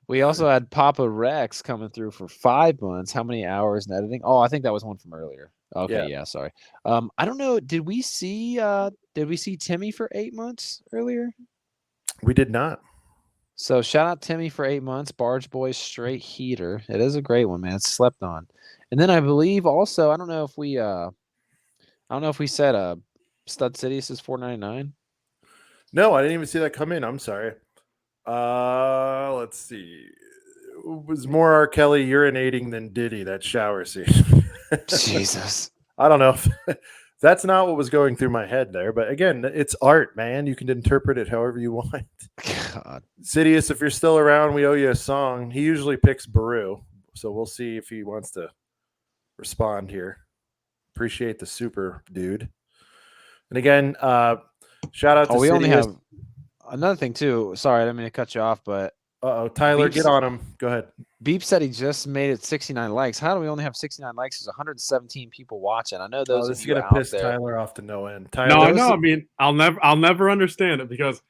We also had Papa Rex coming through for 5 months. How many hours in editing? Oh, I think that was one from earlier. Okay, yeah, sorry. I don't know. Did we see Timmy for 8 months earlier? We did not. So shout out Timmy for 8 months. Barge Boys straight heater. It is a great one, man. It's slept on. And then I believe also, I don't know if we said Stud Sidious is $4.99. No, I didn't even see that come in. I'm sorry. Let's see. It was more R. Kelly urinating than Diddy, that shower scene. Jesus. I don't know if that's not what was going through my head there. But again, it's art, man. You can interpret it however you want. God. Sidious, if you're still around, we owe you a song. He usually picks Baru, so we'll see if he wants to respond here. Appreciate the super, dude. And again, shout out to we Sidious. only have another thing too. Sorry, I didn't mean to cut you off, but Tyler, Beeps- get on him. Go ahead. Beep said he just made it 69 likes. How do we only have 69 likes? There's 117 people watching. I know those This of is you gonna out piss there. Tyler off to no end. Tyler, No, I those- know. I mean, I'll never understand it because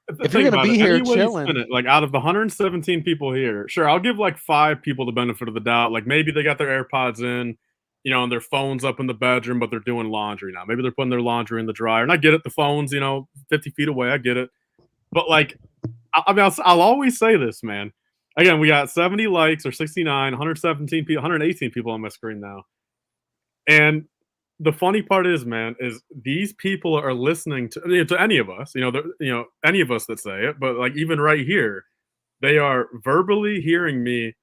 If you're gonna be here chilling, like out of the 117 people here, sure, I'll give like 5 people the benefit of the doubt. Like maybe they got their AirPods in, you know, and their phones up in the bedroom, but they're doing laundry now. Maybe they're putting their laundry in the dryer, and I get it. The phone's, you know, 50 feet away. I get it, but like, I mean, I'll always say this, man. Again, we got 70 likes or 69, 117 people, 118 people on my screen now. And the funny part is, man, is these people are listening to any of us, you know, any of us that say it, but like even right here, they are verbally hearing me,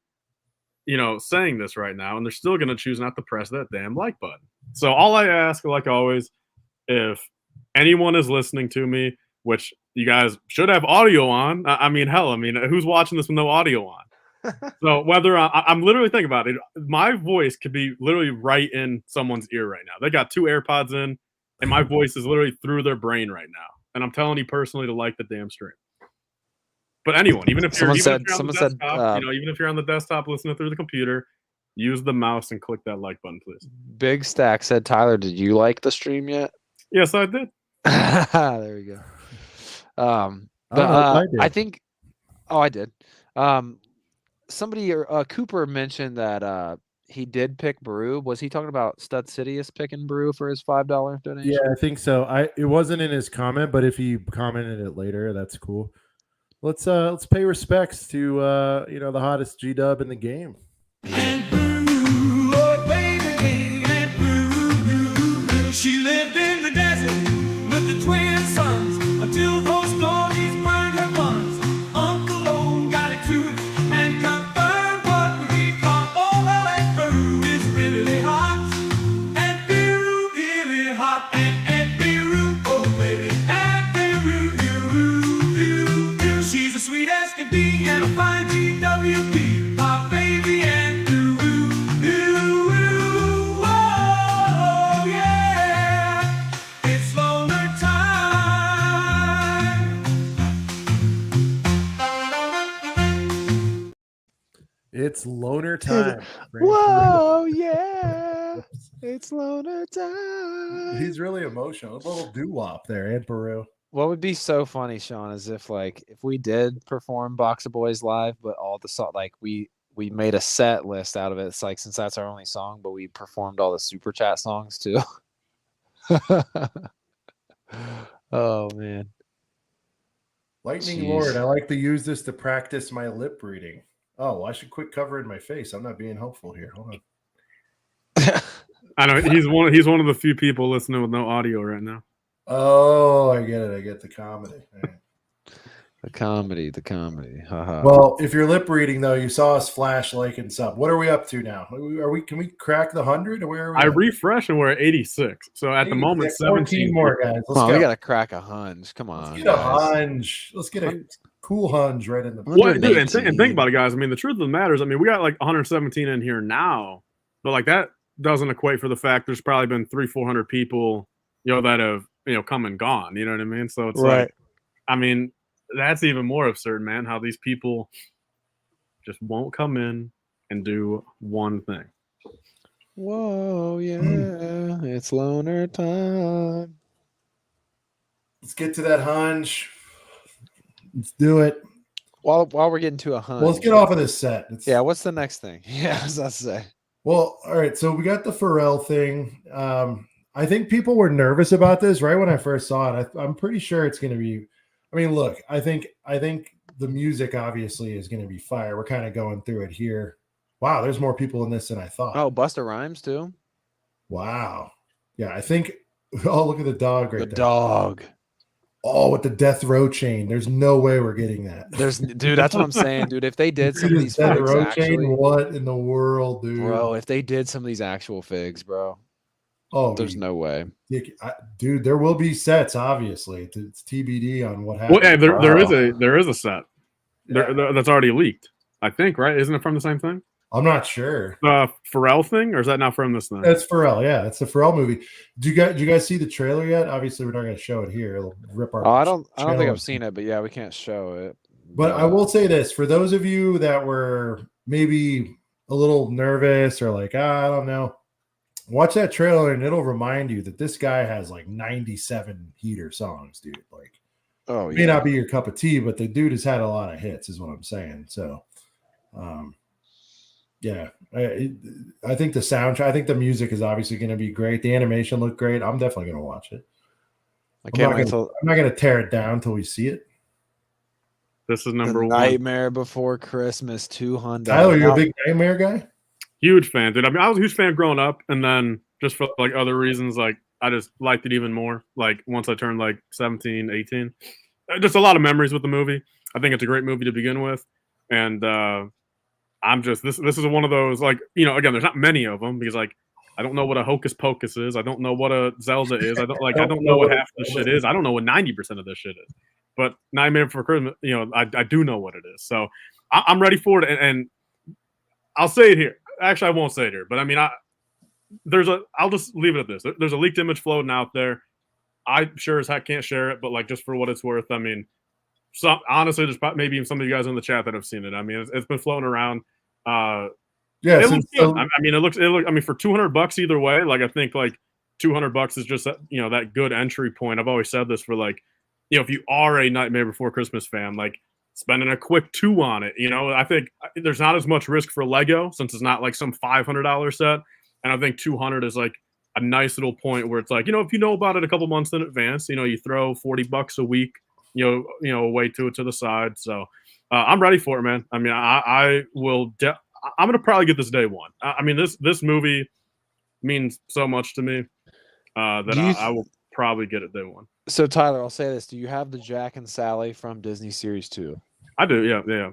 you know, saying this right now, and they're still going to choose not to press that damn like button. So all I ask, like always, if anyone is listening to me, which you guys should have audio on. I mean, hell, I mean, who's watching this with no audio on? So whether I'm literally thinking about it, my voice could be literally right in someone's ear right now. They got 2 AirPods in, and my voice is literally through their brain right now. And I'm telling you personally to like the damn stream. But anyone, even if you're on the desktop, you know, even if you're on the desktop listening through the computer, use the mouse and click that like button, please. Big Stack said, Tyler, did you like the stream yet? Yes, I did. There we go. I think. Oh, I did. Somebody Cooper mentioned that he did pick Baru. Was he talking about Stud Sidious picking Baru for his $5 donation? Yeah, I think so. It wasn't in his comment, but if he commented it later, that's cool. Let's pay respects to you know, the hottest G-dub in the game. She lived in the desert with the twin sons until those stories burned her buns. Uncle O got it too and confirmed what we call all that Peru is really hot. And Peru really hot. And Peru, oh baby, and Peru, Peru. She's as sweet as can be and a fine GWP. My baby and Peru. It's loner time. Whoa, yeah. It's loner time. He's really emotional. A little doo-wop there, and Peru. What would be so funny, Sean, is if we did perform Box of Boys live, but all the song, like we made a set list out of it. It's like, since that's our only song, but we performed all the super chat songs too. Oh man. Lightning Jeez. Lord, I like to use this to practice my lip reading. Oh, I should quit covering my face. I'm not being hopeful here. Hold on. I know he's one of the few people listening with no audio right now. Oh, I get it. I get the comedy. All right. The comedy. Haha. Well, if you're lip reading though, you saw us flash, like, and sub. What are we up to now? Can we crack the 100? Or where are we? I refreshed and we're at 86. So at the moment, 14 more guys. Let's Come on, go. we gotta crack a hunch. Come on. Let's get a guys. hunch. Let's get a cool hunch right in the. Well, dude, and think about it, guys. I mean, the truth of the matter is, I mean, we got like 117 in here now, but like that doesn't equate for the fact there's probably been 300-400 people, you know, that have, you know, come and gone. You know what I mean? So it's like, I mean, that's even more absurd, man. How these people just won't come in and do one thing. Whoa, yeah, it's loner time. Let's get to that hunch. Let's do it. While we're getting to a hunch. Well, let's get off of this set. Yeah, what's the next thing? Yeah, as I say. Well, all right. So we got the Pharrell thing. I think people were nervous about this right when I first saw it. I'm pretty sure it's going to be. I mean, look, I think the music obviously is going to be fire. We're kind of going through it here. Wow, there's more people in this than I thought. Oh, Busta Rhymes too. Wow. Yeah, I think. Oh, look at the dog right there. The dog. Oh, with the death row chain. There's no way we're getting that. Dude, that's what I'm saying, dude. If they did some of these death figs row actually, chain, what in the world, dude? bro, if they did some of these actual figs, bro. Oh, There's no way. Dude, there will be sets. Obviously, it's TBD on what happens. Well, yeah, there is a set that's already leaked. I think, right? Isn't it from the same thing? I'm not sure. The Pharrell thing, or is that not from this thing? That's Pharrell. Yeah, it's the Pharrell movie. Do you guys see the trailer yet? Obviously, we're not going to show it here. It'll rip our. I don't think I've seen it, but yeah, we can't show it. But I will say this for those of you that were maybe a little nervous or like, I don't know, watch that trailer and it'll remind you that this guy has like 97 heater songs, dude. Like, oh, may not be your cup of tea, but the dude has had a lot of hits, is what I'm saying. So, yeah, I think the soundtrack, I think the music is obviously going to be great. The animation looked great. I'm definitely going to watch it. I'm not going to tear it down until we see it. This is number one. Nightmare Before Christmas 200. Tyler, you're a big Nightmare guy? Huge fan, dude. I mean, I was a huge fan growing up, and then just for like other reasons, like I just liked it even more. Like once I turned like 17, 18. Just a lot of memories with the movie. I think it's a great movie to begin with. And I'm just this is one of those, like, you know, again, there's not many of them because like I don't know what a Hocus Pocus is. I don't know what a Zelda is. I don't know what half this shit is. I don't know what 90% of this shit is. But Nightmare Before Christmas, you know, I do know what it is. So I'm ready for it. And I'll say it here. Actually, I won't say it here. But I mean, I'll just leave it at this. There's a leaked image floating out there. I sure as heck can't share it. But like, just for what it's worth, I mean, honestly, there's maybe even some of you guys in the chat that have seen it. I mean, it's been floating around. Yeah, it looks good. I mean, it looks. I mean, for $200 either way, like I think like $200 is just that good entry point. I've always said this for like, if you are a Nightmare Before Christmas fan, like spending a quick $2 on it, I think there's not as much risk for Lego since it's not like some $500 set, and I think $200 is like a nice little point where it's like, if you know about it a couple months in advance, you throw $40 a week, away to it to the side. So I'm ready for it, man. I mean, I will. I'm gonna probably get this day one. I mean, this movie means so much to me that I will probably get it day one. So Tyler, I'll say this: do you have the Jack and Sally from Disney Series 2? I do. Yeah.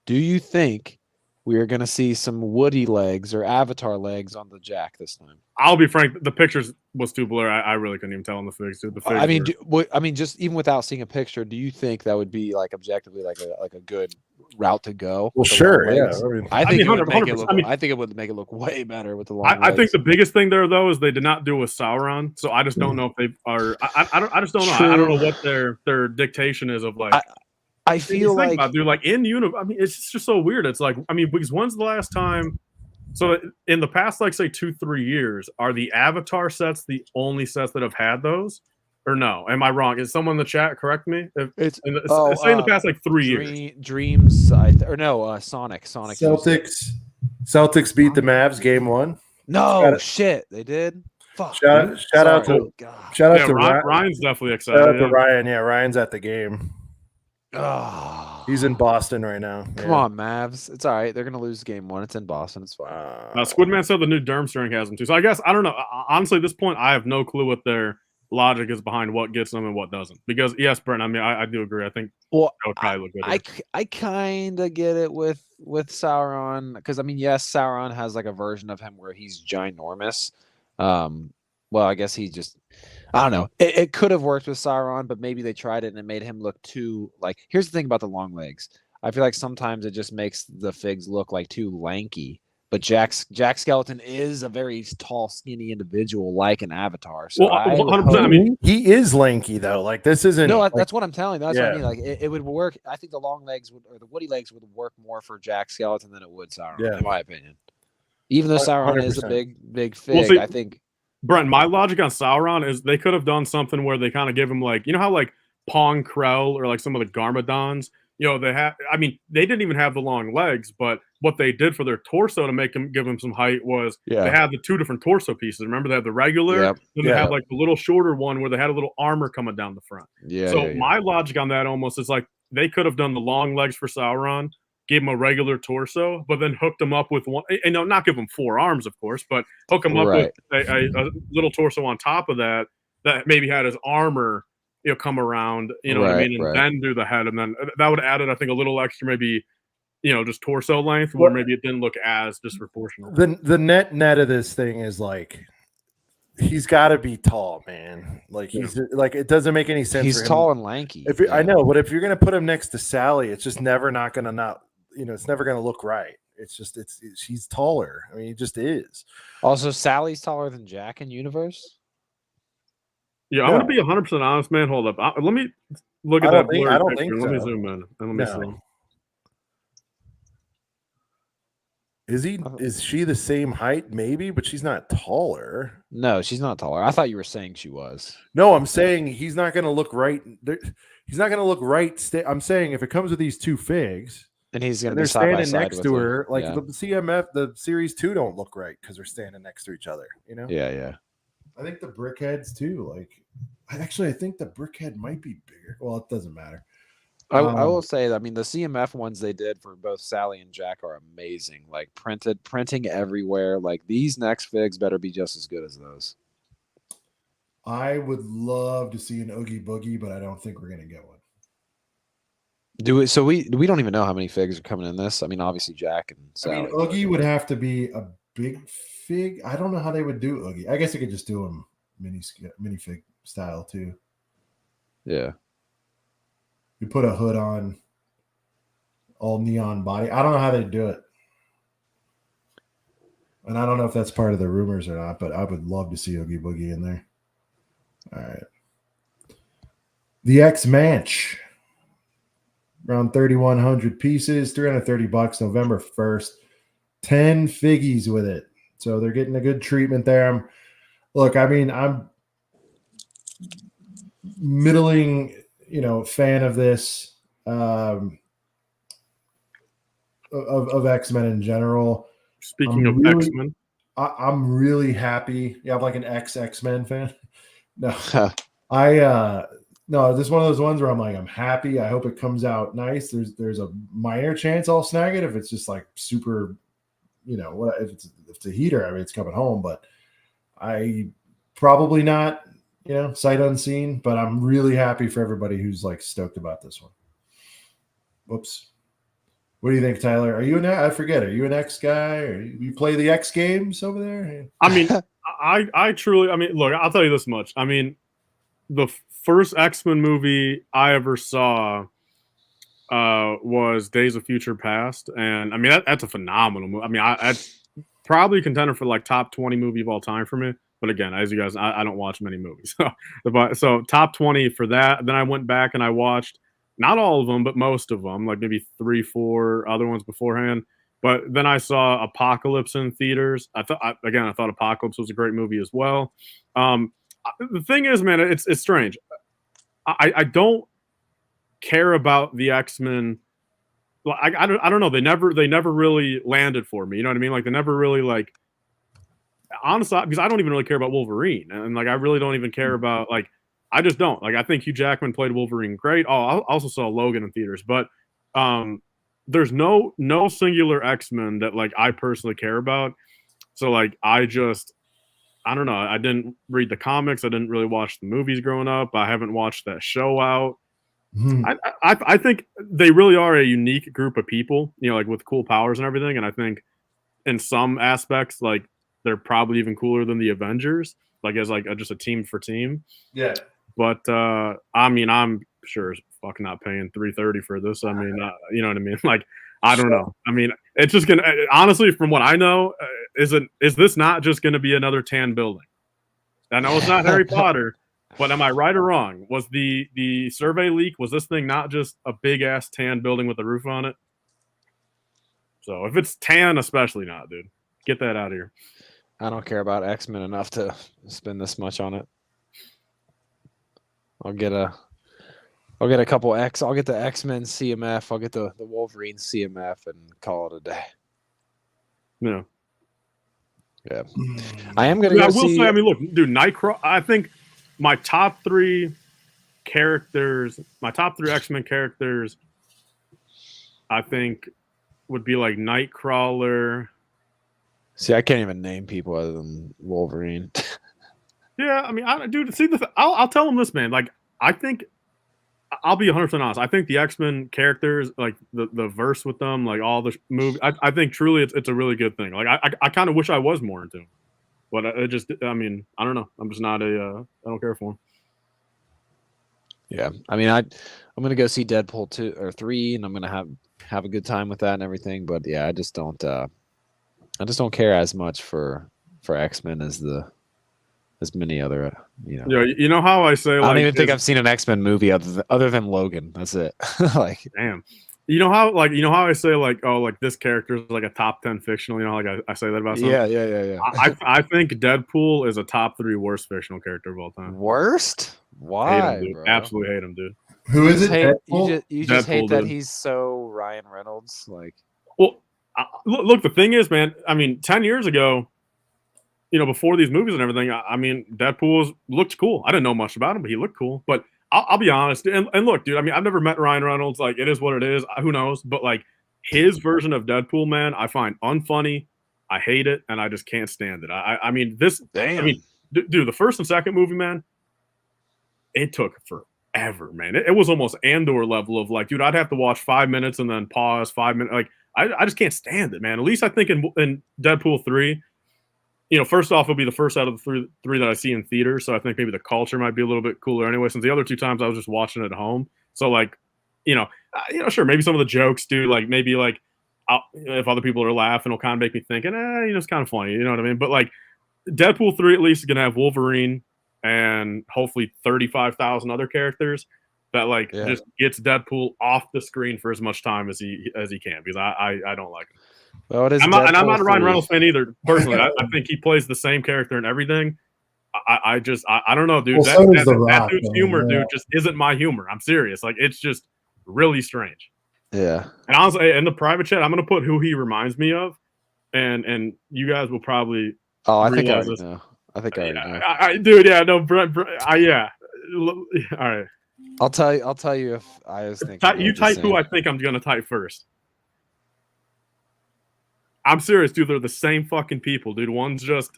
Do you think we are going to see some Woody legs or Avatar legs on the Jack this time? I'll be frank. The pictures was too blurry. I really couldn't even tell on the figs, dude. The figs I mean, just even without seeing a picture, do you think that would be like objectively like a good route to go? Well, sure. Yeah. I think it would make it look. I think it would make it look way better with the long legs. I think the biggest thing there though is they did not do with Sauron, so I just don't know if they are. I just don't know. True. I don't know what their dictation is of like. I feel like, dude, like in universe. I mean, it's just so weird. It's like, I mean, because when's the last time? So in the past, like say 2-3 years, are the Avatar sets the only sets that have had those, or no? Am I wrong? Is someone in the chat correct me? Say in the past like 3 years. Dreams, Sonic. Sonic. Celtics beat the Mavs game 1. No shit, they did. Fuck. Shout out to Ryan's definitely excited. Shout out to Ryan. Yeah, Ryan's at the game. Oh, he's in Boston right now. Come on, Mavs. It's all right. They're going to lose game 1. It's in Boston. It's fine. Squidman said the new Durmstrang has them too. So I guess, I don't know. Honestly, at this point, I have no clue what their logic is behind what gets them and what doesn't. Because, yes, Brent, I mean, I do agree. I think look good. I kind of get it with Sauron. Because, I mean, yes, Sauron has like a version of him where he's ginormous. Well, I guess he just... I don't know. It could have worked with Sauron, but maybe they tried it and it made him look too like. Here's the thing about the long legs. I feel like sometimes it just makes the figs look like too lanky. But Jack Skeleton is a very tall, skinny individual, like an Avatar. So I mean, he is lanky though. Like this isn't. No, that's what I'm telling you. That's what I mean. Like it would work. I think the long legs or the Woody legs would work more for Jack Skeleton than it would Sauron, in my opinion. Even though Sauron 100%. Is a big fig, I think. Brent, my logic on Sauron is they could have done something where they kind of give him like, how like Pong Krell or like some of the Garmadons, they have. I mean, they didn't even have the long legs, but what they did for their torso to give him some height was they had the 2 different torso pieces. Remember, they had the regular, then they had like the little shorter one where they had a little armor coming down the front. My logic on that almost is like they could have done the long legs for Sauron, gave him a regular torso, but then hooked him up with one. Not give him 4 arms, of course, but hook him up with a little torso on top of that maybe had his armor, come around, what I mean, and then do the head, and then that would have added, I think, a little extra, maybe, just torso length, where maybe it didn't look as disproportional. The net of this thing is like he's got to be tall, man. Like he's like it doesn't make any sense. He's for him. tall and lanky. If I know, but if you're gonna put him next to Sally, it's just never not gonna not. It's never gonna look right. It's just she's taller. I mean, he just is. Also, Sally's taller than Jack in Universe. Yeah, I'm gonna be 100% honest, man. Hold up, let me look at that blurry I don't picture. think so. Let me zoom in and let me see. Is she the same height? Maybe, but she's not taller. No, she's not taller. I thought you were saying she was. No, I'm saying he's not going to look right. He's not going to look right. I'm saying if it comes with these two figs, and he's going to they're be side by standing side next with to her. her, like Yeah. the CMF, the series 2 don't look right because they're standing next to each other. Yeah. I think the brickheads too. Like, I think the brickhead might be bigger. Well, it doesn't matter. I will say, I mean, the CMF ones they did for both Sally and Jack are amazing. Like printing everywhere. Like these next figs better be just as good as those. I would love to see an Oogie Boogie, but I don't think we're gonna get one. Do it. So we don't even know how many figs are coming in this. I mean, obviously Jack and Sally. I mean, Oogie would have to be a big fig. I don't know how they would do Oogie. I guess they could just do them mini fig style too. Yeah. You put a hood on, all neon body. I don't know how they do it. And I don't know if that's part of the rumors or not, but I would love to see Oogie Boogie in there. All right. The X Manch. Around 3,100 pieces, $330, November 1st. 10 figgies with it. So they're getting a good treatment there. I'm middling, fan of this, of X-Men in general. Speaking of X-Men, I'm really happy. Yeah, I'm like an X-Men fan. No, no, this is one of those ones where I'm like, I'm happy. I hope it comes out nice. There's a minor chance I'll snag it if it's just like super, if it's a heater. I mean, it's coming home, but I probably not. Sight unseen, but I'm really happy for everybody who's like stoked about this one. Whoops. What do you think, Tyler? Are you I forget. Are you an X guy? Or you play the X games over there? I mean, I truly, look, I'll tell you this much. I mean, the first X-Men movie I ever saw was Days of Future Past, and I mean that's a phenomenal movie. I mean, that's probably a contender for like top 20 movie of all time for me. But again, as you guys, I don't watch many movies. So top 20 for that. Then I went back and I watched not all of them, but most of them, like maybe 3-4 other ones beforehand. But then I saw Apocalypse in theaters. I thought Apocalypse was a great movie as well. The thing is, man, it's strange. I don't care about the X-Men. I don't know. They never really landed for me. You know what I mean? Like they never really like. Honestly, because I don't even really care about Wolverine, and like I really don't even care about I just don't like. I think Hugh Jackman played Wolverine great. Oh, I also saw Logan in theaters, but there's no singular X-Men that like I personally care about. So like I don't know. I didn't read the comics. I didn't really watch the movies growing up. I haven't watched that show out. I think they really are a unique group of people, like with cool powers and everything. And I think in some aspects, like they're probably even cooler than the Avengers, like as like just a team for team. Yeah. But I mean, I'm sure as fuck not paying $330 for this. I mean, you know what I mean? Like, I don't know. I mean, it's just gonna honestly, from what I know, is this not just gonna be another tan building? I know it's not Harry Potter, but am I right or wrong? Was the survey leak? Was this thing not just a big ass tan building with a roof on it? So if it's tan, especially not, dude, get that out of here. I don't care about X-Men enough to spend this much on it. I'll get a couple I'll get the X-Men CMF. I'll get the Wolverine CMF and call it a day. Yeah. Yeah. I am gonna. I will say. I mean, look, dude, Nightcrawler. I think my top 3 characters, my top 3 X-Men characters, I think would be like Nightcrawler. See, I can't even name people other than Wolverine. Yeah, I mean, I'll tell them this, man. Like, I think I'll be 100% honest. I think the X-Men characters, like the verse with them, like all the movie, I think truly it's a really good thing. Like, I kind of wish I was more into them. But I mean, I don't know. I'm just not I don't care for him. Yeah, I mean, I'm gonna go see Deadpool 2 or 3, and I'm gonna have a good time with that and everything. But yeah, I just don't care as much for X-Men as many other Yeah, you know how I say, I like, don't even think I've seen an X-Men movie other than Logan. That's it. Like, damn. You know how I say, like, oh, like this character is like a top 10 fictional. You know, like I say that about something. yeah. I think Deadpool is a top 3 worst fictional character of all time. Worst? Hate Why, him, dude. bro? Absolutely hate him, dude. Who is it? You just hate Deadpool, that dude. he's so Ryan Reynolds. Like, Well, look, the thing is, man. I mean, 10 years ago, before these movies and everything, I mean, Deadpool looked cool. I didn't know much about him, but he looked cool. But I'll be honest, and look, dude. I mean, I've never met Ryan Reynolds. Like, it is what it is. Who knows? But like his version of Deadpool, man, I find unfunny. I hate it, and I just can't stand it. I mean, this. damn. I mean, dude, the first and second movie, man, it took forever, man. It was almost Andor level of like, dude, I'd have to watch 5 minutes and then pause 5 minutes. Like, I just can't stand it, man. At least I think in Deadpool 3. First off, it'll be the first out of the three that I see in theaters. So I think maybe the culture might be a little bit cooler anyway, since the other 2 times I was just watching it at home. So like, sure, maybe some of the jokes, dude, like maybe like if other people are laughing, it'll kind of make me thinking, it's kind of funny. You know what I mean? But like Deadpool 3 at least is going to have Wolverine and hopefully 35,000 other characters that just gets Deadpool off the screen for as much time as he can, because I don't like him. Well, it is. I'm not a Ryan Reynolds fan either, personally. I think he plays the same character in everything. I don't know, dude. Well, so does The that Rock, dude's though, humor, yeah. dude, just isn't my humor. I'm serious. Like, it's just really strange. Yeah. And honestly, in the private chat, I'm gonna put who he reminds me of, and you guys will probably. Oh, I think I realize already know. I think I already know. Dude, yeah, no, yeah. All right. I'll tell you if I was thinking. You type who I think I'm gonna type first. I'm serious, dude. They're the same fucking people, dude. One's just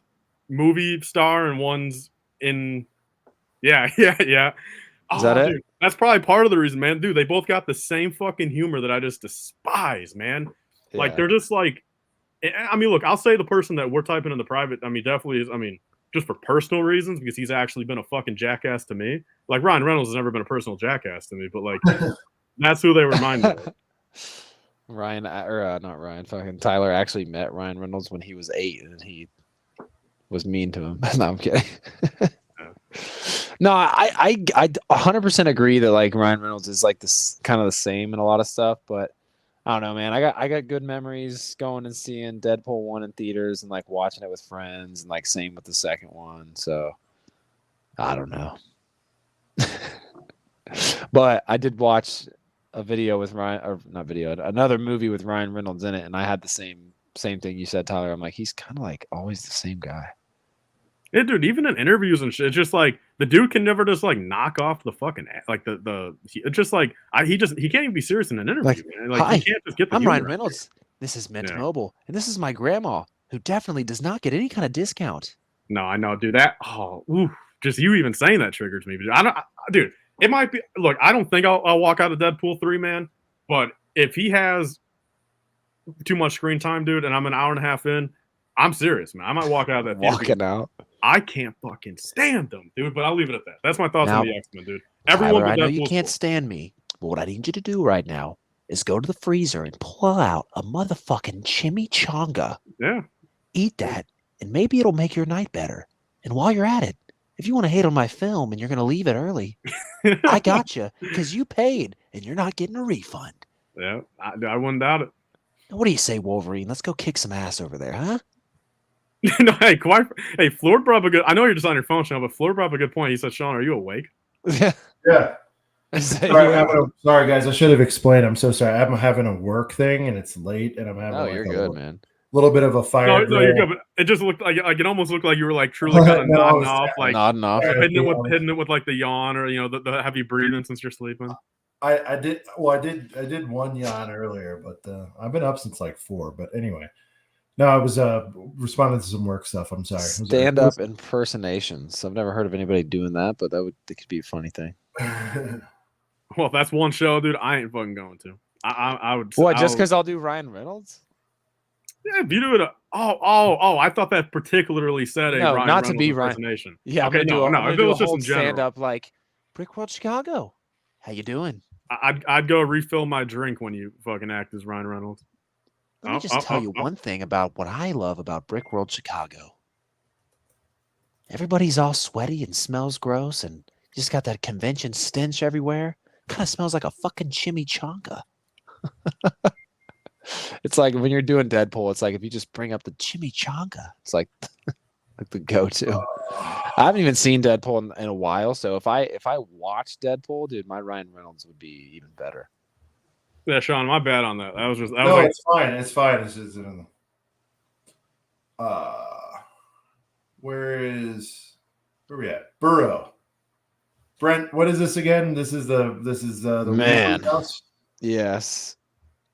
movie star and one's in. Yeah. Is that it? Dude, that's probably part of the reason, man. Dude, they both got the same fucking humor that I just despise, man. Like, Yeah. they're just like. I mean, look, I'll say the person that we're typing in the private, I mean, definitely is, I mean, just for personal reasons, because he's actually been a fucking jackass to me. Like, Ryan Reynolds has never been a personal jackass to me, but like, that's who they remind me of. Fucking Tyler actually met Ryan Reynolds when he was 8, and he was mean to him. No, I'm kidding. No, I 100% agree that like Ryan Reynolds is like this kind of the same in a lot of stuff, but I don't know, man. I got good memories going and seeing Deadpool 1 in theaters and like watching it with friends, and like same with the second one. So I don't know. But I did watch a video with Ryan, or not video, another movie with Ryan Reynolds in it, and I had the same thing you said, Tyler. I'm like, he's kind of like always the same guy. Yeah, dude, even in interviews and shit, it's just like the dude can never just like knock off the fucking like it's just like he can't even be serious in an interview. Like, man. Like, hi, he can't just get the I'm humor Ryan out Reynolds. This is Mint Yeah. Mobile, and this is my grandma, who definitely does not get any kind of discount. there. No, I know, dude. Just you even saying that triggers me. Dude, it might be. Look, I don't think I'll walk out of Deadpool 3, man. But if he has too much screen time, dude, and I'm an hour and a half in, I'm serious, man. I might walk out of that theater because Walking out. I can't fucking stand them, dude. But I'll leave it at that. That's my thoughts Now, on the X-Men, dude. Everyone, Tyler, I but know you Deadpool's can't cool. stand me, but what I need you to do right now is go to the freezer and pull out a motherfucking chimichanga. Yeah. Eat that, and maybe it'll make your night better. And while you're at it, if you want to hate on my film and you're going to leave it early, I got you, because you paid and you're not getting a refund. Yeah, I wouldn't doubt it. What do you say, Wolverine? Let's go kick some ass over there, huh? No, hey, Floyd brought up a good. I know you're just on your phone, Sean, but Floyd brought up a good point. He said, "Sean, are you awake?" Yeah. Yeah. Sorry, guys. I should have explained. I'm so sorry. I'm having a work thing, and it's late, and I'm having Oh, like you're a good, man. little bit of a fire. No, you're good. But it just looked like it almost looked like you were like truly kind of No, I nodding was off, like Nodding off. hitting it with like the yawn or the heavy breathing since you're sleeping. I did one yawn earlier, but I've been up since like 4. But anyway, no, I was responding to some work stuff. I'm sorry. Stand up impersonations. I've never heard of anybody doing that, but that could be a funny thing. Well, if that's one show, dude, I ain't fucking going to. I would. What? Just because I'll do Ryan Reynolds? Yeah, if you do it. I thought that particularly said a No, Ryan not to Reynolds be Ryan. impersonation. Yeah, okay, I'm no. gonna If it do a was just whole in general, stand up like BrickWorld Chicago. How you doing? I'd go refill my drink when you fucking act as Ryan Reynolds. Let me just tell you one thing about what I love about BrickWorld Chicago. Everybody's all sweaty and smells gross and just got that convention stench everywhere. Kind of smells like a fucking chimichanga. It's like when you're doing Deadpool, it's like if you just bring up the chimichanga, it's like the go-to. I haven't even seen Deadpool in a while, so if I watch Deadpool, dude, my Ryan Reynolds would be even better. Yeah, Sean, my bad on that. No, like, it's fine. It's fine. It's just where are we at? Burrow. Brent, what is this again? This is the Man. Weasley house. Yes.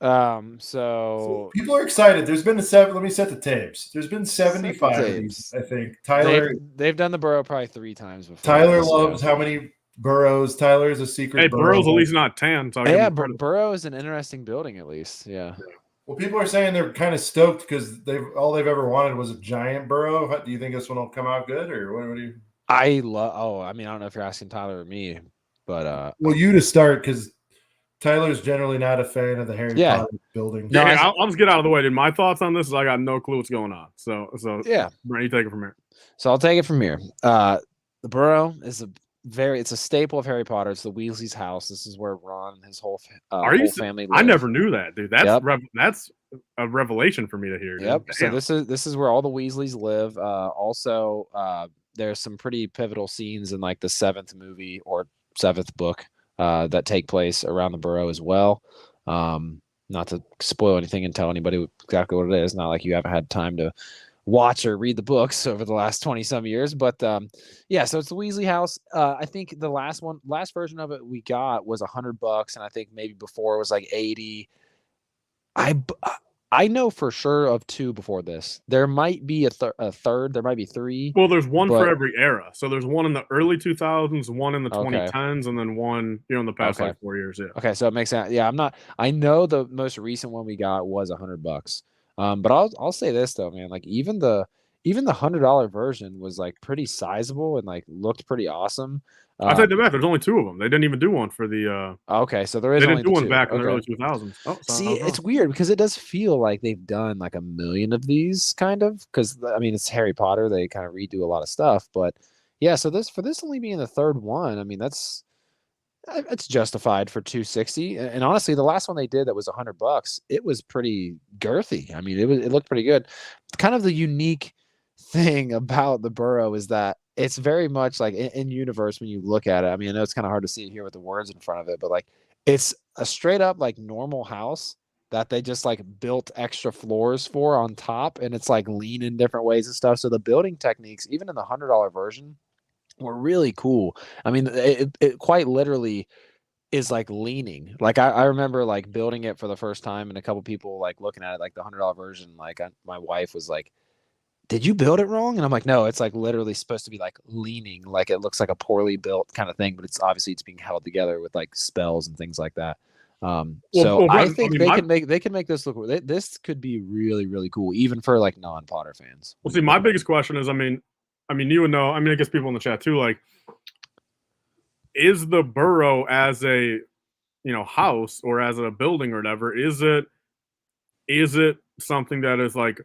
So people are excited. There's been let me set the tapes. There's been 75 of these, I think. Tyler, they've done the Burrow probably 3 times before. Tyler loves how many Burrows. Tyler's a secret. Hey, Burrow's at least not 10. So Burrow is an interesting building, at least. Yeah. Well, people are saying they're kind of stoked because all they've ever wanted was a giant burrow. Do you think this one will come out good, or what do you? I don't know if you're asking Tyler or me, but well, you to start because Tyler's generally not a fan of the Harry Potter building. No, I'll just get out of the way, dude. My thoughts on this is I got no clue what's going on. So yeah, Brent, you take it from here. So I'll take it from here. The Burrow is it's a staple of Harry Potter. It's the Weasley's house. This is where Ron and his whole family live. I never knew that, dude. That's a revelation for me to hear. Dude. Yep. Damn. So this is where all the Weasleys live. Also, there's some pretty pivotal scenes in like the 7th movie or 7th book that take place around the Burrow as well. Not to spoil anything and tell anybody exactly what it is. Not like you haven't had time to watch or read the books over the last 20 some years, but yeah, so it's the Weasley house. I think the last version of it we got was $100, and I think maybe before it was like 80. I know for sure of 2 before this. There might be a third. There might be 3. Well, there's one for every era. So there's one in the early 2000s, one in the 2010s, and then one in the past like 4 years. Yeah. Okay, so it makes sense. Yeah, I know the most recent one we got was $100. But I'll say this though, man. Like even the $100 version was like pretty sizable and like looked pretty awesome. I take that back. There's only 2 of them. They didn't even do one for the. Okay, so there is. They only didn't do one 2. back in the early 2000s. See, it's weird because it does feel like they've done like a million of these, kind of. Because I mean, it's Harry Potter. They kind of redo a lot of stuff, but yeah. So this only being the 3rd one, I mean, it's justified for $260. And honestly, the last one they did that was $100, it was pretty girthy. I mean, it looked pretty good. Kind of the unique thing about the Burrow is that it's very much like in universe when you look at it. I mean, I know it's kind of hard to see it here with the words in front of it, but like it's a straight up like normal house that they just like built extra floors for on top, and it's like lean in different ways and stuff. So the building techniques, even in the $100 version, were really cool. I mean, it quite literally is like leaning. Like I remember like building it for the first time, and a couple people like looking at it, like the $100 version. Like my wife was like, "Did you build it wrong?" And I'm like, "No, it's like literally supposed to be like leaning. Like it looks like a poorly built kind of thing, but it's obviously being held together with like spells and things like that." I think they can make this look. This could be really, really cool, even for like non-Potter fans. Well, see, my biggest question is, I mean, you would know. I mean, I guess people in the chat too. Like, is the Burrow as a house or as a building or whatever? Is it something that is like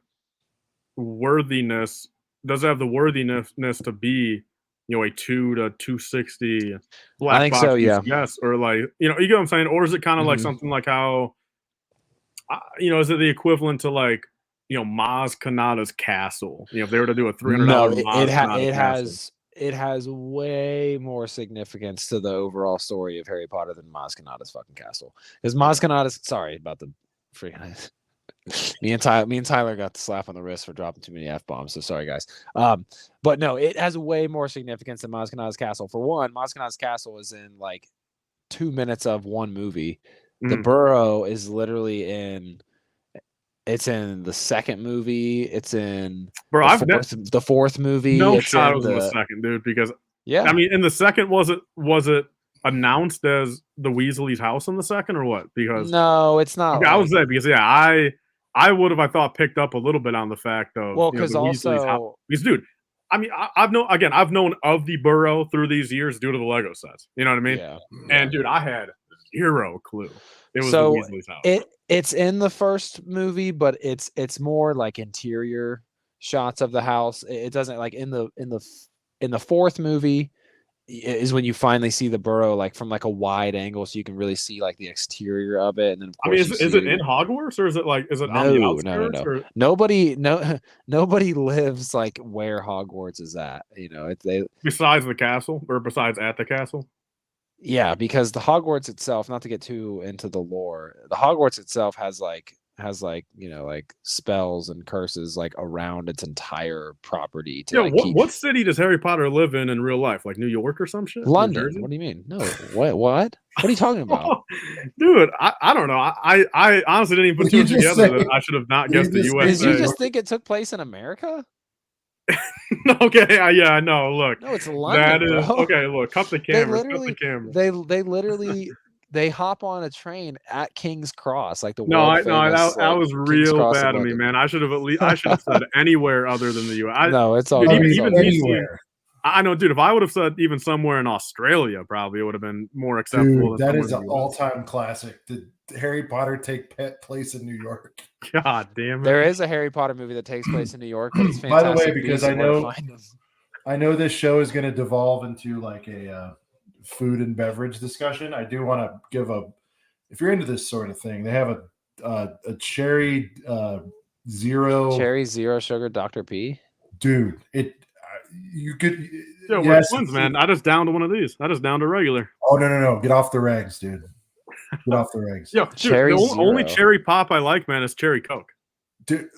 worthiness? Does it have the worthiness to be a 2 to 260 black I think box? so. Yeah. Yes, or like you get what I'm saying, or is it kind of like something like how is it the equivalent to like Maz Kanata's castle? If they were to do a $300, no, it has way more significance to the overall story of Harry Potter than Maz Kanata's fucking castle. Because Maz Kanata's, sorry about the freaking. Me and Tyler got the slap on the wrist for dropping too many F-bombs. So sorry, guys. But no, it has way more significance than Maz Kanata's castle. For one, Maz Kanata's castle is in like 2 minutes of one movie. The Burrow is literally in. It's in the 2nd movie. It's in the 4th movie. No it's shot it was in the 2nd, dude. Because I mean, in the 2nd, was it announced as the Weasley's house in the 2nd or what? Because no, it's not. Okay, I would say because I I would have, I thought, picked up a little bit on the fact of Well, you know, because the Weasleys also because dude, I mean, I've known of the Burrow through these years due to the Lego sets. You know what I mean? yeah. And dude, I had zero clue it was So the Weasleys' house. it's in the first movie, but it's more like interior shots of the house. It doesn't like in the fourth movie is when you finally see the burrow like from like a wide angle, so you can really see like the exterior of it. And then of I mean, course is it in Hogwarts or is it on the no, outskirts? Or? Nobody lives like where Hogwarts is at. You know, Besides the castle or besides at the castle? yeah, because the Hogwarts itself, not to get too into the lore, the Hogwarts itself has like you know like spells and curses like around its entire property to Yeah, like what city does Harry Potter live in real life? Like New York or some shit? London. What do you mean? No, what are you talking about? Dude, I don't know. I honestly didn't even put two and two together that I should have not guessed the USA. Did you just think it took place in America? Okay, yeah, I know. Look, no, it's London. That is bro. okay. Look, cut the camera. Cut the camera. They literally they hop on a train at King's Cross, like the No, world that famous. was real bad of me, man. I should have said anywhere other than the U.S. No, it's all dude, even anywhere. I know, dude. If I would have said even somewhere in Australia, probably it would have been more acceptable. Dude, that is an all-time classic. Did Harry Potter take place in New York? God damn it! There is a Harry Potter movie that takes place in New York, but it's fantastic. By the way, because Beasts, I know this show is going to devolve into like a food and beverage discussion. I do want to give if you're into this sort of thing, they have a cherry zero sugar Dr. P. Dude, you could. Yo, we're twins, man. I just downed one of these. I just downed a regular. Oh no! Get off the regs, dude. Get off the regs. Yo, dude, the only cherry pop I like, man, is cherry Coke. Dude,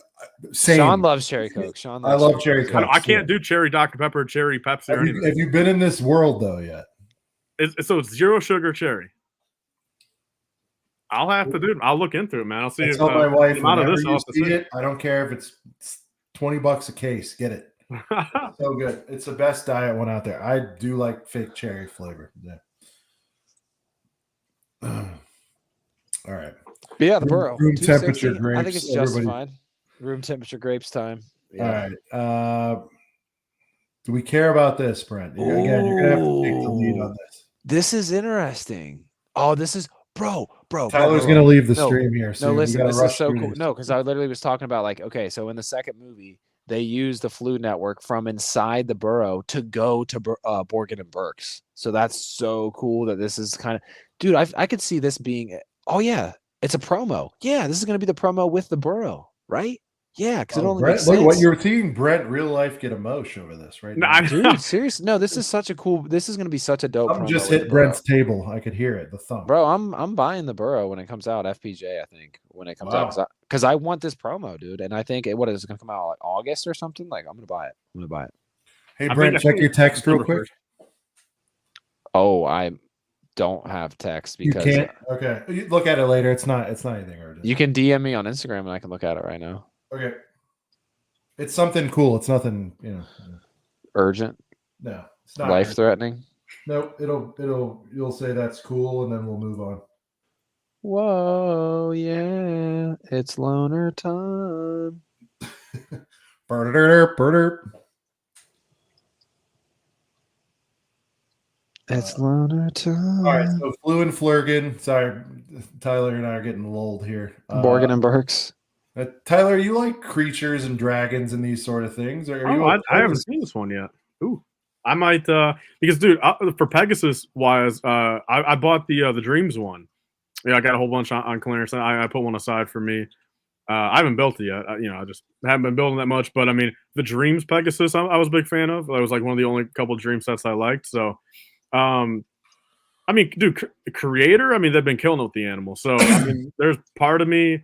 same. Sean loves cherry Coke. I love cherry Coke. I can't do cherry Dr. Pepper, cherry Pepsi, or anything. Have you been in this world though yet? So it's zero sugar cherry. I'll have to do. I'll look into it, man. I'll see. I tell my wife, whenever this, you see it, I don't care if it's $20 a case. Get it. So good. It's the best diet one out there. I do like fake cherry flavor. Yeah. All right. But yeah, the Burrow. Room temperature grapes. I think it's justified. Room temperature grapes time. Yeah. All right. Do we care about this, Brent? Again, you're gonna have to take the lead on this. This is interesting. Oh, this is bro. Tyler's gonna leave the stream here. No, listen, this is so cool. No, because I literally was talking about like, okay, so in the second movie, they use the Flu Network from inside the Burrow to go to Borgin and Burke's. So that's so cool that this is kind of, dude. I could see this being. Oh yeah, it's a promo. Yeah, this is gonna be the promo with the Burrow, right? Yeah, because it only Brent, makes sense. Look what you're seeing, Brent. Real life get emotion over this, right? Nah, dude, seriously, no. This is such a cool. This is gonna be such a dope. I'm just hit Brent's table. I could hear it. The thump, bro. I'm buying the Burrow when it comes out. FPJ, I think when it comes out because I want this promo, dude. And I think what is it gonna come out like August or something? Like I'm gonna buy it. Hey, Brent, check your text real quick. Oh, I don't have text because you can't. Okay, you look at it later. It's not anything urgent. You can DM me on Instagram and I can look at it right now. Okay. It's something cool. It's nothing, urgent. No, it's not life threatening. Nope. You'll say that's cool, and then we'll move on. Whoa, yeah, it's loner time. It's loner time. All right, so Flu and Flurgan. Sorry, Tyler and I are getting lulled here. Borgin and Burke's. Tyler, you like creatures and dragons and these sort of things? Or I haven't seen this one yet. Ooh, I might because dude, for Pegasus wise, I bought the Dreams one. Yeah, I got a whole bunch on clearance. I put one aside for me. I haven't built it yet. I just haven't been building that much. But I mean, the Dreams Pegasus, I was a big fan of. That was like one of the only couple of Dream sets I liked. So, I mean, dude, Creator. I mean, they've been killing it with the animals. So I mean, there's part of me.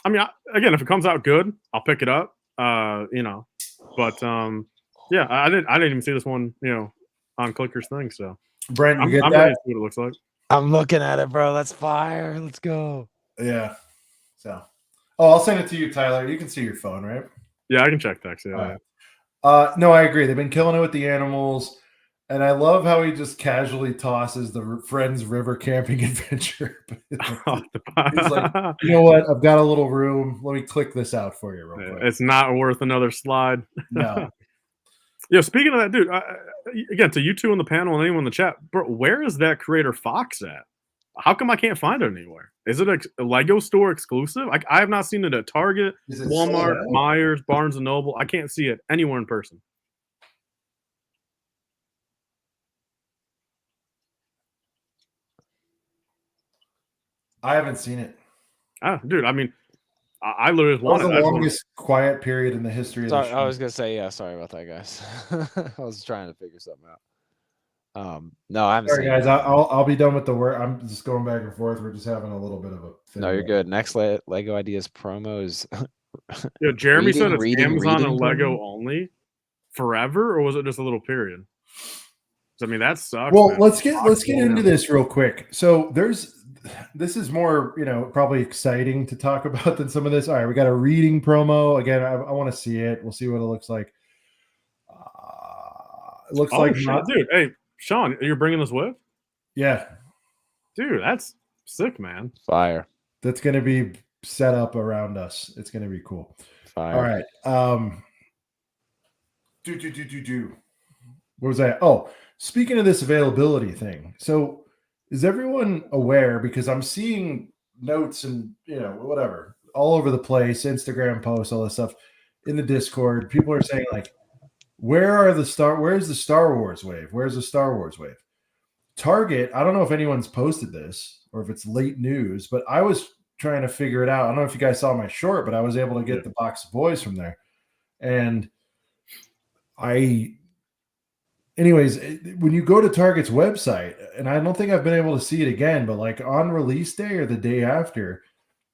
I mean, again, if it comes out good, I'll pick it up. But yeah, I didn't even see this one, on Clicker's thing. So, Brent, you get I'm that? ready to see what it looks like. I'm looking at it, bro. That's fire. Let's go. Yeah. So, I'll send it to you, Tyler. You can see your phone, right? Yeah, I can check text. Yeah. Right. No, I agree. They've been killing it with the animals. And I love how he just casually tosses the Friends River camping adventure. He's like, you know what? I've got a little room. Let me click this out for you real quick. It's not worth another slide. No. Yeah, speaking of that, dude, again, to you two on the panel and anyone in the chat, bro, where is that Creator Fox at? How come I can't find it anywhere? Is it a Lego store exclusive? I have not seen it at Target, Walmart, Myers, Barnes & Noble. I can't see it anywhere in person. I haven't seen it. Dude, I mean, I literally That was wanted the longest quiet period in the history of the Sorry, show. I was gonna say, yeah, sorry about that, guys. I was trying to figure something out. No, I haven't Sorry, seen guys. it. I'll be done with the work. I'm just going back and forth. We're just having a little bit of a thing. No, you're good. Next Lego Ideas promos. Yeah, Jeremy said it's reading Amazon and Lego promo? only forever, or was it just a little period? I mean, that sucks. Well, man. let's get into this real quick. So this is more, probably exciting to talk about than some of this. All right, we got a reading promo. Again, I want to see it. We'll see what it looks like. It looks like shit, dude. Hey, Sean, you're bringing this with? Yeah. Dude, that's sick, man. Fire. That's going to be set up around us. It's going to be cool. Fire. All right. What was that? Oh, speaking of this availability thing. So is everyone aware? Because I'm seeing notes and, whatever, all over the place, Instagram posts, all this stuff in the Discord. People are saying like, where's the Star Wars wave? Where's the Star Wars wave? Target, I don't know if anyone's posted this or if it's late news, but I was trying to figure it out. I don't know if you guys saw my short, but I was able to get the box of boys from there. And anyways, when you go to Target's website, and I don't think I've been able to see it again, but like on release day or the day after,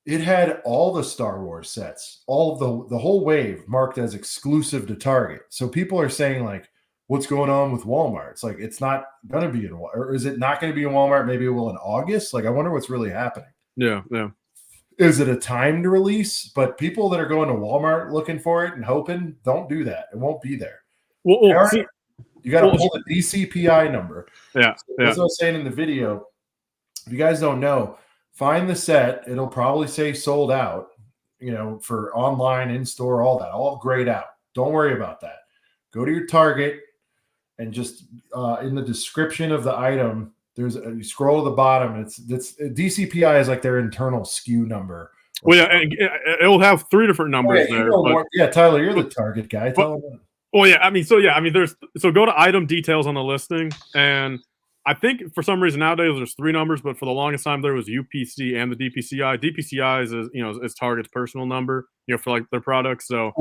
it had all the Star Wars sets, all of the whole wave marked as exclusive to Target. So people are saying like, what's going on with Walmart? It's like, it's not going to be in Walmart. Or is it not going to be in Walmart? Maybe it will in August. Like, I wonder what's really happening. Yeah. Is it a timed release? But people that are going to Walmart looking for it and hoping, don't do that. It won't be there. Well, you got to pull the DCPI number. Yeah. As I was saying in the video, if you guys don't know, find the set. It'll probably say sold out, for online, in-store, all that, all grayed out. Don't worry about that. Go to your Target and just in the description of the item, you scroll to the bottom. And it's DCPI is like their internal SKU number. Well, yeah, and it'll have 3 different numbers there. Tyler, you're the Target guy. Tell them. Well, yeah, go to item details on the listing, and I think for some reason nowadays there's 3 numbers, but for the longest time there was UPC and the DPCI. DPCI is Target's personal number, for like their products. So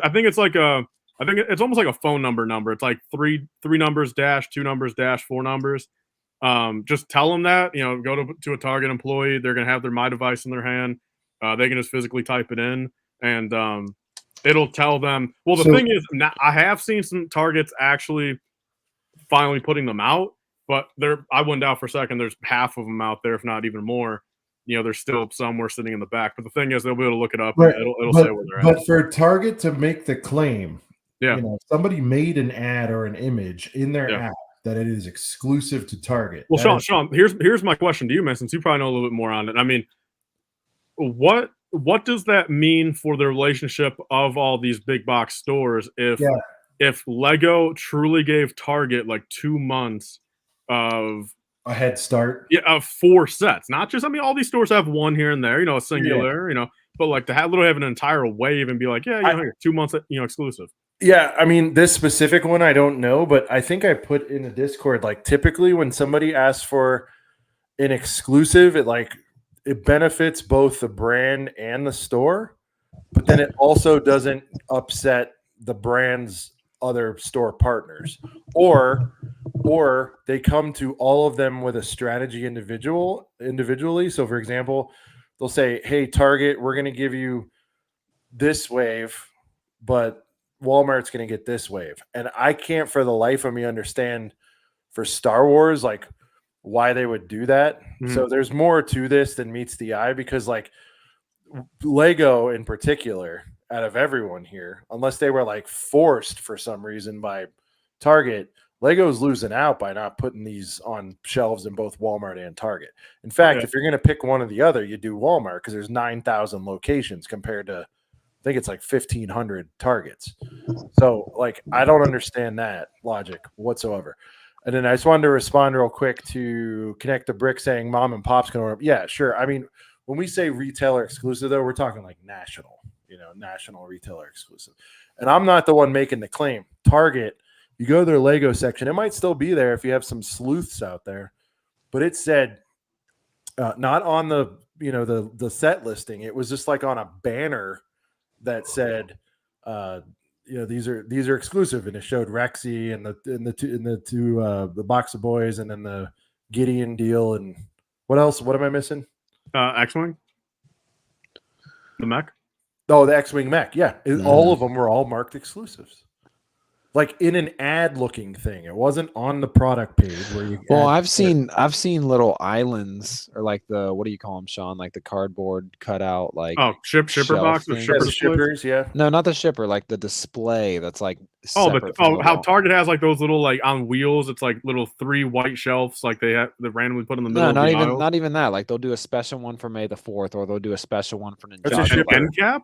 I think it's like I think it's almost like a phone number. It's like three numbers dash 2 numbers dash 4 numbers. Just tell them that, go to a Target employee. They're gonna have their My Device in their hand. They can just physically type it in, and it'll tell them. Well, the thing is, I have seen some Targets actually finally putting them out, but I wouldn't doubt for a second there's half of them out there, if not even more. There's still somewhere sitting in the back. But the thing is, they'll be able to look it up, and it'll say where they're at. But for Target to make the claim, somebody made an ad or an image in their app that it is exclusive to Target. Well, Sean, here's my question to you, man, since you probably know a little bit more on it. I mean, what does that mean for the relationship of all these big box stores if Lego truly gave Target like 2 months of a head start? Yeah, of 4 sets. Not just, all these stores have one here and there, a singular, but like to have an entire wave and be like, here, 2 months, exclusive. Yeah, this specific one I don't know, but I think I put in the Discord, like typically when somebody asks for an exclusive, it benefits both the brand and the store, but then it also doesn't upset the brand's other store partners, or they come to all of them with a strategy individually. So for example, they'll say, hey, Target, we're going to give you this wave, but Walmart's going to get this wave. And I can't for the life of me understand for Star Wars, like why they would do that. Mm-hmm. So there's more to this than meets the eye, because like Lego in particular, out of everyone here, unless they were like forced for some reason by Target, Lego's losing out by not putting these on shelves in both Walmart and Target. In fact, Yeah. if you're going to pick one or the other, you do Walmart because there's 9,000 locations compared to, I think it's like 1,500 Targets. So, like, I don't understand that logic whatsoever. And then I just wanted to respond real quick to Connect the Brick saying mom and pops can order. Yeah, sure. I mean, when we say retailer exclusive, though, we're talking like national, national retailer exclusive. And I'm not the one making the claim. Target, you go to their Lego section, it might still be there if you have some sleuths out there, but it said not on the the set listing. It was just like on a banner that said these are exclusive, and it showed Rexy and the two the Box of Boys, and then the Gideon deal, and what else? What am I missing? X-Wing, the mech. Oh, the X-Wing mech. Yeah, all of them were all marked exclusives, like in an ad looking thing. It wasn't on the product page where you. Well, I've seen little islands, or like the, what do you call them, Sean? Like the cardboard cutout, like shipper shelf box or thing. shipper shippers. Yeah. No, not the shipper, like the display that's like. How separate Target has like those little like on wheels. It's like little 3 white shelves, like they randomly put in the middle. No, of the aisle. not even that. Like they'll do a special one for May the 4th, or they'll do a special one for It's a Ninjago. end cap.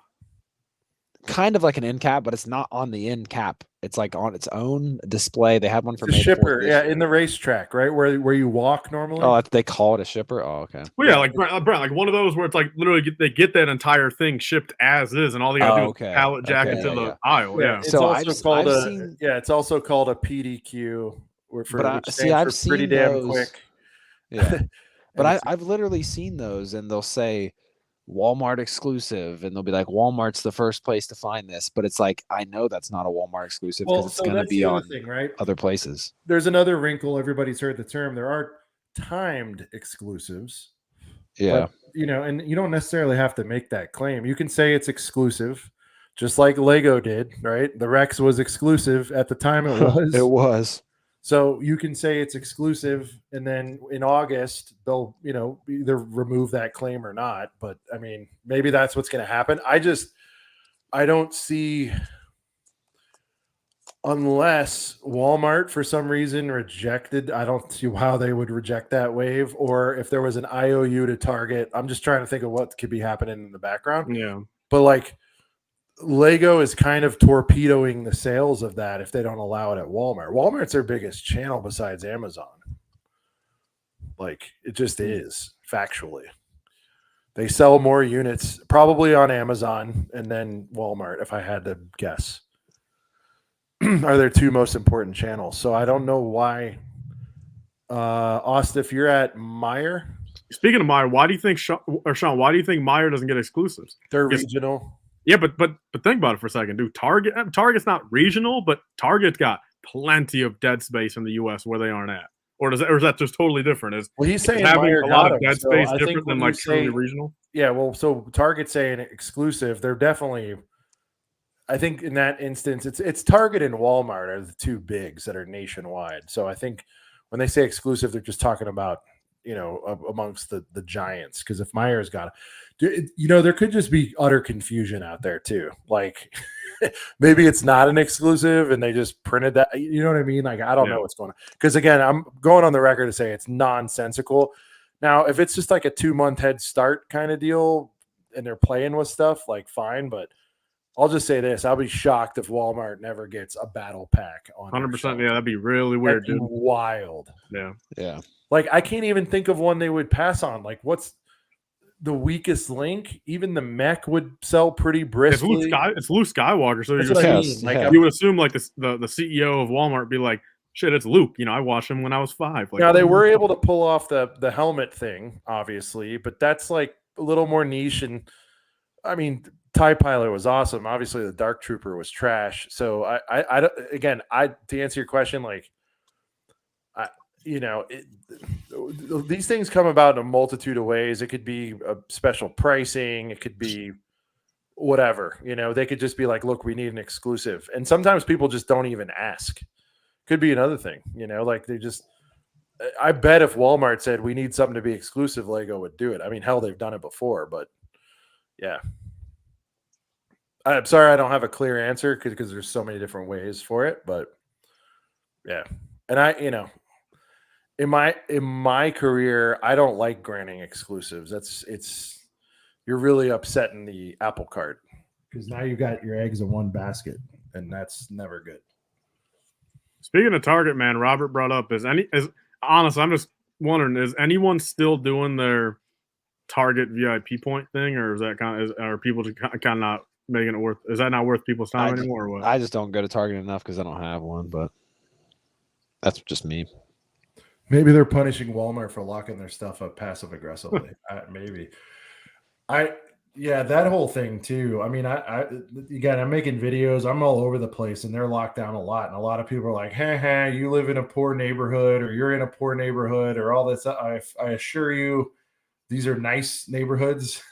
Kind of like an end cap, but it's not on the end cap. It's like on its own display. They had one for It's a May the 4th shipper, this yeah, year. in the racetrack, right where you walk normally. Oh, they call it a shipper. Oh, okay. Well, yeah, like Brent, like one of those where it's like literally they get that entire thing shipped as is, and all they gotta do is pallet jack Okay, into yeah, the yeah. aisle. Yeah. It's So also called I've a seen- it's also called a PDQ, which I've stands for pretty seen damn those. quick. Yeah, but And I've literally seen those, and they'll say Walmart exclusive, and they'll be like, Walmart's the first place to find this, but it's like, I know that's not a Walmart exclusive because it's going to that's be the other on thing, right? other places. There's another wrinkle. Everybody's heard the term. There are timed exclusives. Yeah. But, and you don't necessarily have to make that claim. You can say it's exclusive, just like Lego did, right? The Rex was exclusive at the time it was. It was. So you can say it's exclusive, and then in August they'll, either remove that claim or not. But I mean, maybe that's what's going to happen. I don't see, unless Walmart for some reason rejected. I don't see how they would reject that wave, or if there was an IOU to Target. I'm just trying to think of what could be happening in the background. Yeah. But like, Lego is kind of torpedoing the sales of that if they don't allow it at Walmart. Walmart's their biggest channel besides Amazon. Like, it just is, factually. They sell more units probably on Amazon and then Walmart, if I had to guess, are their 2 most important channels. So I don't know why. Austin, if you're at Meijer. Speaking of Meijer, why do you think Sean, why do you think Meijer doesn't get exclusives? They're regional. Yeah, but think about it for a second, dude. Target's not regional, but Target's got plenty of dead space in the U.S. where they aren't at. Or is that just totally different? He's saying having Meijer a lot got of them, dead so space I think different than when like you truly say- regional? Yeah, well, so Target saying exclusive, they're definitely. I think in that instance, it's Target and Walmart are the 2 bigs that are nationwide. So I think when they say exclusive, they're just talking about amongst the giants. Because if Meyer's got it, there could just be utter confusion out there too. Like maybe it's not an exclusive and they just printed that. You know what I mean? Like I don't know what's going on. Because again, I'm going on the record to say it's nonsensical. Now, if it's just like a 2-month head start kind of deal and they're playing with stuff, like fine. But I'll just say this: I'll be shocked if Walmart never gets a battle pack on. 100%. Yeah, that'd be really weird, That'd be dude. wild. Yeah. Yeah. Like I can't even think of one they would pass on. Like what's the weakest link? Even the mech would sell pretty briskly. It's Luke Skywalker, so That's you're what I just mean. Like you would assume like the CEO of Walmart be like, shit, it's Luke. I watched him when I was 5. Like, now they were able to pull off the helmet thing, obviously, but that's like a little more niche. And I mean, TIE Pilot was awesome. Obviously, the Dark Trooper was trash. So I to answer your question, like, these things come about in a multitude of ways. It could be a special pricing. It could be whatever. They could just be like, look, we need an exclusive. And sometimes people just don't even ask. Could be another thing. Like they just. I bet if Walmart said we need something to be exclusive, Lego would do it. I mean, hell, they've done it before, but yeah. I'm sorry I don't have a clear answer because there's so many different ways for it, but yeah. And in my career, I don't like granting exclusives. You're really upsetting the apple cart because now you got your eggs in one basket, and that's never good. Speaking of Target, man, Robert brought up honestly, I'm just wondering, is anyone still doing their Target VIP point thing, or is that are people just kind of not making it worth? Is that not worth people's time anymore? Or what? I just don't go to Target enough because I don't have one, but that's just me. Maybe they're punishing Walmart for locking their stuff up passive aggressively. Maybe. That whole thing too. I mean, again, I'm making videos. I'm all over the place, and they're locked down a lot. And a lot of people are like, "Hey, you live in a poor neighborhood, or you're in a poor neighborhood, or all this." I assure you, these are nice neighborhoods.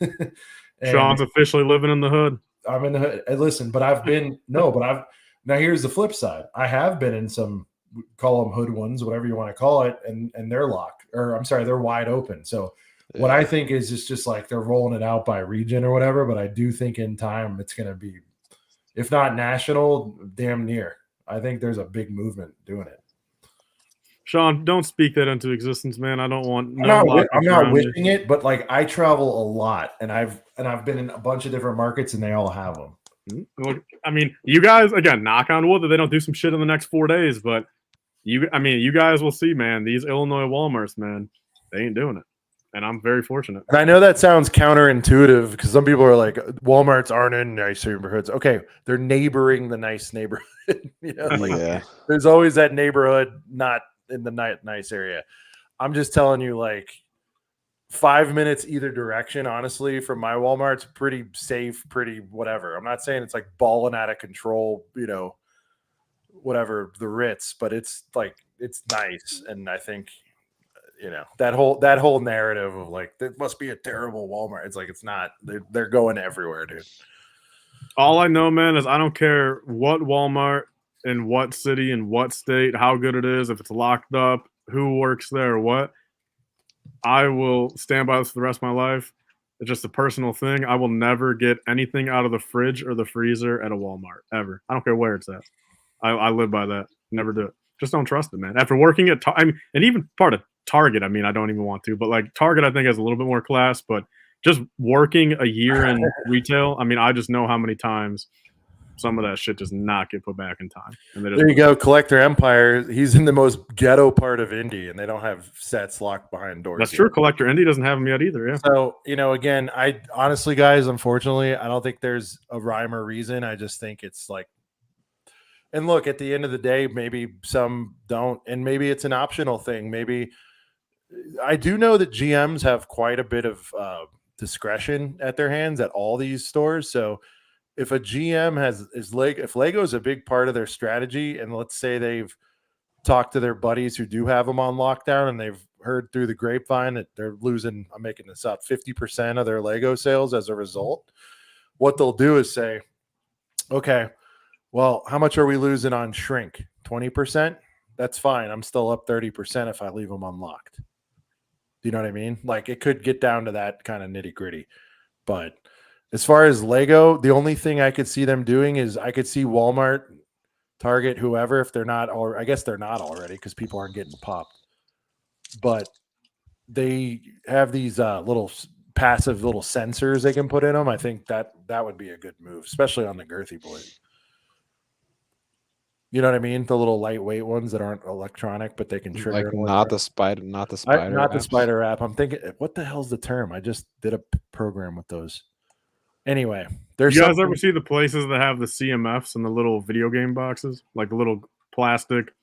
Sean's officially living in the hood. I'm in the hood. And listen, now here's the flip side. I have been in some, call them hood ones, whatever you want to call it, and they're locked, or I'm sorry, they're wide open. So what I think is it's just like they're rolling it out by region or whatever, but I do think in time it's going to be, if not national, damn near. I think there's a big movement doing it. Sean, don't speak that into existence, man. I don't want. I'm not wishing it, but like I travel a lot, and I've been in a bunch of different markets, and they all have them. Look, I mean, you guys, again, knock on wood that they don't do some shit in the next 4 days, but you guys will see, man. These Illinois Walmarts, man, they ain't doing it, and I'm very fortunate. And I know that sounds counterintuitive because some people are like, Walmarts aren't in nice neighborhoods. Okay, they're neighboring the nice neighborhood. There's always that neighborhood not in the nice area. I'm just telling you, like 5 minutes either direction, honestly, from my Walmart's pretty safe, pretty whatever. I'm not saying it's like balling out of control, whatever the Ritz, but it's like it's nice. And I think that whole narrative of like it must be a terrible Walmart. It's like it's not. They're going everywhere, dude. All I know, man, is I don't care what Walmart in what city, in what state, how good it is, if it's locked up, who works there, or what. I will stand by this for the rest of my life. It's just a personal thing. I will never get anything out of the fridge or the freezer at a Walmart, ever. I don't care where it's at. I live by that. Never do it. Just don't trust it, man. After working at and even part of Target, I don't even want to, but like Target, I think has a little bit more class, but just working a year in retail, I just know how many times some of that shit does not get put back in time. And there you go, Collector Empire. He's in the most ghetto part of Indy, and they don't have sets locked behind doors. That's true. Collector Indy doesn't have them yet either. Yeah. So again, I honestly, guys, unfortunately, I don't think there's a rhyme or reason. I just think it's like, and look, at the end of the day, maybe some don't, and maybe it's an optional thing. Maybe I do know that GMs have quite a bit of discretion at their hands at all these stores. So if a GM if Lego is a big part of their strategy, and let's say they've talked to their buddies who do have them on lockdown, and they've heard through the grapevine that they're losing, I'm making this up, 50% of their Lego sales as a result, what they'll do is say, okay, well, how much are we losing on shrink? 20%? That's fine. I'm still up 30% if I leave them unlocked. Do you know what I mean? Like it could get down to that kind of nitty gritty, but as far as Lego, the only thing I could see them doing is I could see Walmart, Target, whoever, if they're not, or I guess they're not already because people aren't getting popped. But they have these passive little sensors they can put in them. I think that would be a good move, especially on the girthy boys. You know what I mean? The little lightweight ones that aren't electronic, but they can trigger. Like not the spider app. I'm thinking, what the hell's the term? I just did a program with those. Anyway, there's you guys ever see the places that have the CMFs and the little video game boxes, like the little plastic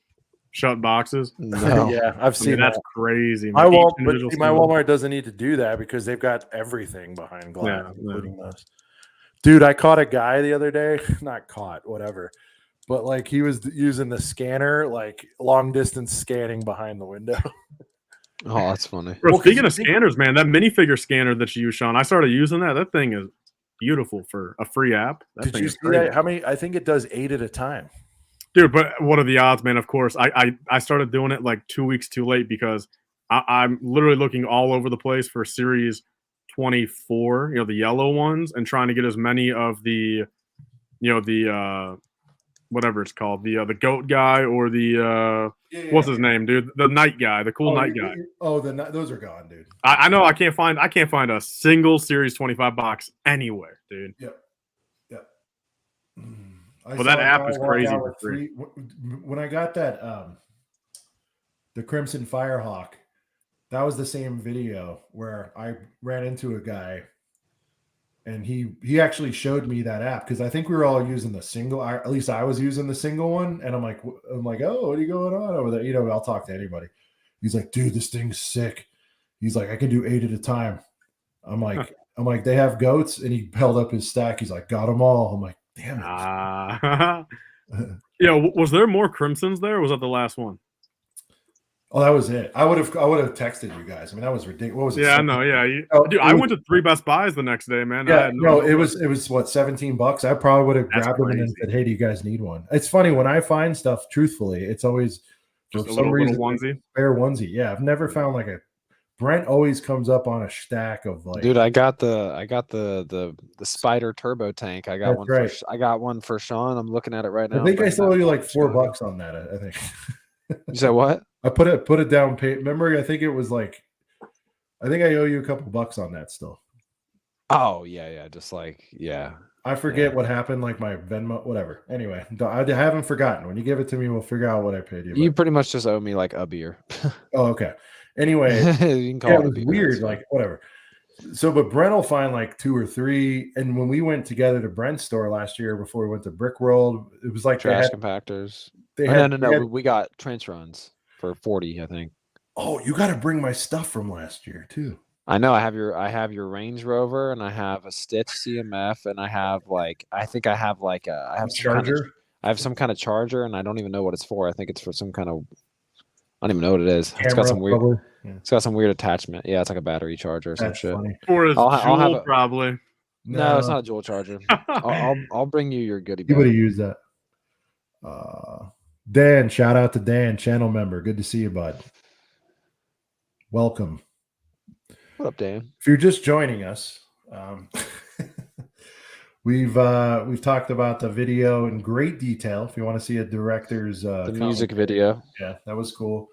shut boxes? No. Yeah, I've seen that's crazy. My Walmart doesn't need to do that because they've got everything behind glass, including those. Dude, I caught a guy the other day. Not caught, whatever. But like he was using the scanner, like long distance scanning behind the window. Oh, that's funny. Bro, speaking of scanners, man, that minifigure scanner that you use, Sean, I started using that. That thing is beautiful for a free app. Did you see that? How many? I think it does 8 at a time. Dude, but what are the odds, man? Of course, I started doing it like 2 weeks too late because I'm literally looking all over the place for Series 24, the yellow ones, and trying to get as many of the whatever it's called, the goat guy or the what's his name, dude? The night guy, the cool night guy. Those are gone, dude. I know. I can't find a single Series 25 box anywhere, dude. Yep. Well, that app is crazy for free. When I got that, the Crimson Firehawk, that was the same video where I ran into a guy, and he actually showed me that app because I think we were all using the single. At least I was using the single one, and I'm like, oh, what are you going on over there? You know, I'll talk to anybody. He's like, dude, this thing's sick. He's like, I can do 8 at a time. I'm like, they have goats, and he held up his stack. He's like, got them all. I'm like, damn it. Yeah, was there more Crimsons there, or was that the last one? Oh, that was it. I would have texted you guys. I mean, that was ridiculous. What was it? Yeah, no, yeah. Dude, I went to 3 Best Buys the next day, man. Yeah, it was what, $17? I probably would have grabbed them and then said, hey, do you guys need one? It's funny when I find stuff, truthfully, it's always just a little onesie. Spare onesie. Yeah, I've never found like a Brent always comes up on a stack of like. Dude, I got the Spider Turbo Tank. I got one for Sean. I'm looking at it right now. I think I sold you like $4 on that. I think. You said what? I put it down. Remember, I think it was like, I think I owe you a couple bucks on that still. Oh yeah, just like yeah. I forget what happened, like my Venmo, whatever. Anyway, I haven't forgotten. When you give it to me, we'll figure out what I paid you. You pretty much just owe me like a beer. Oh, okay. Anyway, you can call it was weird, like whatever. So, but Brent will find like 2 or 3. And when we went together to Brent's store last year before we went to BrickWorld, it was like trash compactors. We got trench runs for 40, I think. Oh, you got to bring my stuff from last year too. I know. I have your Range Rover, and I have a Stitch CMF, and I have a charger. I have some kind of charger, and I don't even know what it's for. I think it's for some kind of. I don't even know what it is. Camera, it's got some weird. probably. It's got some weird attachment. Yeah, it's like a battery charger or some That's shit. funny. Or a Juul, probably. No, it's not a Juul charger. I'll bring you your goodie bag. You would have used that. Dan, shout out to Dan, channel member. Good to see you, bud. Welcome. What up, Dan? If you're just joining us, we've talked about the video in great detail. If you want to see a director's the music video, yeah, that was cool.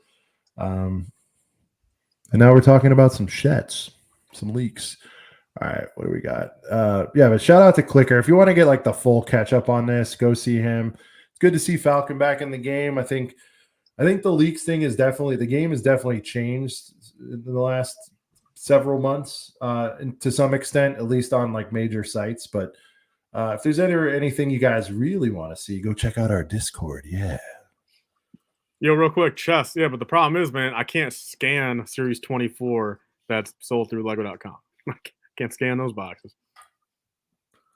And now we're talking about some sheds, some leaks. All right, what do we got? Yeah, but shout out to Clicker. If you want to get like the full catch up on this, go see him. It's good to see Falcon back in the game. I think the leaks thing is definitely, the game has definitely changed in the last several months, and to some extent, at least on like major sites. But if there's anything you guys really want to see, go check out our Discord. Yeah. Yo, real quick, chess. Yeah, but the problem is, man, I can't scan Series 24 that's sold through Lego.com. I can't scan those boxes.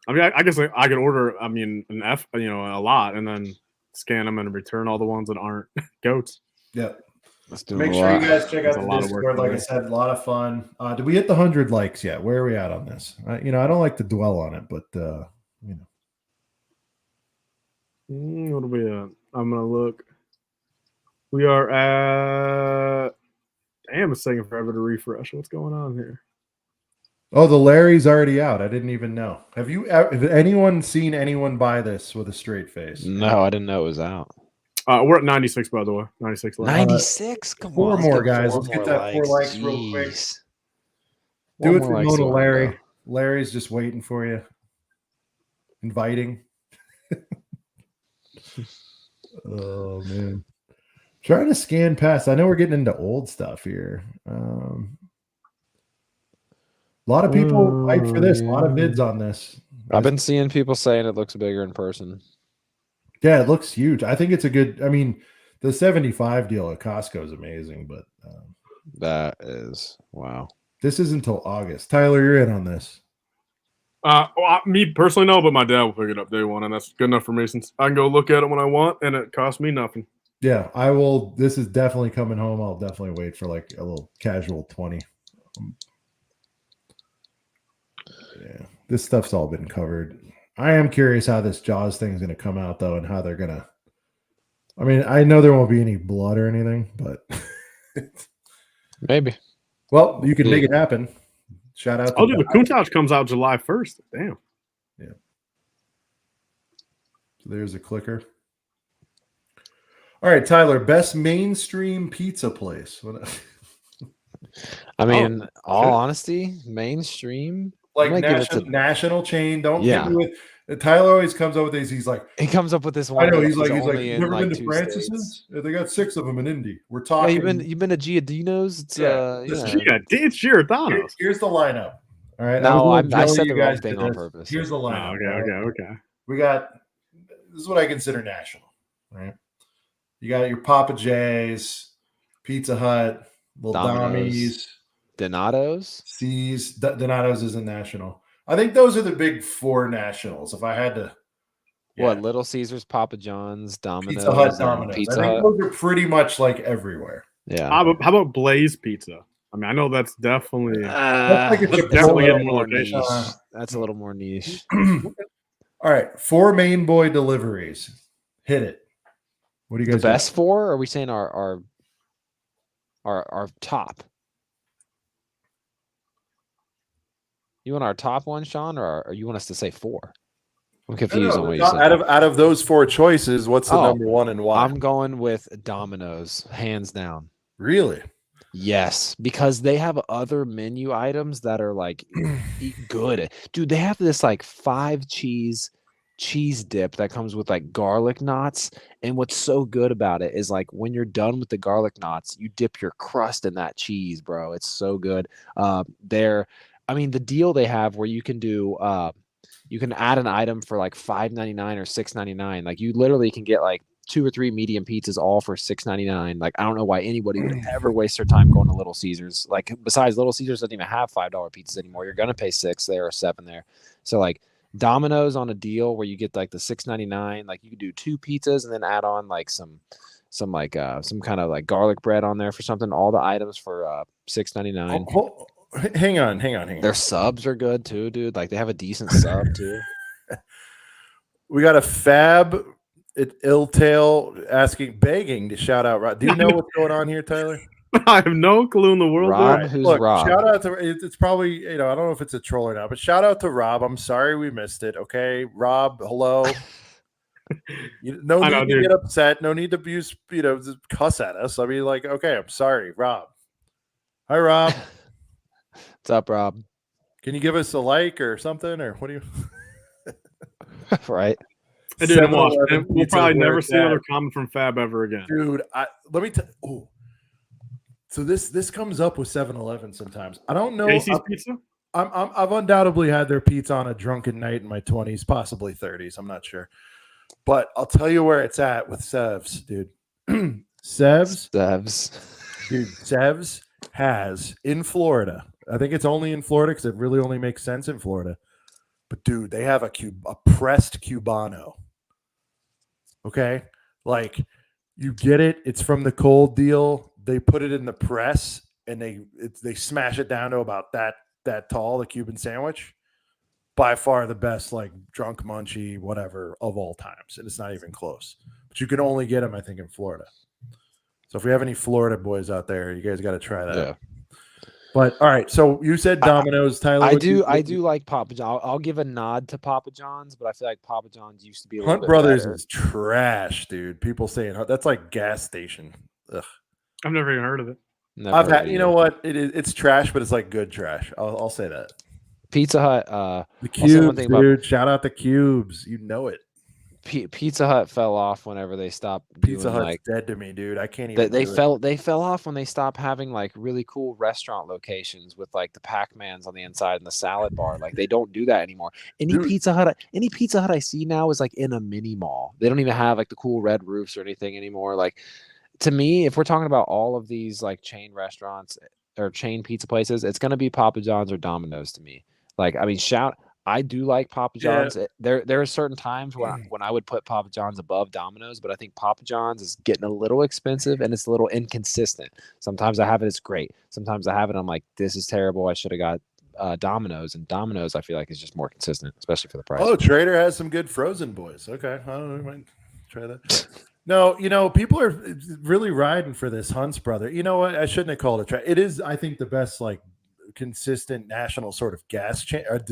I mean, I guess I could order, an a lot, and then scan them and return all the ones that aren't goats. Yep. Make Make sure you guys check out the Discord. Like I said, a lot of fun. Did we hit the 100 likes yet? Where are we at on this? I don't like to dwell on it, but what are we at? I'm gonna look. We are at. Damn, it's taking forever to refresh. What's going on here? Oh, the Larry's already out. I didn't even know. Have anyone seen anyone buy this with a straight face? No, I didn't know it was out. We're at 96, by the way. 96 likes. 96? Come on. 4 more, guys. Let's get that 4 likes real quick. Do it for Mona Larry. Larry's just waiting for you. Inviting. Oh, man. Trying to scan past. I know we're getting into old stuff here. A lot of people hype for this. A lot of vids on this. I've been seeing people saying it looks bigger in person. Yeah, it looks huge. I think it's a good. I mean, the 75 deal at Costco is amazing, but that is wow. This isn't until August. Tyler, you're in on this. Me personally, no, but my dad will pick it up day one, and that's good enough for me since I can go look at it when I want, and it costs me nothing. Yeah, I will. This is definitely coming home. I'll definitely wait for like a little casual 20. Yeah, this stuff's all been covered. I am curious how this Jaws thing is going to come out, though, and how they're going to. I mean, I know there won't be any blood or anything, but maybe. Well, you can make it happen. Shout out. Oh, dude, the Countach comes out July 1st. Damn. Yeah. So there's a clicker. All right, Tyler, best mainstream pizza place. I mean, Oh, all shit. honesty, mainstream. I Like might give it to. national chain. Don't hit Yeah. me with. Tyler always comes up with these. He's like, He comes up with this I one. know. that He's like, only you in never like been to 2 states. Francis's? They got 6 of them in Indy. We're Yeah, talking. you've been to Giardino's. It's Yeah, Yeah, it's Giordano's. Here's the lineup. All right. No, I I said you the wrong guys thing to on this. purpose. Here's the Oh, lineup. okay, all right? okay. We got. This is what I consider national. Right. You got your Papa J's, Pizza Hut, Little Dommies, Donato's. C's. Donato's isn't national. I think those are the big 4 nationals. If I had to. Yeah. What, Little Caesars, Papa John's, Domino's, Pizza Hut, and Domino's. Pizza I think Hut? those are pretty much like everywhere. Yeah. How about Blaze Pizza? I mean, I know that's definitely That's like a That's a definitely little getting more more niche. locations. That's a little more niche. All right, 4 main boy deliveries. Hit it. What do you The guys got? best 4? Or are we saying our top? You want our top one, Sean, or you want us to say 4? I'm confused on what you said. Out of those 4 choices, what's the Oh, number 1 and why? I'm going with Domino's, hands down. Really? Yes, because they have other menu items that are like good. Dude, they have this like 5 cheese dip that comes with like garlic knots. And what's so good about it is like when you're done with the garlic knots, you dip your crust in that cheese, bro. It's so good. The deal they have where you can do you can add an item for like $5.99 or $6.99. Like you literally can get like 2 or 3 medium pizzas all for $6.99. Like I don't know why anybody would ever waste their time going to Little Caesars. Like besides, Little Caesars doesn't even have $5 pizzas anymore. You're gonna pay 6 there or 7 there. So like Domino's on a deal where you get like the $6.99. Like you could do 2 pizzas and then add on like some kind of like garlic bread on there for something. All the items for $6.99. Hang on. Their subs are good too, dude. Like they have a decent sub too. We got a Fab at Illtail begging to shout out Rob. Do you know what's going on here, Tyler? I have no clue in the world. Rob, dude. who's Look, Rob? shout out to it's probably, I don't know if it's a troll or not, but shout out to Rob. I'm sorry we missed it. Okay, Rob, hello. No need to get upset. No need to use, just cuss at us. I mean, like, okay, I'm sorry, Rob. Hi, Rob. What's up, Rob? Can you give us a like or something, or what do you? Right. I didn't watch. 7-Eleven And we'll pizza probably where never it's see another at. comment from Fab ever again. Dude, let me tell. Oh, so this comes up with 7-Eleven sometimes. I don't know. Casey's Pizza. I've undoubtedly had their pizza on a drunken night in my 20s, possibly 30s. I'm not sure, but I'll tell you where it's at with Sev's, dude. Sev's, dude. Sev's has in Florida. I think it's only in Florida because it really only makes sense in Florida. But dude, they have a pressed Cubano. Okay, like you get it. It's from the cold deal. They put it in the press and they smash it down to about that tall. The Cuban sandwich, by far the best, like drunk munchie whatever of all times, and it's not even close. But you can only get them, I think, in Florida. So if we have any Florida boys out there, you guys got to try that. Yeah. But all right, so you said Domino's, Tyler. I do like Papa John. I'll give a nod to Papa John's, but I feel like Papa John's used to be a little Hunt bit Brothers better. is trash, dude. People saying that's like gas station. Ugh. I've never even heard of it. Never I've heard had, of you it. know what? It's trash, but it's like good trash. I'll say that. Pizza Hut. The I'll say cubes, one thing about dude. Shout out the cubes. You know it. Pizza Hut fell off whenever they stopped Pizza doing Hut's like dead to me, dude. I can't even. they fell off when they stopped having like really cool restaurant locations with like the Pac-Mans on the inside and the salad bar. Like they don't do that anymore. Any Pizza Hut I see now is like in a mini mall. They don't even have like the cool red roofs or anything anymore. Like to me, if we're talking about all of these like chain restaurants or chain pizza places, it's gonna be Papa John's or Domino's to me. Like I mean, I do like Papa John's. There are certain times when I would put Papa John's above Domino's, but I think Papa John's is getting a little expensive and it's a little inconsistent. Sometimes I have it, it's great. Sometimes I have it, I'm like, this is terrible. I should have got Domino's, and Domino's I feel like is just more consistent, especially for the price. Oh, Trader has some good frozen boys. Okay, I don't know. I might try that. No, people are really riding for this Hunt's brother. You know what? I shouldn't have called it. It is, I think, the best like consistent national sort of gas chain. Or have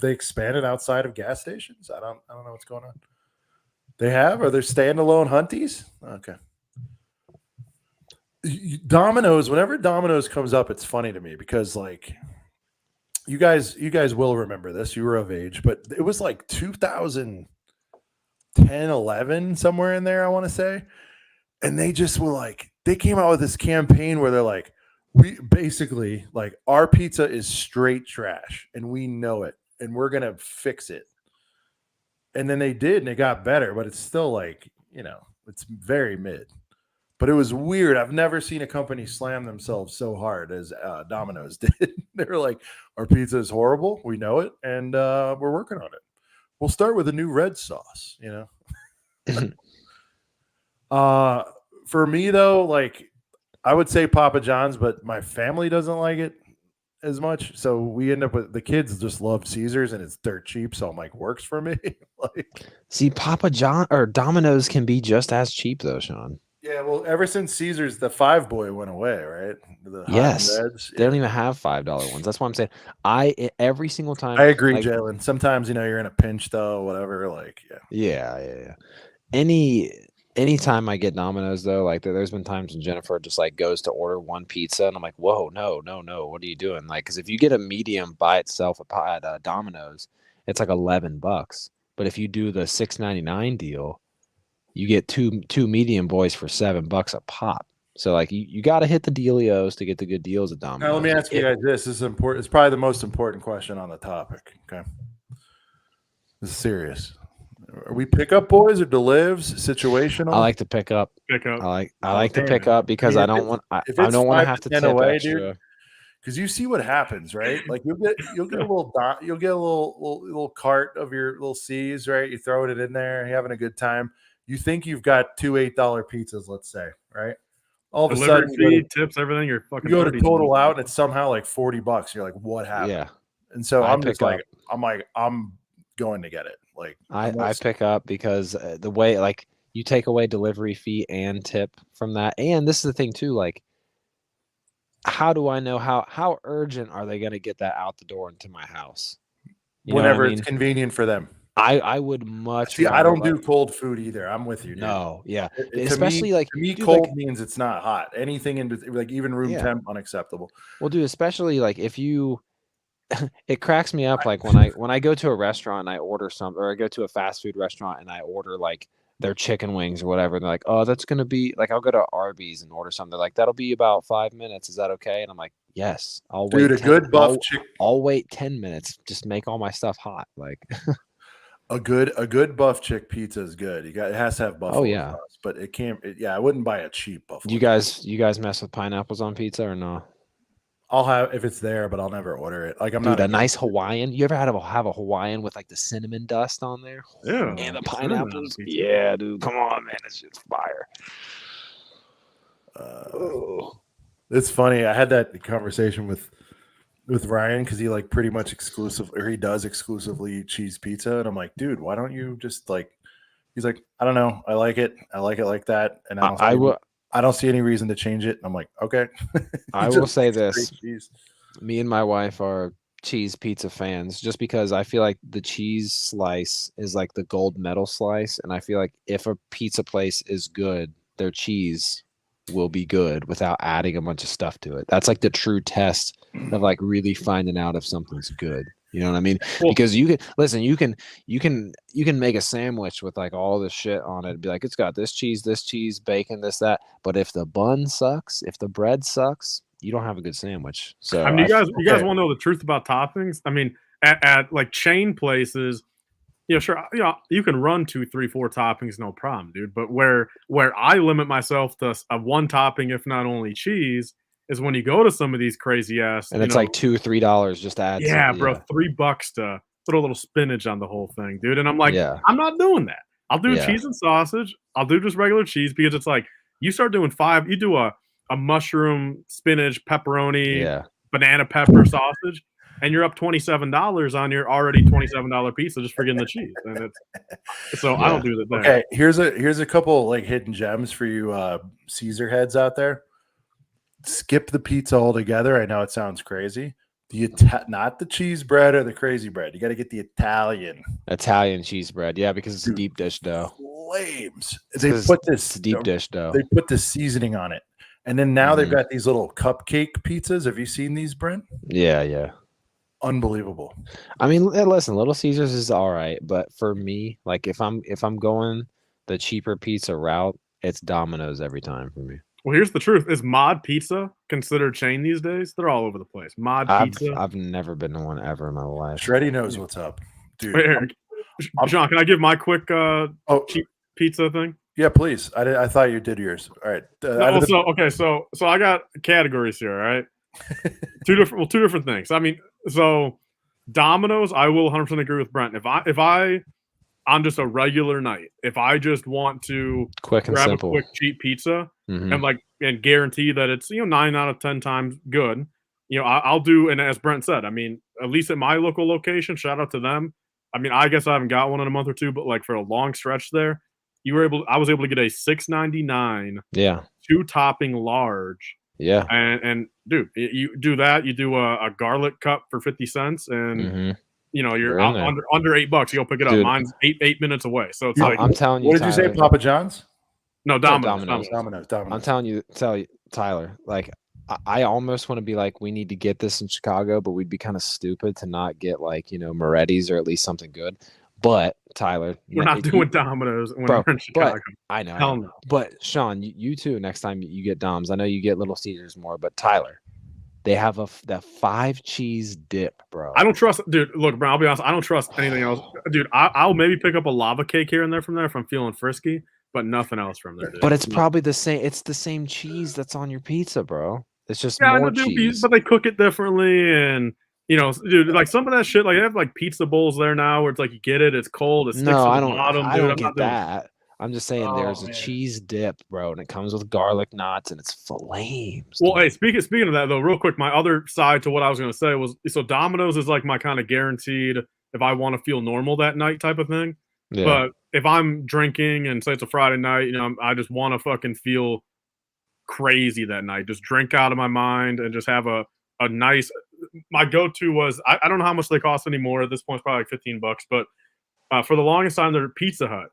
they expanded outside of gas stations? I don't know what's going on. They have? Are there standalone Hunties? Okay. Domino's, whenever Domino's comes up, it's funny to me because like you guys will remember this. You were of age, but it was like 2010, 11, somewhere in there, I want to say. And they just were like, they came out with this campaign where they're like, we basically like our pizza is straight trash and we know it and we're gonna fix it. And then they did and it got better, but it's still like, it's very mid. But it was weird. I've never seen a company slam themselves so hard as Domino's did. They were like, our pizza is horrible. We know it. And we're working on it. We'll start with a new red sauce, For me, though, like I would say Papa John's, but my family doesn't like it as much. So we end up with the kids just love Caesars and it's dirt cheap. So I'm like, works for me. Like, See, Papa John or Domino's can be just as cheap though, Sean. yeah, well, ever since Caesars, the Five Boy went away, right? The Yes, Reds. they don't even have $5 ones. That's why I'm saying every single time. I agree, like, Jalen. Sometimes you're in a pinch though, whatever. Like, yeah. Anytime I get Domino's though, like there's been times when Jennifer just like goes to order one pizza and I'm like, whoa, no, what are you doing? Like, because if you get a medium by itself at Domino's, it's like $11. But if you do the $6.99 deal, you get two medium boys for $7 a pop. So like you got to hit the dealios to get the good deals at Domino's. Now let me ask you guys this. This is important. It's probably the most important question on the topic. Okay, this is serious. Are we pickup boys or delivs? Situational. I like to pick up. I like to pick up because I don't want to have to tip away, extra. dude. Because you see what happens, right? Like you'll get a little cart of your little C's, right? You throw it in there, you're having a good time. You think you've got two $8 pizzas, let's say, right? All of a sudden, tips, everything. You're fucking. You go to total out, and it's somehow like $40. You're like, what happened? Yeah. And so I'm going to get it. Like I pick up because the way like you take away delivery fee and tip from that, and this is the thing too, like. How do I know how urgent are they going to get that out the door into my house? Whenever it's convenient for them. I would much. See, I don't do cold food either. I'm with you. Dude. No, yeah, especially to me, cold means it's not hot. Anything in like even room temp unacceptable. Well, dude, especially like if you, it cracks me up. Like when I go to a restaurant and I order or I go to a fast food restaurant and I order like their chicken wings or whatever. And they're like, oh, that's going to be like, I'll go to Arby's and order something. They're like, that'll be about 5 minutes. Is that okay? And I'm like, yes, I'll wait. Dude, a good buff chicken. I'll wait 10 minutes. Just make all my stuff hot. Like a good buff chick pizza is good. It has to have buffalo sauce, but it can't. I wouldn't buy a cheap buffalo. You guys mess with pineapples on pizza or no? I'll have if it's there, but I'll never order it. Like I'm not a nice Hawaiian. You ever have a Hawaiian with like the cinnamon dust on there? Yeah, and the pineapples. Yeah, dude, come on, man, it's just fire. It's funny. I had that conversation with Ryan because he like pretty much he does exclusively eat cheese pizza, and I'm like, dude, why don't you just like? He's like, I don't know, I like it like that, and I don't see any reason to change it. I'm like, okay. I will say this. Me and my wife are cheese pizza fans just because I feel like the cheese slice is like the gold medal slice. And I feel like if a pizza place is good, their cheese will be good without adding a bunch of stuff to it. That's like the true test of like really finding out if something's good. You know what I mean? Because you can make a sandwich with like all this shit on it. Be like, it's got this cheese, bacon, this, that. But if the bun sucks, if the bread sucks, you don't have a good sandwich. So I mean, you guys want to know the truth about toppings? I mean, at like chain places, sure, you can run 2, 3, 4 toppings, no problem, dude. But where I limit myself to a one topping, if not only cheese, is when you go to some of these crazy ass, and it's like $2, $3 just to add. Yeah, bro, $3 to put a little spinach on the whole thing, dude. And I'm like, I'm not doing that. I'll do cheese and sausage. I'll do just regular cheese because it's like you start doing 5. You do a mushroom, spinach, pepperoni, banana pepper sausage, and you're up $27 on your already $27 pizza just for getting the cheese. And I don't do that. Okay, here's a couple like hidden gems for you Caesar heads out there. Skip the pizza altogether. I know it sounds crazy. Not the cheese bread or the crazy bread. You got to get the Italian cheese bread. Yeah, because it's a deep dish dough. Flames. They put this deep dish dough. They put the seasoning on it, And then now they've Mhm. got these little cupcake pizzas. Have you seen these, Brent? Yeah. Unbelievable. I mean, listen, Little Caesars is all right, but for me, like if I'm going the cheaper pizza route, it's Domino's every time for me. Well, here's the truth: is Mod Pizza considered chain these days? They're all over the place. Mod Pizza. I've never been to one ever in my life. Shreddy knows what's up, dude. Wait, here, Sean, can I give my quick cheap pizza thing? Yeah, please. I thought you did yours. All right. So I got categories here. All right, two different things. I mean, so Domino's, I will 100% agree with Brent. If I on just a regular night, if I just want to Quick and grab simple. a quick cheap pizza Mhm. and guarantee that it's 9 out of 10 times good, I'll do. And as Brent said, I mean, at least at my local location, shout out to them. I mean, I guess I haven't got one in a month or two, but like for a long stretch there, I was able to get a $6.99 Yeah. 2-topping large. Yeah. And dude, you do that, you do a garlic cup for 50 cents and Mhm. you're You're in there. under $8, you go pick it up. Dude. Mine's 8 minutes away. So it's like, I'm telling you, What did you say, Tyler, Papa John's? no, Domino's. Domino's. Domino's. I'm telling you, Tyler, like I almost want to be like, we need to get this in Chicago, but we'd be kind of stupid to not get like, Moretti's or at least something good. But Tyler, we're not doing Domino's when bro, we're in Chicago. But I know. Hell no. But Sean, you too, next time you get Dom's, I know you get Little Caesars more, but Tyler, they have that 5 cheese dip, bro. I don't trust, dude. Look, bro, I'll be honest. I don't trust anything else, dude. I'll maybe pick up a lava cake here and there from there if I'm feeling frisky, but nothing else from there, dude. But it's probably the same. It's the same cheese that's on your pizza, bro. It's just I more know, cheese. but they cook it differently, and dude, like some of that shit, like they have like pizza bowls there now where it's like you get it, it's cold, it sticks to the bottom. I dude. don't get that. I'm just saying there's a man. cheese dip, bro, and it comes with garlic knots and it's flames. Well, hey, speaking of that though, real quick, my other side to what I was gonna say was, so Domino's is like my kind of guaranteed if I want to feel normal that night type of thing. Yeah. But if I'm drinking and say it's a Friday night, I just want to fucking feel crazy that night. Just drink out of my mind and just have a nice. My go-to was I don't know how much they cost anymore. At this point, it's probably like $15. But for the longest time, their Pizza Hut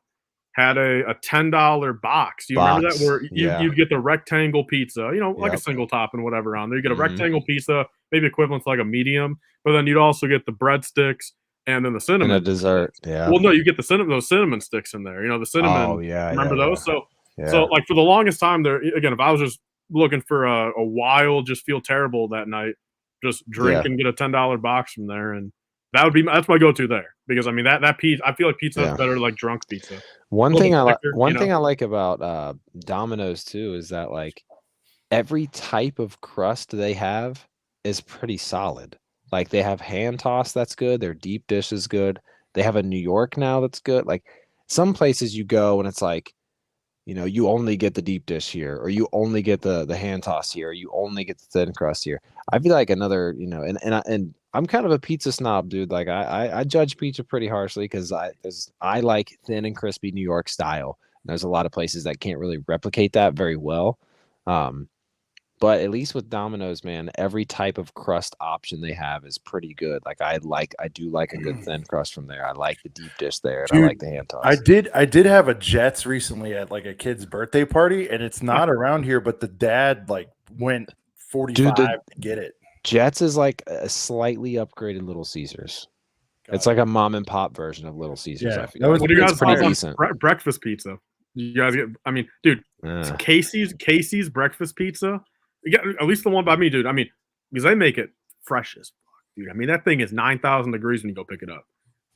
had a $10 box. Do you remember that? Where you'd get the rectangle pizza, like a single topping, whatever on there. You get a rectangle pizza, maybe equivalent to like a medium, but then you'd also get the breadsticks and then the cinnamon. And a dessert. Yeah. Well, no, you get those cinnamon sticks in there. The cinnamon. Oh yeah. Remember those? Yeah. So like for the longest time there, again, if I was just looking for a wild, just feel terrible that night, just drink and get a $10 box from there, and that's my go-to there, because I mean that pizza, I feel like pizza is better like drunk pizza. One thing I like about Domino's too is that like every type of crust they have is pretty solid. Like they have hand toss that's good, their deep dish is good. They have a New York now that's good. Like some places you go and it's like, you only get the deep dish here, or you only get the hand toss here, or you only get the thin crust here. I feel like another, and I'm kind of a pizza snob, dude. Like I judge pizza pretty harshly because I like thin and crispy New York style. There's a lot of places that can't really replicate that very well. But at least with Domino's, man, every type of crust option they have is pretty good. Like I do like a good thin crust from there. I like the deep dish there, and Dude, I like the hand toss. I did have a Jets recently at like a kid's birthday party, and it's not around here, but the dad like went 45 to get it. Jets is like a slightly upgraded Little Caesars. It's like a mom and pop version of Little Caesars. Yeah. I feel What do you guys pretty think decent. breakfast pizza? You guys get? I mean, dude, Casey's breakfast pizza. You got at least the one by me, dude. I mean, because they make it fresh as fuck, dude. I mean, that thing is 9,000 degrees when you go pick it up.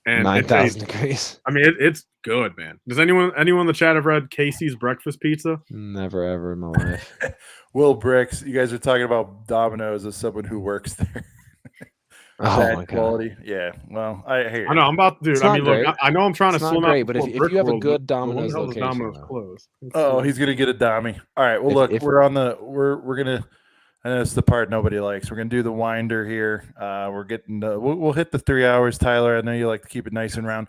And 9,000 degrees. I mean, it's good, man. Does anyone in the chat have read Casey's breakfast pizza? Never ever in my life. Will Bricks, you guys are talking about Domino's as someone who works there. Oh Bad my quality. god. Yeah. Well, I hear you. I know. I'm about to, dude. It's I mean, not look, great. I know I'm trying It's to not swim great, out. but if you have a good Domino's location, Domino's though. closed. Oh, he's gonna get a Dommy. All right. Well, look, we're gonna. I know it's the part nobody likes. We're gonna do the winder here. We're getting. We'll hit the 3 hours, Tyler. I know you like to keep it nice and round.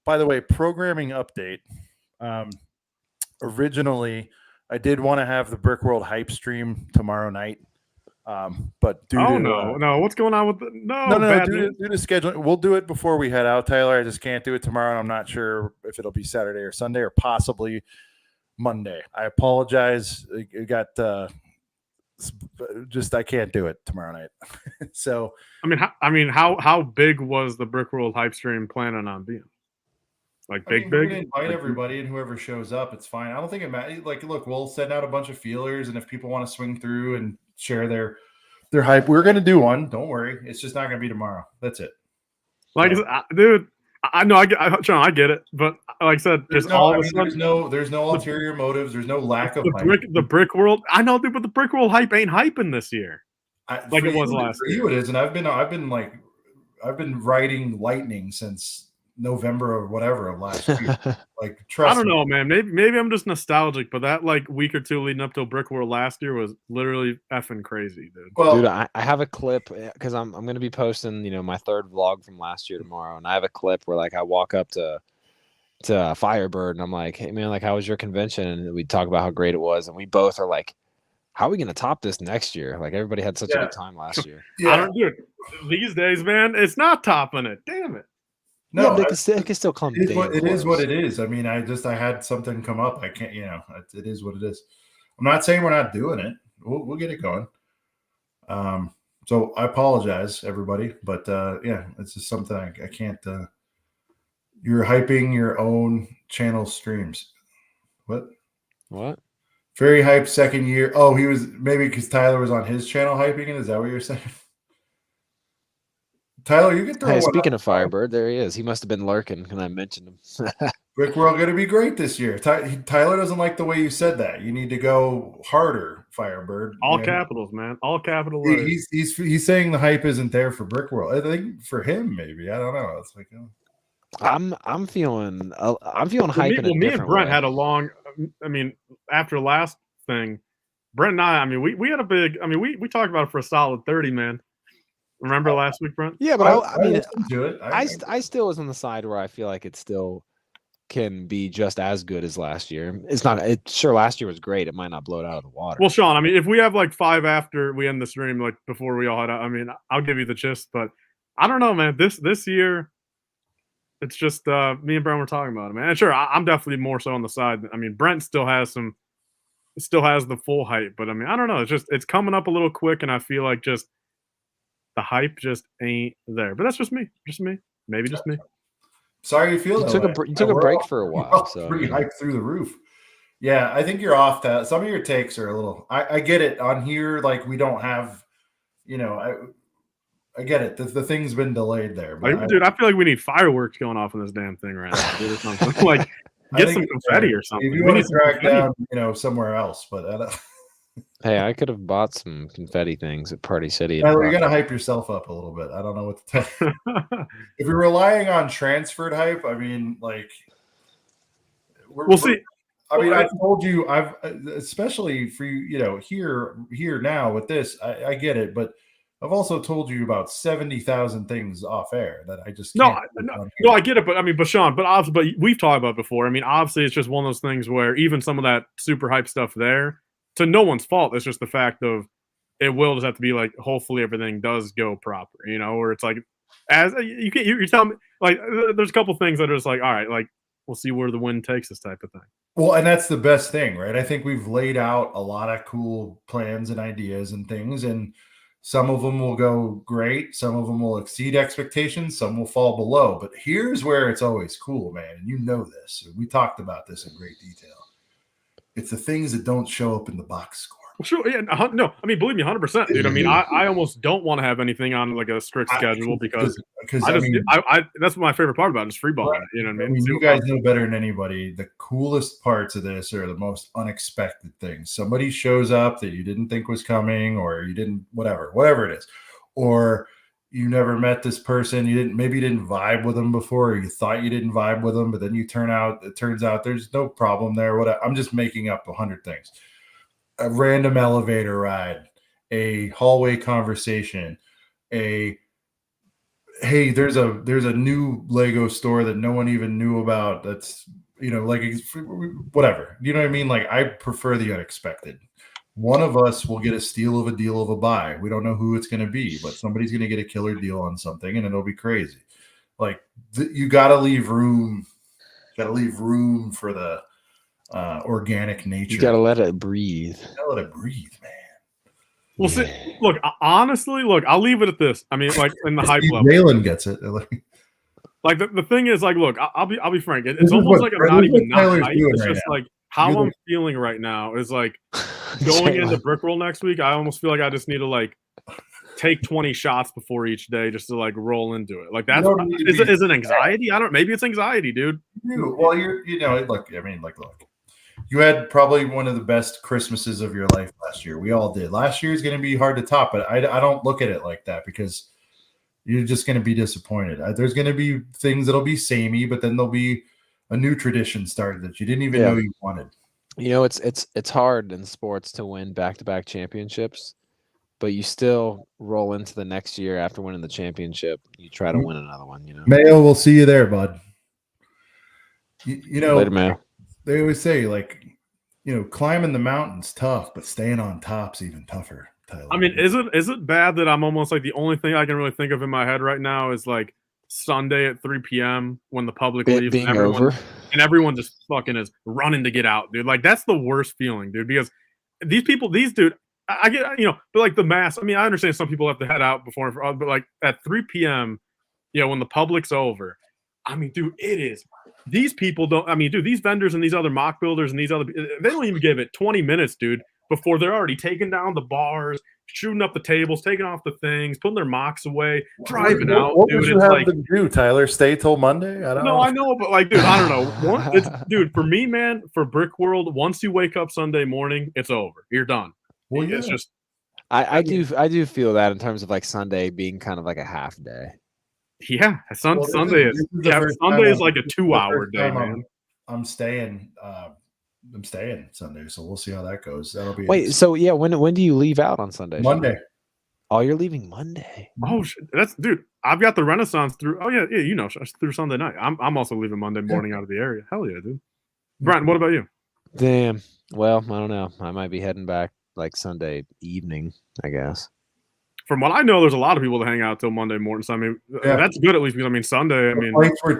By the way, programming update. Originally, I did want to have the BrickWorld hype stream tomorrow night. But due to no, what's going on with the due to scheduling, we'll do it before we head out, Tyler. I just can't do it tomorrow. I'm not sure if it'll be Saturday or Sunday or possibly Monday. I apologize. It got just I can't do it tomorrow night. So how big was the BrickWorld hype stream planning on being? Like I mean, big? we're gonna invite everybody, and whoever shows up, it's fine. I don't think it matters. Like, look, we'll send out a bunch of feelers, and if people want to swing through and share their hype, we're gonna do one. Don't worry, it's just not gonna be tomorrow. That's it. Like, dude, I know, Sean, I get it, but like I said, There's just all of a there's sudden, there's no ulterior motives. There's no lack of hype. the BrickWorld. I know, dude, but the BrickWorld hype ain't hyping this year. Like it was last year. For year. you, it is, and I've been riding lightning since November or whatever of last year. Like, trust I don't me. know, man. Maybe I'm just nostalgic, but that like week or two leading up to BrickWorld last year was literally effing crazy, dude. Well, dude, I have a clip because I'm gonna be posting, my third vlog from last year tomorrow, and I have a clip where like I walk up to Firebird and I'm like, hey man, like how was your convention? And we talk about how great it was, and we both are like, how are we gonna top this next year? Like everybody had such a good time last year. I don't do it these days, man. It's not topping it. Damn it. No, it can still come. It is what it is. I mean, I had something come up. I can't, it is what it is. I'm not saying we're not doing it. We'll get it going. So I apologize, everybody, but yeah, it's just something I can't. You're hyping your own channel streams. What? Very hyped second year. Oh, he was maybe because Tyler was on his channel hyping it. Is that what you're saying? Tyler, you can throw. Hey, speaking of Firebird, there he is. He must have been lurking, and I mentioned him. BrickWorld going to be great this year. Tyler doesn't like the way you said that. You need to go harder, Firebird. All capitals, man. All capital. He's saying the hype isn't there for BrickWorld. I think for him, maybe. I don't know. It's like I'm feeling hype in a different me and Brent way. had a long. I mean, after last thing, Brent and I mean, we had a big. I mean, we talked about it for a solid 30, man. Remember last week, Brent? Yeah, but I mean, listened to it. I still was on the side where I feel like it still can be just as good as last year. It's not. Sure, last year was great. It might not blow it out of the water. Well, Sean, I mean, if we have like 5 after we end the stream, like before we all had, I mean, I'll give you the gist. But I don't know, man. This year, it's just me and Brent were talking about it, man. And sure, I'm definitely more so on the side. I mean, Brent still has the full hype, but I mean, I don't know. It's coming up a little quick, and I feel like just the hype just ain't there. But that's just me. Maybe just me. Sorry you feel you that way. You took a break for a while. So pretty hyped through the roof. Yeah, I think you're off that. Some of your takes are a little. I get it on here. Like we don't have, I get it. The thing's been delayed there. But dude, I feel like we need fireworks going off in this damn thing right now, dude, or something. Like get some confetti or something. If you want to track down, somewhere else, but. Hey, I could have bought some confetti things at Party City. Tyler, you got to hype yourself up a little bit. I don't know what to tell you. If you're relying on transferred hype, I mean, like, we'll see. I mean, I told you, especially for you, here now with this, I get it, but I've also told you about 70,000 things off air that I just can't no, I get it, but I mean, but Sean, but we've talked about it before. I mean, obviously, it's just one of those things where even some of that super hype stuff there. To no one's fault. It's just the fact of it will just have to be like, hopefully everything does go proper, where it's like, as you tell me, like, there's a couple things that are just like, all right, like, we'll see where the wind takes us type of thing. Well, and that's the best thing, right? I think we've laid out a lot of cool plans and ideas and things, and some of them will go great. Some of them will exceed expectations. Some will fall below. But here's where it's always cool, man. And you know this. We talked about this in great detail. It's the things that don't show up in the box score. Well, sure, yeah, no, I mean, believe me, 100%, dude. I mean, I almost don't want to have anything on like a strict schedule because that's my favorite part about it is free balling. Right. You know what I mean? You guys know better than anybody. The coolest parts of this are the most unexpected things. Somebody shows up that you didn't think was coming, or you didn't, whatever it is, or you never met this person. Maybe you didn't vibe with them before, or you thought you didn't vibe with them, but then it turns out there's no problem there. I'm just making up 100 things. A random elevator ride, a hallway conversation, hey, there's a new Lego store that no one even knew about. That's, like whatever. You know what I mean? Like, I prefer the unexpected. One of us will get a steal of a deal of a buy. We don't know who it's going to be, but somebody's going to get a killer deal on something, and it'll be crazy. Like, you got to leave room. Got to leave room for the organic nature. You got to let it breathe. You gotta let it breathe, man. Well, see, look, honestly, look, I'll leave it at this. I mean, like in the hype level. Jalen gets it. Like the thing is, like, look, I'll be frank. This It's is almost what- like I'm not this is even what not Tyler's hype. doing It's right just now. like how You're I'm feeling right now is like going into BrickWorld next week. I almost feel like I just need to like take 20 shots before each day just to like roll into it. Like that's is it anxiety? I don't. Maybe it's anxiety, dude. Well, look. I mean, like, look. You had probably one of the best Christmases of your life last year. We all did. Last year is going to be hard to top, but I don't look at it like that because you're just going to be disappointed. There's going to be things that'll be samey, but then there'll be a new tradition started that you didn't even know you wanted. You know, it's hard in sports to win back-to-back championships, but you still roll into the next year after winning the championship. You try to win another one. You know, Mayo, we'll see you there, bud. You know, later, Mayo. They always say, like, climbing the mountain's tough, but staying on top's even tougher. Tyler. I mean, is it bad that I'm almost like the only thing I can really think of in my head right now is like Sunday at 3 p.m. when the public leaves being over, and everyone just fucking is running to get out, dude. Like that's the worst feeling, dude. Because these dude, I get, but like the mass. I mean, I understand some people have to head out before, but like at 3 p.m., when the public's over, I mean, dude, it is. These people don't. I mean, dude, these vendors and these other mock builders and these other, they don't even give it 20 minutes, dude, before they're already taking down the bars, shooting up the tables, taking off the things, putting their mocks away, driving out. What dude, would you it's have like, to do, Tyler? Stay till Monday? I don't know. I know, but like, dude, I don't know. Dude, for me, man, for BrickWorld, once you wake up Sunday morning, it's over. You're done. Well, It's just. I do feel that in terms of like Sunday being kind of like a half day. Yeah, Sunday is like a 2-hour day, man. I'm staying. I'm staying Sunday, so we'll see how that goes. That'll be So yeah, when do you leave out on Sunday? Monday. Oh, you're leaving Monday. Oh, that's dude. I've got the Renaissance through. Oh yeah, through Sunday night. I'm also leaving Monday morning out of the area. Hell yeah, dude. Brian, what about you? Damn. Well, I don't know. I might be heading back like Sunday evening, I guess. From what I know, there's a lot of people that hang out till Monday morning. So I mean, that's good at least because I mean Sunday. I mean, flights were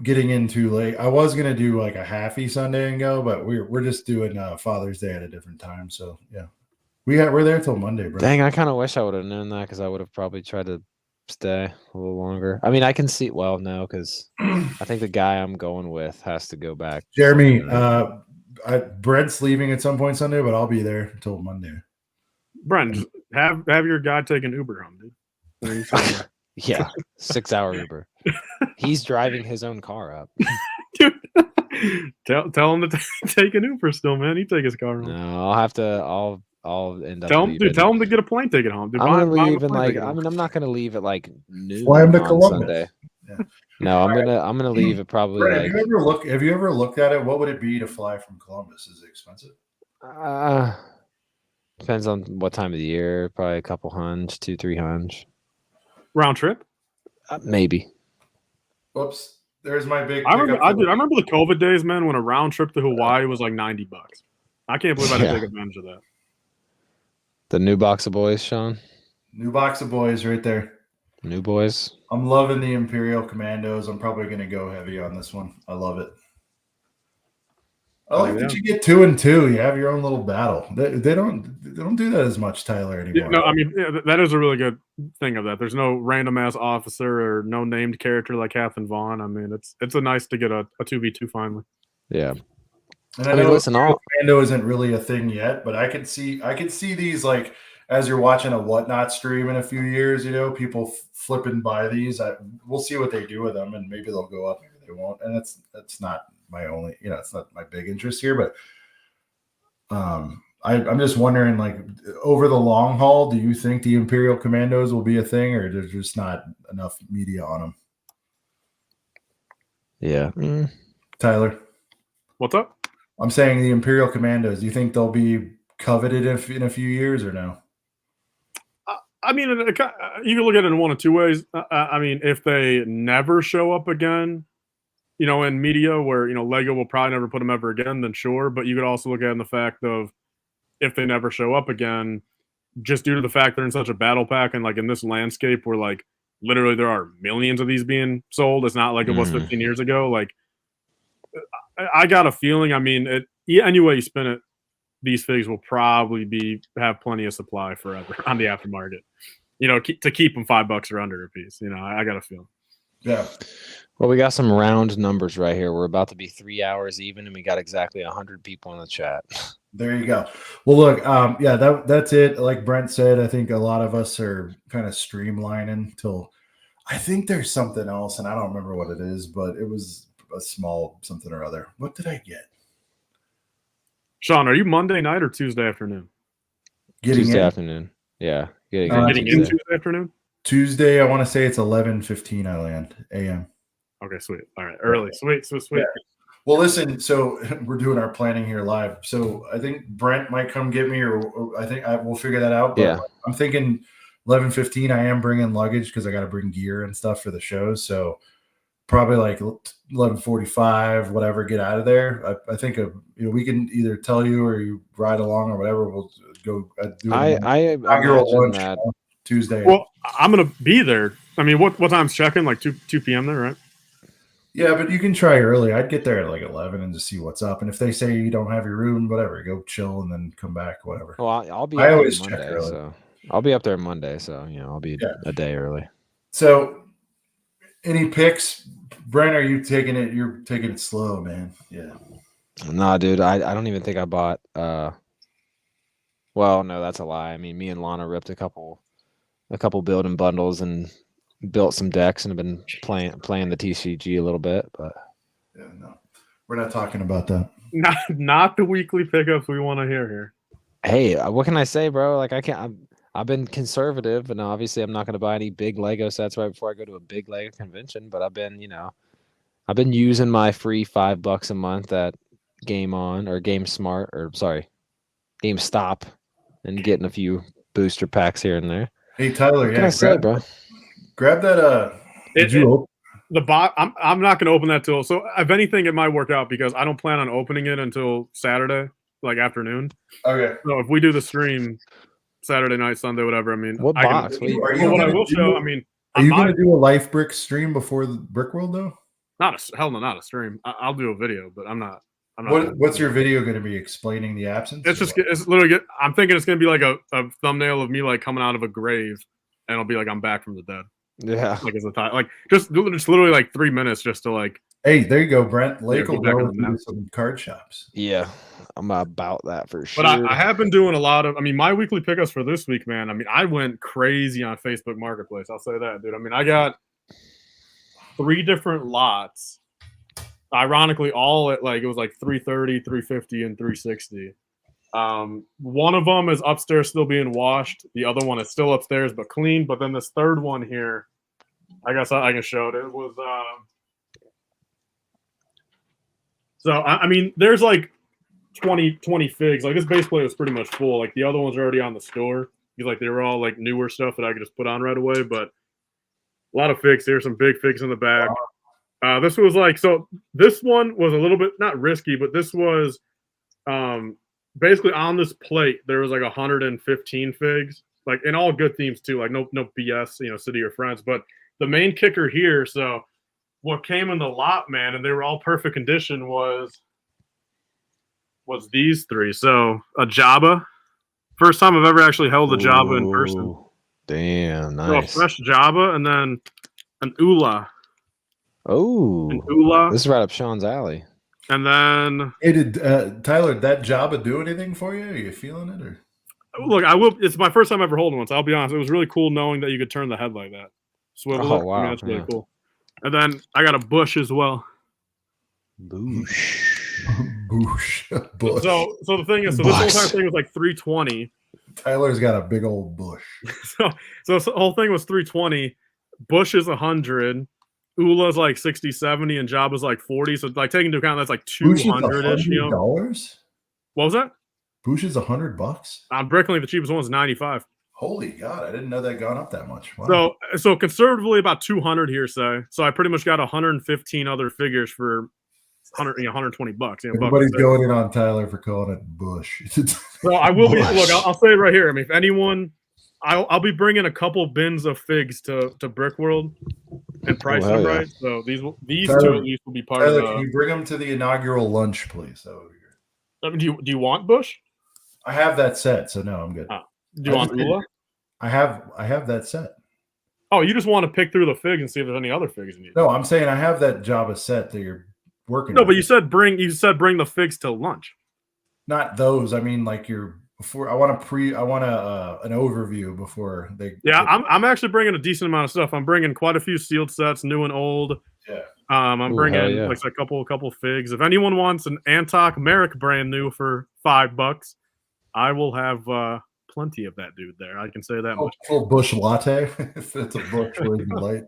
getting in too late. I was gonna do like a halfy Sunday and go, but we're just doing Father's Day at a different time. So yeah, we're there till Monday, bro. Dang, I kind of wish I would have known that because I would have probably tried to stay a little longer. I mean, I can see. Well, no, because I think the guy I'm going with has to go back. Jeremy, Brent's leaving at some point Sunday, but I'll be there until Monday. Brent, just have your guy take an Uber home, dude. Yeah, 6-hour Uber. He's driving his own car up. Dude, tell him to take an Uber still, man. He take his car home. No, I'll have to. I'll end up. Tell him to get a plane ticket home. Dude, I'm gonna leave in like. I mean, I'm not gonna leave at like noon Fly him to on Columbus. Sunday. Yeah. No, I'm gonna leave at probably. Brent, like, have you ever looked at it? What would it be to fly from Columbus? Is it expensive? Depends on what time of the year. Probably a couple hunch, 2-3 hunch. Round trip? Maybe. Whoops. There's my big. I remember the COVID days, man, when a round trip to Hawaii was like $90. I can't believe I didn't take advantage of that. The new box of boys, Sean. New box of boys right there. New boys. I'm loving the Imperial Commandos. I'm probably going to go heavy on this one. I love it. I like that you get 2 and 2. You have your own little battle. They don't do that as much, Tyler, anymore. Yeah, no, I mean that is a really good thing of that. There's no random ass officer or no named character like Captain Vaughn. I mean, it's a nice to get a 2v2 finally. Yeah. And I mean, listen, Commando isn't really a thing yet, but I could see these like as you're watching a Whatnot stream in a few years. People flipping by these. We'll see what they do with them, and maybe they'll go up, maybe they won't. And that's not my only, it's not my big interest here, but I'm just wondering, like, over the long haul, do you think the Imperial Commandos will be a thing, or there's just not enough media on them? Yeah. Tyler, what's up? I'm saying the Imperial Commandos. Do you think they'll be coveted in a few years or no? I mean, you can look at it in one of two ways. I mean, if they never show up again, in media where, Lego will probably never put them ever again, then sure. But you could also look at it in the fact of if they never show up again, just due to the fact they're in such a battle pack and like in this landscape where like literally there are millions of these being sold. It's not like it was 15 years ago. Like I got a feeling, I mean, any way you spin it, these figs will probably have plenty of supply forever on the aftermarket. To keep them $5 or under a piece. I got a feeling. Yeah. Well, we got some round numbers right here. We're about to be 3 hours even, and we got exactly 100 people in the chat. There you go. Well, look, that's it. Like Brent said, I think a lot of us are kind of streamlining till I think there's something else, and I don't remember what it is, but it was a small something or other. What did I get? Sean, are you Monday night or Tuesday afternoon? Tuesday afternoon. Yeah. Getting in Tuesday afternoon? Tuesday, I want to say it's 11:15 I land a.m. Okay, sweet. All right, early. Sweet. Yeah. Well, listen, so we're doing our planning here live. So I think Brent might come get me, or I think we'll figure that out. But yeah. I'm thinking 11:15. I am bringing luggage because I got to bring gear and stuff for the shows. So probably like 11:45, whatever. Get out of there. I think we can either tell you or you ride along or whatever. We'll go. I imagine that Tuesday. Well, I'm gonna be there. I mean, what time's check-in? Like 2 p.m. there, right? Yeah, but you can try early. I'd get there at like 11 and just see what's up. And if they say you don't have your room, whatever, go chill and then come back, whatever. Well, I'll be. I always Monday, check early. so I'll be up there Monday. So I'll be a day early. So, any picks, Brent? Are you taking it? You're taking it slow, man. Yeah. Nah, dude. I don't even think I bought. Well, no, that's a lie. I mean, me and Lana ripped a couple building bundles and built some decks and have been playing the TCG a little bit, but yeah, no, we're not talking about that. Not the weekly pickups we want to hear here. Hey, what can I say, bro? Like I've been conservative, and obviously I'm not going to buy any big Lego sets right before I go to a big Lego convention. But I've been using my free $5 a month at GameStop, and getting a few booster packs here and there. Hey Tyler, what can I say, bro? Grab that. The bot? I'm not going to open that till. So if anything, it might work out because I don't plan on opening it until Saturday, like afternoon. Okay. So if we do the stream Saturday night, Sunday, whatever. I mean, what box? Are you going to do a Life Brick stream before the BrickWorld though? Not a stream. I'll do a video, but I'm not. What's your video going to be explaining the absence? It's literally. I'm thinking it's going to be like a thumbnail of me like coming out of a grave, and it'll be like I'm back from the dead. Yeah, like as a time, like just literally like 3 minutes just to like. Hey, there you go, Brent. Lake will go to some card shops. Yeah, I'm about that for sure. But I have been doing a lot of. I mean, my weekly pickups for this week, man. I mean, I went crazy on Facebook Marketplace. I'll say that, dude. I mean, I got 3 different lots. Ironically, all at like it was like 330, 350, and 360. One of them is upstairs still being washed. The other one is still upstairs but clean. But then this third one here, I guess I can show it. It was so I mean, there's like 20 figs. Like this base plate was pretty much full. Like the other ones are already on the store. Because like they were all like newer stuff that I could just put on right away. But a lot of figs here, some big figs in the back. Wow. This was like this one was a little bit not risky, but this was basically on this plate there was like 115 figs, like in all good themes too, like no BS, City or Friends. But the main kicker here, so what came in the lot, man, and they were all perfect condition was these 3. So a Jabba, first time I've ever actually held a Jabba in person. Damn, nice. So a fresh Jabba, and then an Ula. Oh, Ula. This is right up Sean's alley. And then, hey, did Tyler, that Jabba do anything for you? Are you feeling it, or? Look, I will. It's my first time ever holding one, so I'll be honest. It was really cool knowing that you could turn the head like that, swivel it. Wow, I mean, that's really cool. And then I got a Bush as well. Bush. Bush. So the thing is, this whole entire thing was like 320. Tyler's got a big old bush. so the whole thing was 320. Bush is 100. Ula's like 60, 70, and Jabba's like 40. So like taking into account that's like 200-ish. $100? What was that? Bush is $100. On BrickLink, the cheapest one is 95. Holy God, I didn't know that gone up that much. Wow. So conservatively about 200 here, say. So I pretty much got 115 other figures for $120. Everybody's going in on Tyler for calling it Bush. So I will be. Look, I'll say it right here. I mean, if anyone, I'll be bringing a couple bins of figs to BrickWorld and price them right. So these Tyler, two at least will be part Tyler, of. Can you bring them to the inaugural lunch, please? That would be great. I mean, do you want Bush? I have that set, so no, I'm good. Do you want Ula? I have that set. Oh, you just want to pick through the figs and see if there's any other figs you need. No, I'm saying I have that Java set that you're working. No, with. but you said bring the figs to lunch. Not those. I mean, like before. I want an overview before they. Yeah, I'm actually bringing a decent amount of stuff. I'm bringing quite a few sealed sets, new and old. Yeah. I'm bringing like a couple figs. If anyone wants an Antok Merrick brand new for $5, I will have plenty of that dude there. I can say that much. Full bush latte. If it's a bush light.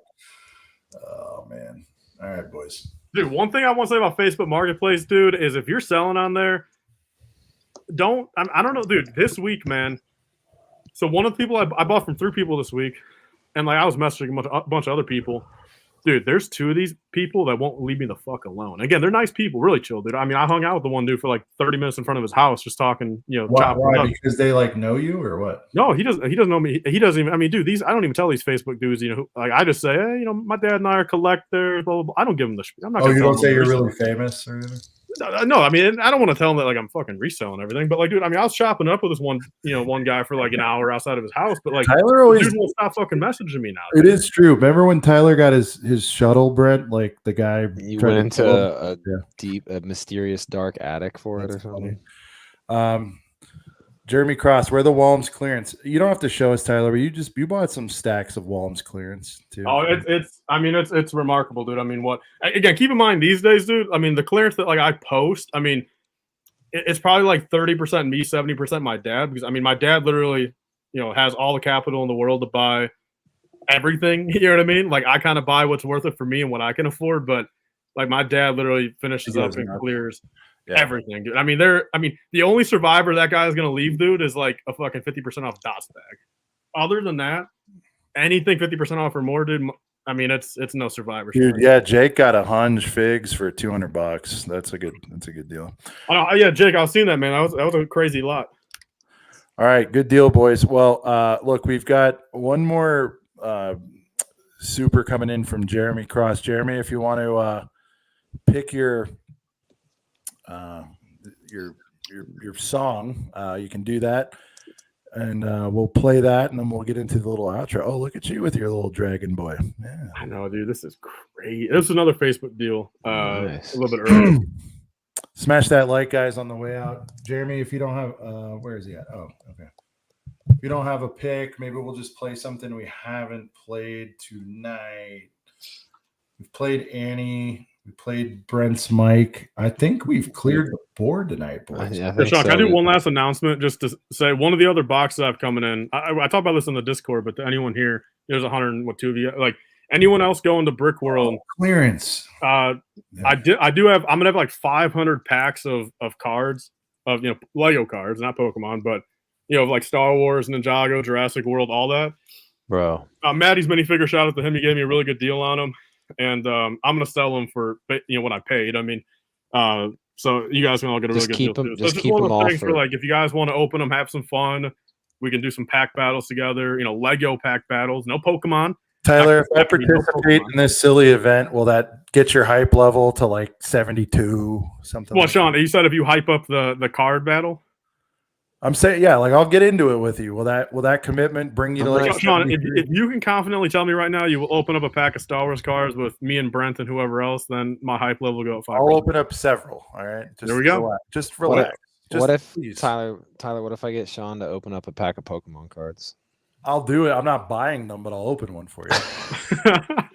Oh man. All right, boys. Dude, one thing I want to say about Facebook Marketplace, dude, is if you're selling on there, I don't know, dude, this week, man. So one of the people I bought from 3 people this week, and like I was messaging a bunch of other people. Dude, there's 2 of these people that won't leave me the fuck alone. Again, they're nice people, really chill, dude. I mean, I hung out with the one dude for like 30 minutes in front of his house, just talking, Why? Because they like know you or what? No, he doesn't know me. He doesn't even. I mean, dude, I don't even tell these Facebook dudes. Like I just say, hey, my dad and I are collectors. Blah, blah, blah. I don't give them the. I'm not. Oh, you don't say you're really famous or anything? No, I mean, I don't want to tell them that like I'm fucking reselling everything. But like, dude, I mean, I was chopping up with this one guy for like an hour outside of his house. But like, Tyler always dude won't stop fucking messaging me now. It is true. Remember when Tyler got his shuttle, Brent? Like the guy you went into a mysterious dark attic for it or something. Jeremy Cross, where the Walms clearance? You don't have to show us, Tyler, but you bought some stacks of Walms clearance too. Oh, it's remarkable, dude. I mean, again, keep in mind these days, dude. I mean, the clearance that like I post, I mean, it's probably like 30% me, 70% my dad, because I mean, my dad literally, has all the capital in the world to buy everything. You know what I mean? Like I kind of buy what's worth it for me and what I can afford, but like my dad literally finishes up and clears. Yeah. Everything, dude. I mean, the only survivor that guy is gonna leave, dude, is like a fucking 50% off Dots bag. Other than that, anything 50% off or more, dude. I mean, it's no survivor. Dude, yeah, Jake got a hunch figs for $200. That's a good deal. Oh yeah, Jake, I was seeing that, man. That was a crazy lot. All right, good deal, boys. Well, look, we've got one more super coming in from Jeremy Cross. Jeremy, if you want to pick your song, you can do that, and we'll play that, and then we'll get into the little outro. Oh, look at you with your little dragon boy. Yeah. I know, dude. This is great. This is another Facebook deal. Nice. A little bit early. Smash that like, guys, on the way out. Jeremy, if you don't have where is he at? Oh, okay. If you don't have a pick, maybe we'll just play something we haven't played tonight. We've played Annie. We played Brent's mic. I think we've cleared the board tonight, boys. Sean, can I do one last announcement just to say one of the other boxes I've coming in? I talked about this in the Discord, but to anyone here, there's 102 of you. Like anyone else going to BrickWorld clearance. I do have. I'm gonna have like 500 packs of cards of Lego cards, not Pokemon, but like Star Wars, Ninjago, Jurassic World, all that. Bro, Maddie's minifigure, shout out to him. He gave me a really good deal on them. And I'm gonna sell them for what I paid. I mean, so you guys can all get a really good deal too. So just keep them all for like if you guys want to open them, have some fun. We can do some pack battles together. Lego pack battles. No Pokemon. Tyler, if I participate in this silly event, will that get your hype level to like 72 something? Well, Sean, you said if you hype up the card battle. I'm saying, yeah, like I'll get into it with you. Will that commitment bring you to like? Sean, if you can confidently tell me right now you will open up a pack of Star Wars cards with me and Brent and whoever else, then my hype level will go up 5%. I'll open up several. All right, there we go. Just relax. What if Tyler? What if I get Sean to open up a pack of Pokemon cards? I'll do it. I'm not buying them, but I'll open one for you.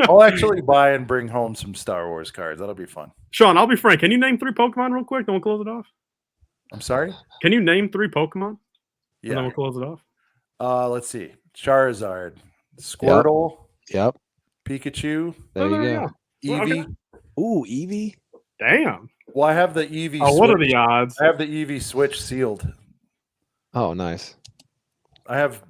I'll actually buy and bring home some Star Wars cards. That'll be fun. Sean, I'll be frank. Can you name 3 Pokemon real quick? Then we'll close it off. I'm sorry? Can you name 3 Pokemon? Yeah. And then we'll close it off. Let's see. Charizard, Squirtle. Yep. Pikachu. There you go. Eevee. Okay. Ooh, Eevee. Damn. Well, I have the Eevee. Oh, what are the odds? I have the Eevee Switch sealed. Oh, nice. I have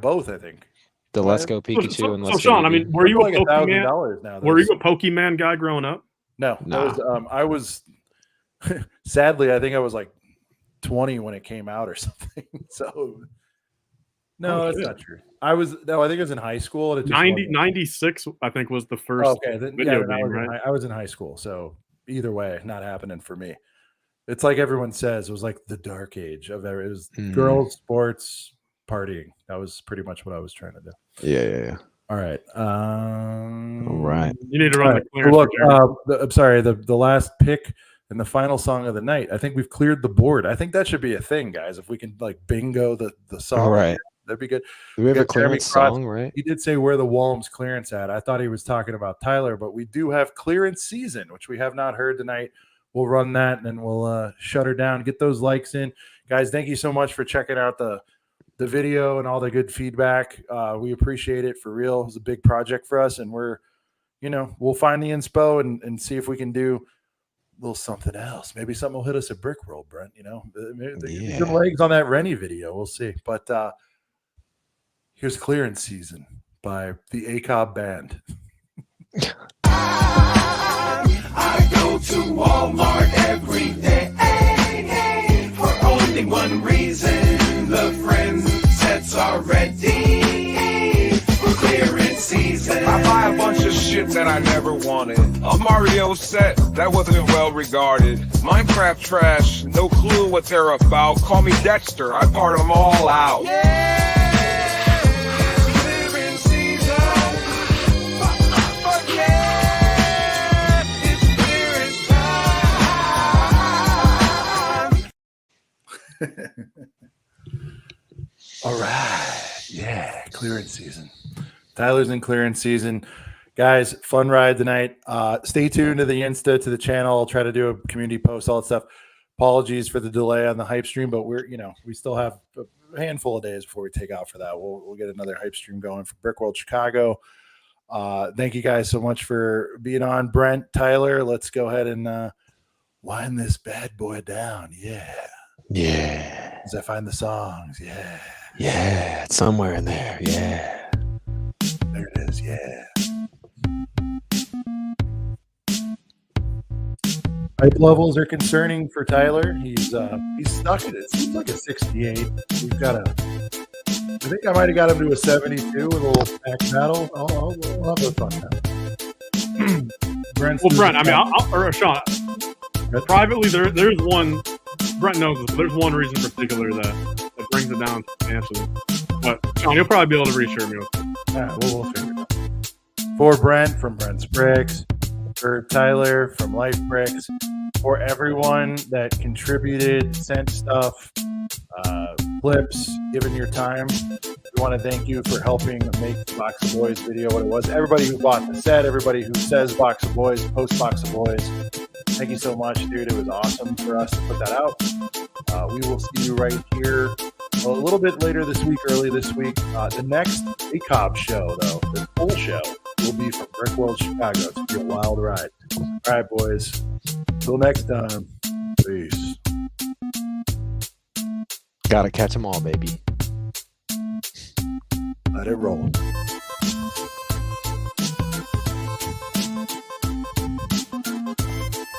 both, I think. The Let's Go Pikachu and Let's Go Sean, Eevee. I mean, were you like a Pokemon? Now, were you a Pokemon guy growing up? No. Nah. I was sadly, I think I was like 20 when it came out or something. So no, that's not true. I think it was in high school. 96, I think, was the first video game, right? I was in high school, so either way, not happening for me. It's like everyone says, it was like the dark age of it was Mm. girls, sports, partying. That was pretty much what I was trying to do. Yeah. All right. All right. You need to run All the right. clearance. Look, for Jerry. I'm sorry. The last pick and the final song of the night. I think we've cleared the board. I think that should be a thing, guys. If we can like bingo the song, All right. that'd be good. Do we have Yeah, a clearance Jeremy Cross, song, right? He did say where the Walms clearance at. I thought he was talking about Tyler, but we do have clearance season, which we have not heard tonight. We'll run that and then we'll shut her down. Get those likes in, guys. Thank you so much for checking out the video and all the good feedback. We appreciate it for real. It was a big project for us, and we'll find the inspo and see if we can do a little something else. Maybe something will hit us at BrickWorld, Brent. Maybe some legs on that Rennie video. We'll see. But here's clearance season by the Acob band. I go to Walmart every day for only one reason. The friends sets are ready for clearance season. I buy a bunch of shit that I never wanted. A Mario set that wasn't well regarded. Minecraft trash, no clue what they're about. Call me Dexter, I part them all out. Clearance season. Fuck yeah, it's clearance time. All right. Yeah. Clearance season. Tyler's in clearance season. Guys, fun ride tonight. Stay tuned to the Insta, to the channel. I'll try to do a community post, all that stuff. Apologies for the delay on the hype stream, but we still have a handful of days before we take out for that. We'll get another hype stream going for BrickWorld Chicago. Thank you guys so much for being on. Brent, Tyler, let's go ahead and wind this bad boy down. Yeah. As I find the songs. Yeah. It's somewhere in there. Yeah. There it is. Yeah. Hype levels are concerning for Tyler. He's stuck at it. It seems like a 68. We've got I think I might have got him to a 72 with a little back battle. We'll have a fun time. Brent, I mean, or Sean, privately, there's one. Brent knows this. But there's one reason in particular that brings it down substantially. But Sean, you'll probably be able to reassure me with it. Yeah, we'll figure it out. For Brent from Brent's Bricks, for Tyler from Life Bricks, for everyone that contributed, sent stuff, clips, given your time. We want to thank you for helping make the Box of Boys video what it was. Everybody who bought the set, everybody who says Box of Boys, post Box of Boys. Thank you so much, dude. It was awesome for us to put that out. We will see you right here a little bit later this week, early this week. The next Acob show, though, the full show, will be from BrickWorld Chicago. It's going to be a wild ride. All right, boys. Till next time. Peace. Gotta catch them all, baby. Let it roll.